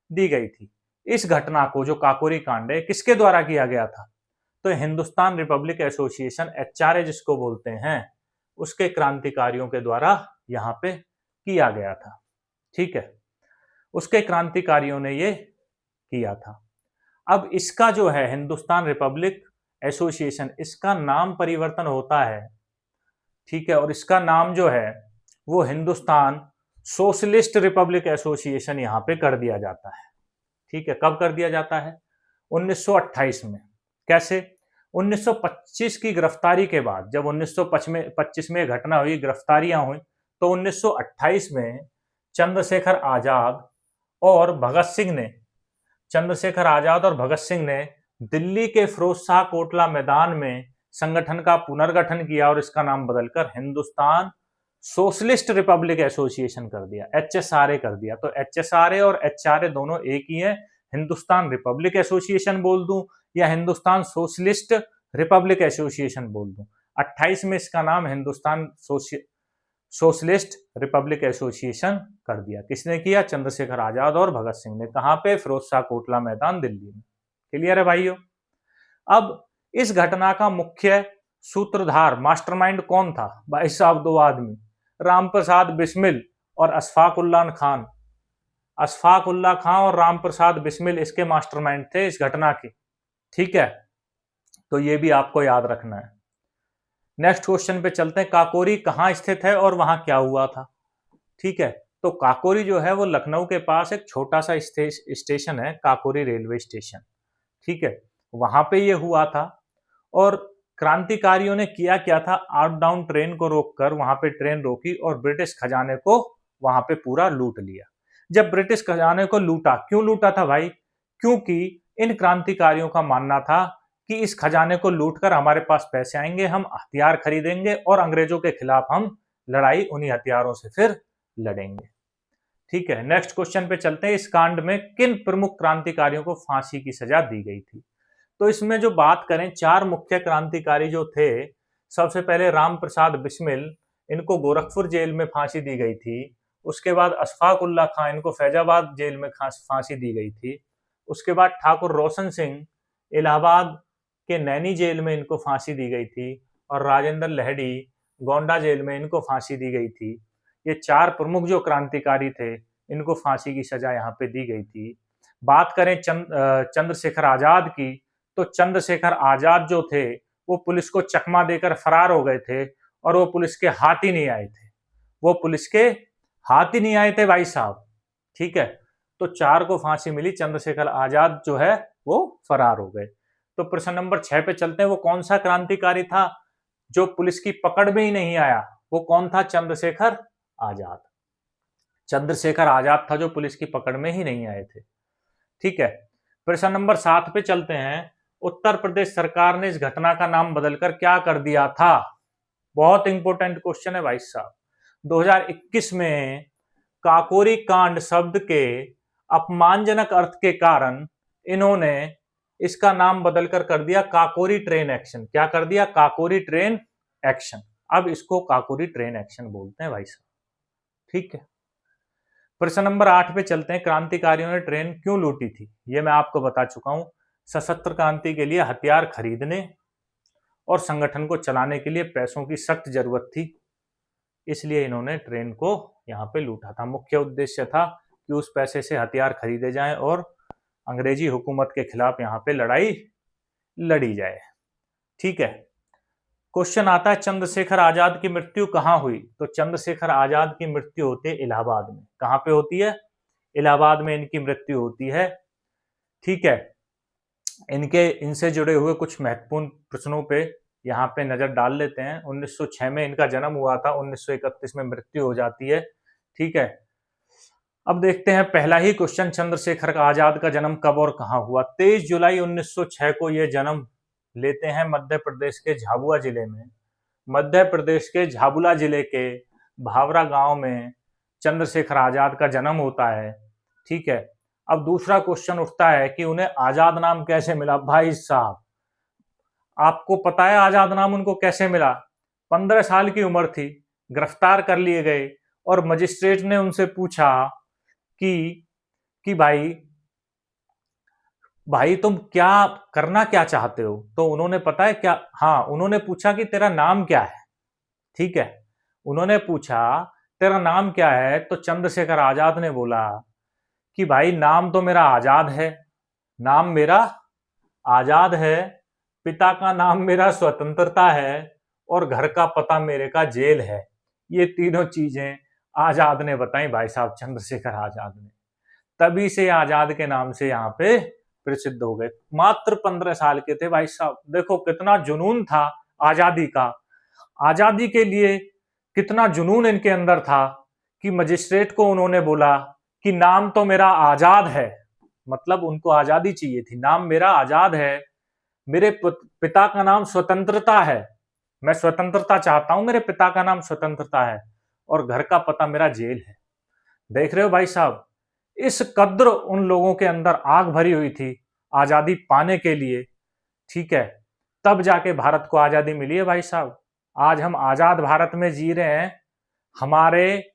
दी गई थी? इस घटना को, जो काकोरी कांड है, किसके द्वारा किया गया था? तो हिंदुस्तान रिपब्लिक एसोसिएशन, HRA जिसको बोलते हैं, उसके क्रांतिकारियों के द्वारा यहां पे किया गया था। ठीक है, उसके क्रांतिकारियों ने ये किया था। अब इसका जो है हिंदुस्तान रिपब्लिक एसोसिएशन, इसका नाम परिवर्तन होता है, ठीक है, और इसका नाम जो है वो हिंदुस्तान सोशलिस्ट रिपब्लिक एसोसिएशन यहां पे कर दिया जाता है। ठीक है, कब कर दिया जाता है? 1928 में। कैसे? 1925 की गिरफ्तारी के बाद, जब 1925 में घटना हुई, गिरफ्तारियां हुई, तो 1928 में चंद्रशेखर आजाद और भगत सिंह ने दिल्ली के फिरोज शाह कोटला मैदान में संगठन का पुनर्गठन किया और इसका नाम बदलकर हिंदुस्तान सोशलिस्ट रिपब्लिक एसोसिएशन कर दिया, HSRA कर दिया। तो HSRA और HRA दोनों एक ही है। हिंदुस्तान रिपब्लिक एसोसिएशन बोल दूं या हिंदुस्तान सोशलिस्ट रिपब्लिक एसोसिएशन बोल दूं, 28 में इसका नाम हिंदुस्तान सोशलिस्ट रिपब्लिक एसोसिएशन कर दिया। किसने किया? चंद्रशेखर आजाद और भगत सिंह ने। कहां पे? फिरोज शाह कोटला मैदान, दिल्ली में। क्लियर है भाइयों? अब इस घटना का मुख्य सूत्रधार, मास्टरमाइंड कौन था? भाई साहब, 2 आदमी, राम प्रसाद बिस्मिल और अशफाक उल्लाह खान। अशफाक उल्लाह खान और राम प्रसाद बिस्मिल इसके मास्टरमाइंड थे इस घटना के। ठीक है, तो ये भी आपको याद रखना है। नेक्स्ट क्वेश्चन पे चलते हैं। काकोरी कहाँ स्थित है और वहां क्या हुआ था? ठीक है, तो काकोरी जो है वो लखनऊ के पास एक छोटा सा स्टेशन है, काकोरी रेलवे स्टेशन। ठीक है, वहां पे ये हुआ था और क्रांतिकारियों ने किया क्या था? अप डाउन ट्रेन को रोककर वहां पे ट्रेन रोकी और ब्रिटिश खजाने को वहां पे पूरा लूट लिया। जब ब्रिटिश खजाने को लूटा, क्यों लूटा था भाई? क्योंकि इन क्रांतिकारियों का मानना था कि इस खजाने को लूटकर हमारे पास पैसे आएंगे, हम हथियार खरीदेंगे और अंग्रेजों के खिलाफ हम लड़ाई उन्हीं हथियारों से फिर लड़ेंगे। ठीक है, नेक्स्ट क्वेश्चन पे चलते हैं। इस कांड में किन प्रमुख क्रांतिकारियों को फांसी की सजा दी गई थी? तो इसमें जो बात करें, चार मुख्य क्रांतिकारी जो थे, सबसे पहले राम प्रसाद बिस्मिल, इनको गोरखपुर जेल में फांसी दी गई थी। उसके बाद अशफाक उल्ला खां, इनको फैजाबाद जेल में फांसी दी गई थी। उसके बाद ठाकुर रोशन सिंह, इलाहाबाद के नैनी जेल में इनको फांसी दी गई थी। और राजेंद्र लहड़ी, गोंडा जेल में इनको फांसी दी गई थी। ये चार प्रमुख जो क्रांतिकारी थे, इनको फांसी की सजा यहाँ पे दी गई थी। बात करें चंद्रशेखर आजाद की, तो चंद्रशेखर आजाद जो थे, वो पुलिस को चकमा देकर फरार हो गए थे और वो पुलिस के हाथ ही नहीं आए थे। वो पुलिस के हाथ ही नहीं आए थे भाई साहब। ठीक है, तो चार को फांसी मिली, चंद्रशेखर आजाद जो है वो फरार हो गए। तो प्रश्न नंबर 6 पे चलते हैं। वो कौन सा क्रांतिकारी था जो पुलिस की पकड़ में ही नहीं आया? वो कौन था? चंद्रशेखर आजाद। चंद्रशेखर आजाद था जो पुलिस की पकड़ में ही नहीं आए थे। ठीक है, प्रश्न नंबर 7 पे चलते हैं। उत्तर प्रदेश सरकार ने इस घटना का नाम बदलकर क्या कर दिया था? बहुत इंपॉर्टेंट क्वेश्चन है भाई साहब। 2021 में काकोरी कांड शब्द के अपमानजनक अर्थ के कारण इन्होंने इसका नाम बदलकर कर दिया काकोरी ट्रेन एक्शन। क्या कर दिया? Kakori train action. अब इसको काकोरी ट्रेन एक्शन बोलते हैं भाई साहब। ठीक है, प्रश्न नंबर 8 पे चलते हैं। क्रांतिकारियों ने ट्रेन क्यों लूटी थी? ये मैं आपको बता चुका हूं। सशस्त्र क्रांति के लिए हथियार खरीदने और संगठन को चलाने के लिए पैसों की सख्त जरूरत थी, इसलिए इन्होंने ट्रेन को यहाँ पे लूटा था। मुख्य उद्देश्य था कि उस पैसे से हथियार खरीदे जाएं और अंग्रेजी हुकूमत के खिलाफ यहाँ पे लड़ाई लड़ी जाए। ठीक है, क्वेश्चन आता है चंद्रशेखर आजाद की मृत्यु कहाँ हुई? तो चंद्रशेखर आजाद की मृत्यु होती है इलाहाबाद में। कहाँ पे होती है? इलाहाबाद में इनकी मृत्यु होती है। ठीक है, इनसे जुड़े हुए कुछ महत्वपूर्ण प्रश्नों पे यहाँ पे नजर डाल लेते हैं। 1906 में इनका जन्म हुआ था, 1931 में मृत्यु हो जाती है। ठीक है, अब देखते हैं पहला ही क्वेश्चन, चंद्रशेखर आजाद का जन्म कब और कहाँ हुआ? 23 जुलाई 1906 को यह जन्म लेते हैं मध्य प्रदेश के झाबुआ जिले में। मध्य प्रदेश के झाबुआ जिले के भावरा गांव में चंद्रशेखर आजाद का जन्म होता है। ठीक है, अब दूसरा क्वेश्चन उठता है कि उन्हें आजाद नाम कैसे मिला? भाई साहब, आपको पता है आजाद नाम उनको कैसे मिला? 15 साल की उम्र थी, गिरफ्तार कर लिए गए और मजिस्ट्रेट ने उनसे पूछा कि भाई तुम क्या करना क्या चाहते हो? तो उन्होंने, पता है क्या? हाँ, उन्होंने पूछा कि तेरा नाम क्या है। ठीक है, उन्होंने पूछा तेरा नाम क्या है, तो चंद्रशेखर आजाद ने बोला कि भाई नाम तो मेरा आजाद है, नाम मेरा आजाद है, पिता का नाम मेरा स्वतंत्रता है और घर का पता मेरे का जेल है। ये तीनों चीजें आजाद ने बताई भाई साहब, चंद्रशेखर आजाद ने। तभी से आजाद के नाम से यहाँ पे प्रसिद्ध हो गए। मात्र 15 साल के थे भाई साहब। देखो कितना जुनून था आजादी का, आजादी के लिए कितना जुनून इनके अंदर था कि मजिस्ट्रेट को उन्होंने बोला कि नाम तो मेरा आजाद है, मतलब उनको आजादी चाहिए थी। नाम मेरा आजाद है, मेरे पिता का नाम स्वतंत्रता है, मैं स्वतंत्रता चाहता हूं, मेरे पिता का नाम स्वतंत्रता है और घर का पता मेरा जेल है। देख रहे हो भाई साहब, इस कद्र उन लोगों के अंदर आग भरी हुई थी आजादी पाने के लिए। ठीक है, तब जाके भारत को आजादी मिली है भाई साहब। आज हम आजाद भारत में जी रहे हैं। हमारे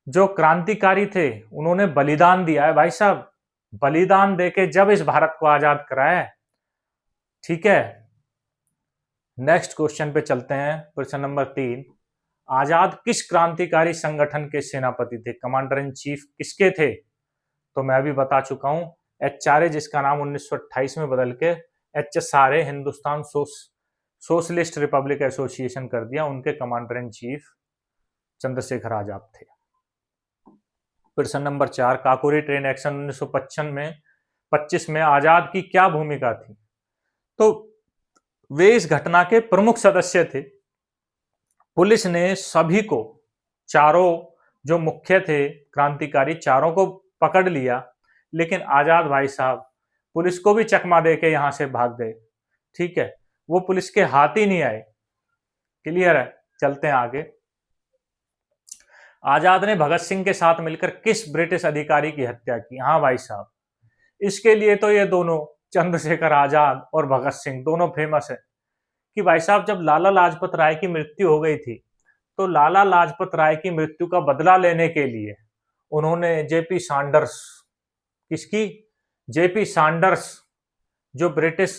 जो क्रांतिकारी थे उन्होंने बलिदान दिया है भाई साहब, बलिदान देके जब इस भारत को आजाद कराया है। ठीक है, नेक्स्ट क्वेश्चन पे चलते हैं। प्रश्न नंबर 3, आजाद किस क्रांतिकारी संगठन के सेनापति थे? कमांडर इन चीफ किसके थे? तो मैं अभी बता चुका हूं, HRA, जिसका नाम 1928 में बदल के HSRA, Hindustan socialist Republic association कर दिया। उनके commander in chief Chandrashekhar Azad थे। प्रश्न नंबर 4, काकोरी ट्रेन एक्शन 1925 में आजाद की क्या भूमिका थी? तो वे इस घटना के प्रमुख सदस्य थे। पुलिस ने सभी को, चारों जो मुख्य थे क्रांतिकारी, चारों को पकड़ लिया, लेकिन आजाद भाई साहब पुलिस को भी चकमा देके यहां से भाग गए। ठीक है, वो पुलिस के हाथ ही नहीं आए। क्लियर है, चलते हैं आगे। आजाद ने भगत सिंह के साथ मिलकर किस ब्रिटिश अधिकारी की हत्या की? हाँ भाई साहब, इसके लिए तो ये दोनों चंद्रशेखर आजाद और भगत सिंह दोनों फेमस है कि भाई साहब जब लाला लाजपत राय की मृत्यु हो गई थी तो लाला लाजपत राय की मृत्यु का बदला लेने के लिए उन्होंने जेपी सैंडर्स, किसकी? जेपी सैंडर्स, जो ब्रिटिश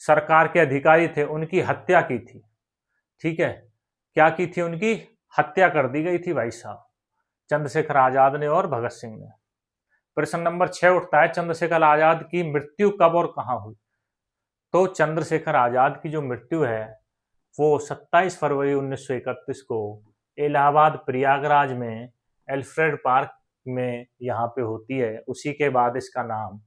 सरकार के अधिकारी थे, उनकी हत्या की थी। ठीक है, क्या की थी? उनकी हत्या कर दी गई थी भाई साहब, चंद्रशेखर आजाद ने और भगत सिंह ने। प्रश्न नंबर 6 उठता है, चंद्रशेखर आजाद की मृत्यु कब और कहां हुई? तो चंद्रशेखर आजाद की जो मृत्यु है वो 27 फरवरी 1931 को इलाहाबाद प्रयागराज में एल्फ्रेड पार्क में यहाँ पे होती है। उसी के बाद इसका नाम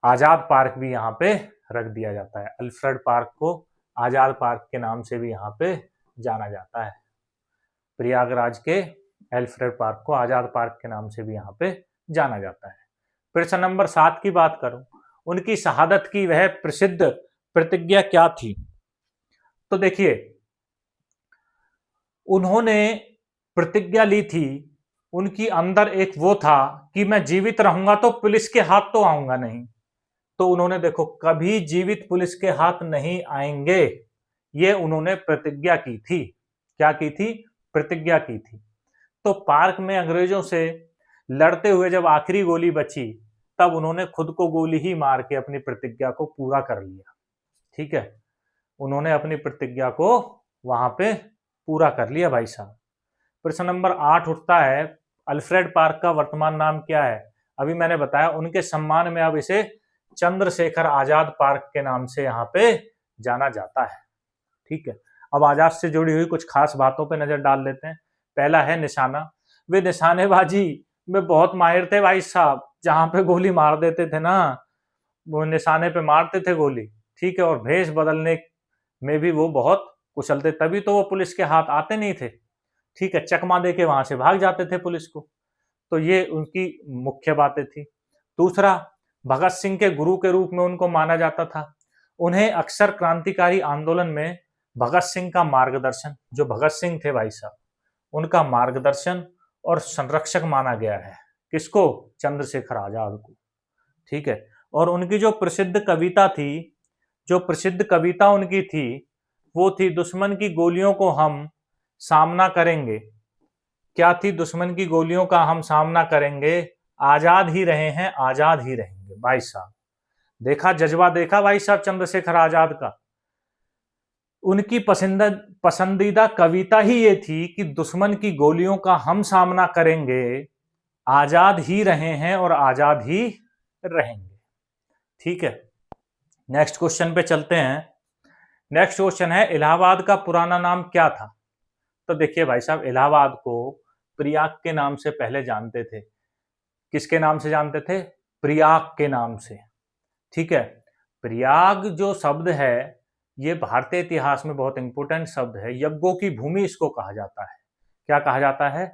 आजाद पार्क भी यहाँ पे रख दिया जाता है। अल्फ्रेड पार्क को आजाद पार्क के नाम से भी यहाँ पे जाना जाता है। प्रयागराज के एल्फ्रेड पार्क को आजाद पार्क के नाम से भी यहाँ पे जाना जाता है। प्रश्न नंबर 7 की बात करूं, उनकी शहादत की वह प्रसिद्ध प्रतिज्ञा क्या थी? तो देखिए, उन्होंने प्रतिज्ञा ली थी, उनकी अंदर एक वो था कि मैं जीवित रहूंगा तो पुलिस के हाथ तो आऊंगा नहीं। तो उन्होंने देखो, कभी जीवित पुलिस के हाथ नहीं आएंगे, ये उन्होंने प्रतिज्ञा की थी। क्या की थी? प्रतिज्ञा की थी। तो पार्क में अंग्रेजों से लड़ते हुए जब आखिरी गोली बची, तब उन्होंने खुद को गोली ही मार के अपनी प्रतिज्ञा को पूरा कर लिया। ठीक है, उन्होंने अपनी प्रतिज्ञा को वहां पे पूरा कर लिया भाई साहब। प्रश्न नंबर 8 उठता है, अल्फ्रेड पार्क का वर्तमान नाम क्या है? अभी मैंने बताया, उनके सम्मान में अब इसे चंद्रशेखर आजाद पार्क के नाम से यहाँ पे जाना जाता है। ठीक है, अब आजाद से जुड़ी हुई कुछ खास बातों पे नजर डाल लेते हैं। पहला है निशाना। वे निशानेबाजी में बहुत माहिर थे भाई साहब, जहां पे गोली मार देते थे ना, वो निशाने पे मारते थे गोली। ठीक है, और भेष बदलने में भी वो बहुत कुशल थे, तभी तो वो पुलिस के हाथ आते नहीं थे। ठीक है, चकमा दे के वहां से भाग जाते थे पुलिस को। तो ये उनकी मुख्य बातें थी। दूसरा, भगत सिंह के गुरु के रूप में उनको माना जाता था। उन्हें अक्सर क्रांतिकारी आंदोलन में भगत सिंह का मार्गदर्शन, जो भगत सिंह थे भाई साहब, उनका मार्गदर्शन और संरक्षक माना गया है। किसको? चंद्रशेखर आजाद को। ठीक है, और उनकी जो प्रसिद्ध कविता थी, जो प्रसिद्ध कविता उनकी थी, वो थी दुश्मन की गोलियों को हम सामना करेंगे। क्या थी? दुश्मन की गोलियों का हम सामना करेंगे, आजाद ही रहे हैं, आजाद ही रहेंगे। भाई साहब, देखा जज्बा, देखा भाई साहब चंद्रशेखर आजाद का। उनकी पसंदीदा कविता ही ये थी कि दुश्मन की गोलियों का हम सामना करेंगे, आजाद ही रहे हैं और आजाद ही रहेंगे। ठीक है, नेक्स्ट क्वेश्चन पे चलते हैं। नेक्स्ट क्वेश्चन है, इलाहाबाद का पुराना नाम क्या था? तो देखिए भाई साहब, इलाहाबाद को प्रयाग के नाम से पहले जानते थे। किसके नाम से जानते थे? प्रयाग के नाम से। ठीक है, प्रयाग जो शब्द है, ये भारतीय इतिहास में बहुत इंपॉर्टेंट शब्द है। यज्ञों की भूमि इसको कहा जाता है। क्या कहा जाता है?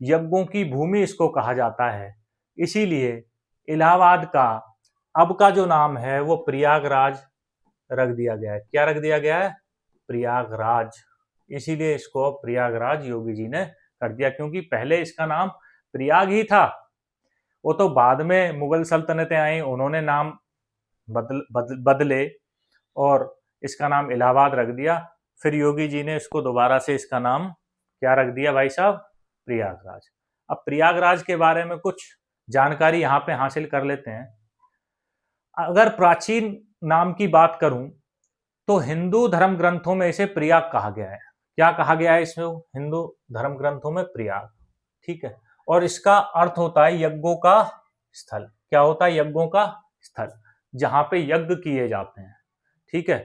यज्ञों की भूमि इसको कहा जाता है। इसीलिए इलाहाबाद का अब का जो नाम है वो प्रयागराज रख दिया गया है। क्या रख दिया गया है? प्रयागराज। इसीलिए इसको प्रयागराज योगी जी ने कर दिया, क्योंकि पहले इसका नाम प्रयाग ही था। वो तो बाद में मुगल सल्तनतें आई, उन्होंने नाम बदले और इसका नाम इलाहाबाद रख दिया। फिर योगी जी ने इसको दोबारा से इसका नाम क्या रख दिया भाई साहब? प्रयागराज। अब प्रयागराज के बारे में कुछ जानकारी यहाँ पे हासिल कर लेते हैं। अगर प्राचीन नाम की बात करूं तो हिंदू धर्म ग्रंथों में इसे प्रयाग कहा गया है। क्या कहा गया है इसमें? हिंदू धर्म ग्रंथों में प्रयाग। ठीक है, और इसका अर्थ होता है यज्ञों का स्थल। क्या होता है? यज्ञों का स्थल, जहां पे यज्ञ किए जाते हैं। ठीक है,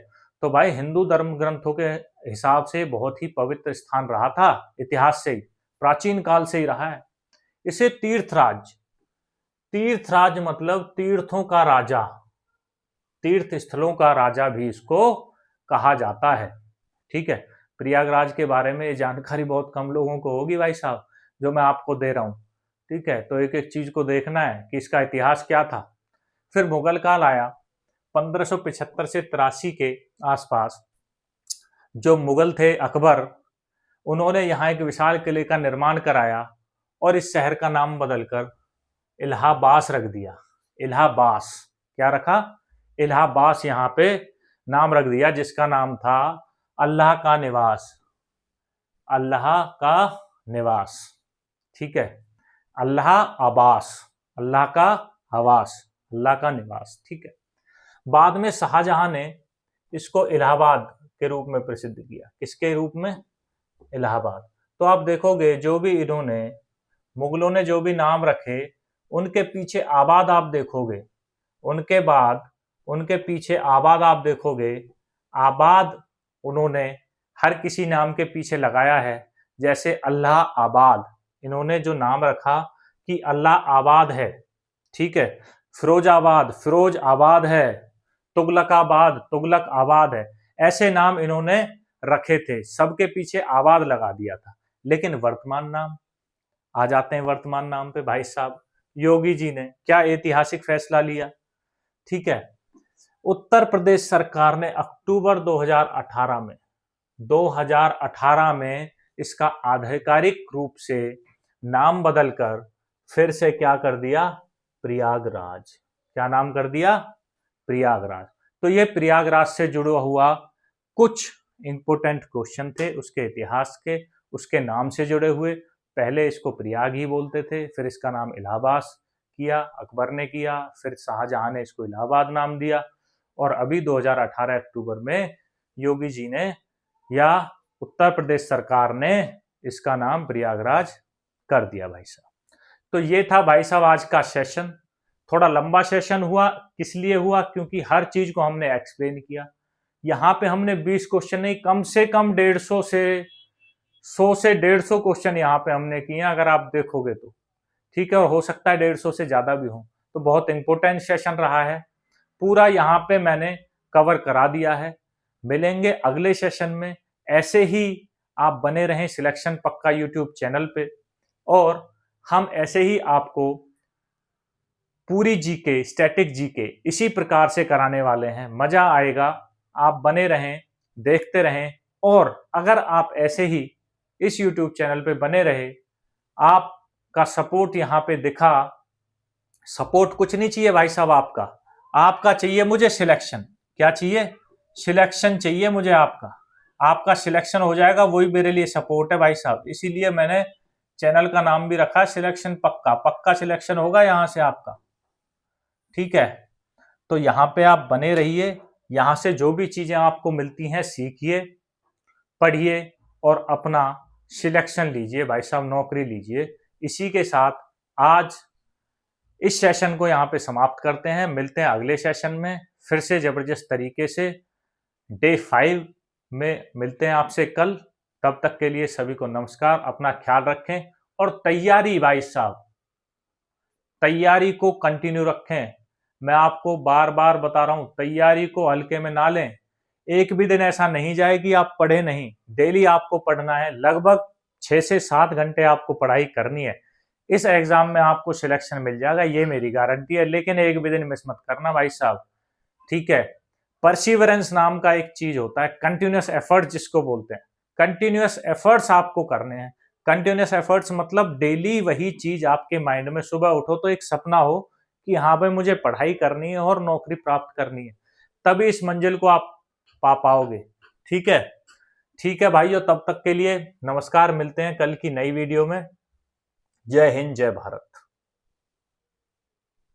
तो भाई हिंदू धर्म ग्रंथों के हिसाब से बहुत ही पवित्र स्थान रहा था, इतिहास से ही, प्राचीन काल से ही रहा है। इसे तीर्थराज, तीर्थराज मतलब तीर्थों का राजा, तीर्थ स्थलों का राजा भी इसको कहा जाता है। ठीक है, प्रयागराज के बारे में ये जानकारी बहुत कम लोगों को होगी भाई साहब, जो मैं आपको दे रहा हूं। ठीक है, तो एक एक चीज को देखना है कि इसका इतिहास क्या था। फिर मुगल काल आया 1575 से 83 के आसपास। जो मुगल थे अकबर, उन्होंने यहाँ एक विशाल किले का निर्माण कराया और इस शहर का नाम बदलकर इलाहाबाद रख दिया। इलाहाबाद क्या रखा? इलाहाबाद यहाँ पे नाम रख दिया, जिसका नाम था अल्लाह का निवास। अल्लाह का निवास, ठीक है, अल्लाह आबास, अल्लाह का आवास, अल्लाह का निवास, ठीक है। बाद में शाहजहां ने इसको इलाहाबाद के रूप में प्रसिद्ध किया। किसके रूप में? इलाहाबाद। तो आप देखोगे जो भी इन्होंने, मुगलों ने जो भी नाम रखे, उनके पीछे आबाद आप देखोगे, उनके बाद उनके पीछे आबाद आप देखोगे। आबाद उन्होंने हर किसी नाम के पीछे लगाया है। जैसे अल्लाह आबाद, इन्होंने जो नाम रखा कि अल्लाह आबाद है, ठीक है। फिरोजाबाद, फिरोज आबाद है। तुगलकाबाद, तुगलक आबाद है। ऐसे नाम इन्होंने रखे थे, सबके पीछे आबाद लगा दिया था। लेकिन वर्तमान नाम, आ जाते हैं वर्तमान नाम पे भाई साहब। योगी जी ने क्या ऐतिहासिक फैसला लिया, ठीक है। उत्तर प्रदेश सरकार ने अक्टूबर 2018 में इसका आधिकारिक रूप से नाम बदलकर फिर से क्या कर दिया? प्रयागराज। क्या नाम कर दिया? प्रयागराज। तो ये प्रयागराज से जुड़ा हुआ कुछ इंपोर्टेंट क्वेश्चन थे उसके इतिहास के, उसके नाम से जुड़े हुए। पहले इसको प्रयाग ही बोलते थे, फिर इसका नाम इलाहाबाद किया, अकबर ने किया, फिर शाहजहां ने इसको इलाहाबाद नाम दिया, और अभी 2018 अक्टूबर में योगी जी ने या उत्तर प्रदेश सरकार ने इसका नाम प्रयागराज कर दिया भाई साहब। तो ये था भाई साहब आज का सेशन। थोड़ा लंबा सेशन हुआ, किस लिए हुआ? क्योंकि हर चीज को हमने एक्सप्लेन किया। यहाँ पे हमने 20 क्वेश्चन नहीं, कम से कम 150 से 100 से 150 क्वेश्चन यहाँ पे हमने किए अगर आप देखोगे तो, ठीक है। और हो सकता है 150 से ज्यादा भी हो। तो बहुत इंपॉर्टेंट सेशन रहा है, पूरा यहाँ पे मैंने कवर करा दिया है। मिलेंगे अगले सेशन में। ऐसे ही आप बने रहें सिलेक्शन पक्का यूट्यूब चैनल पे, और हम ऐसे ही आपको पूरी जीके, स्टैटिक जीके इसी प्रकार से कराने वाले हैं। मजा आएगा, आप बने रहें, देखते रहें। और अगर आप ऐसे ही इस यूट्यूब चैनल पे बने रहे, आपका सपोर्ट यहाँ पे दिखा। सपोर्ट कुछ नहीं चाहिए भाई साहब, आपका चाहिए मुझे सिलेक्शन। क्या चाहिए? सिलेक्शन चाहिए मुझे आपका सिलेक्शन हो जाएगा, वही मेरे लिए सपोर्ट है भाई साहब। इसीलिए मैंने चैनल का नाम भी रखा सिलेक्शन पक्का। पक्का सिलेक्शन होगा यहाँ से आपका, ठीक है। तो यहाँ पे आप बने रहिए, यहाँ से जो भी चीजें आपको मिलती हैं सीखिए, पढ़िए और अपना सिलेक्शन लीजिए भाई साहब, नौकरी लीजिए। इसी के साथ आज इस सेशन को यहाँ पे समाप्त करते हैं। मिलते हैं अगले सेशन में फिर से जबरदस्त तरीके से। डे 5 में मिलते हैं आपसे कल। तब तक के लिए सभी को नमस्कार, अपना ख्याल रखें और तैयारी भाई साहब, तैयारी को कंटिन्यू रखें। मैं आपको बार बार बता रहा हूं, तैयारी को हल्के में ना लें। एक भी दिन ऐसा नहीं जाए कि आप पढ़े नहीं। डेली आपको पढ़ना है, लगभग 6 से 7 घंटे आपको पढ़ाई करनी है। इस एग्जाम में आपको सिलेक्शन मिल जाएगा, ये मेरी गारंटी है। लेकिन एक भी दिन मिस मत करना भाई साहब, ठीक है। परसिवरेंस नाम का एक चीज होता है, कंटिन्यूअस एफर्ट जिसको बोलते हैं। कंटिन्यूअस एफर्ट्स आपको करने हैं। कंटिन्यूअस एफर्ट्स मतलब डेली वही चीज आपके माइंड में, सुबह उठो तो एक सपना हो कि हाँ भाई मुझे पढ़ाई करनी है और नौकरी प्राप्त करनी है, तभी इस मंजिल को आप पा पाओगे, ठीक है। ठीक है भाइयों, तब तक के लिए नमस्कार। मिलते हैं कल की नई वीडियो में। जय हिंद, जय भारत।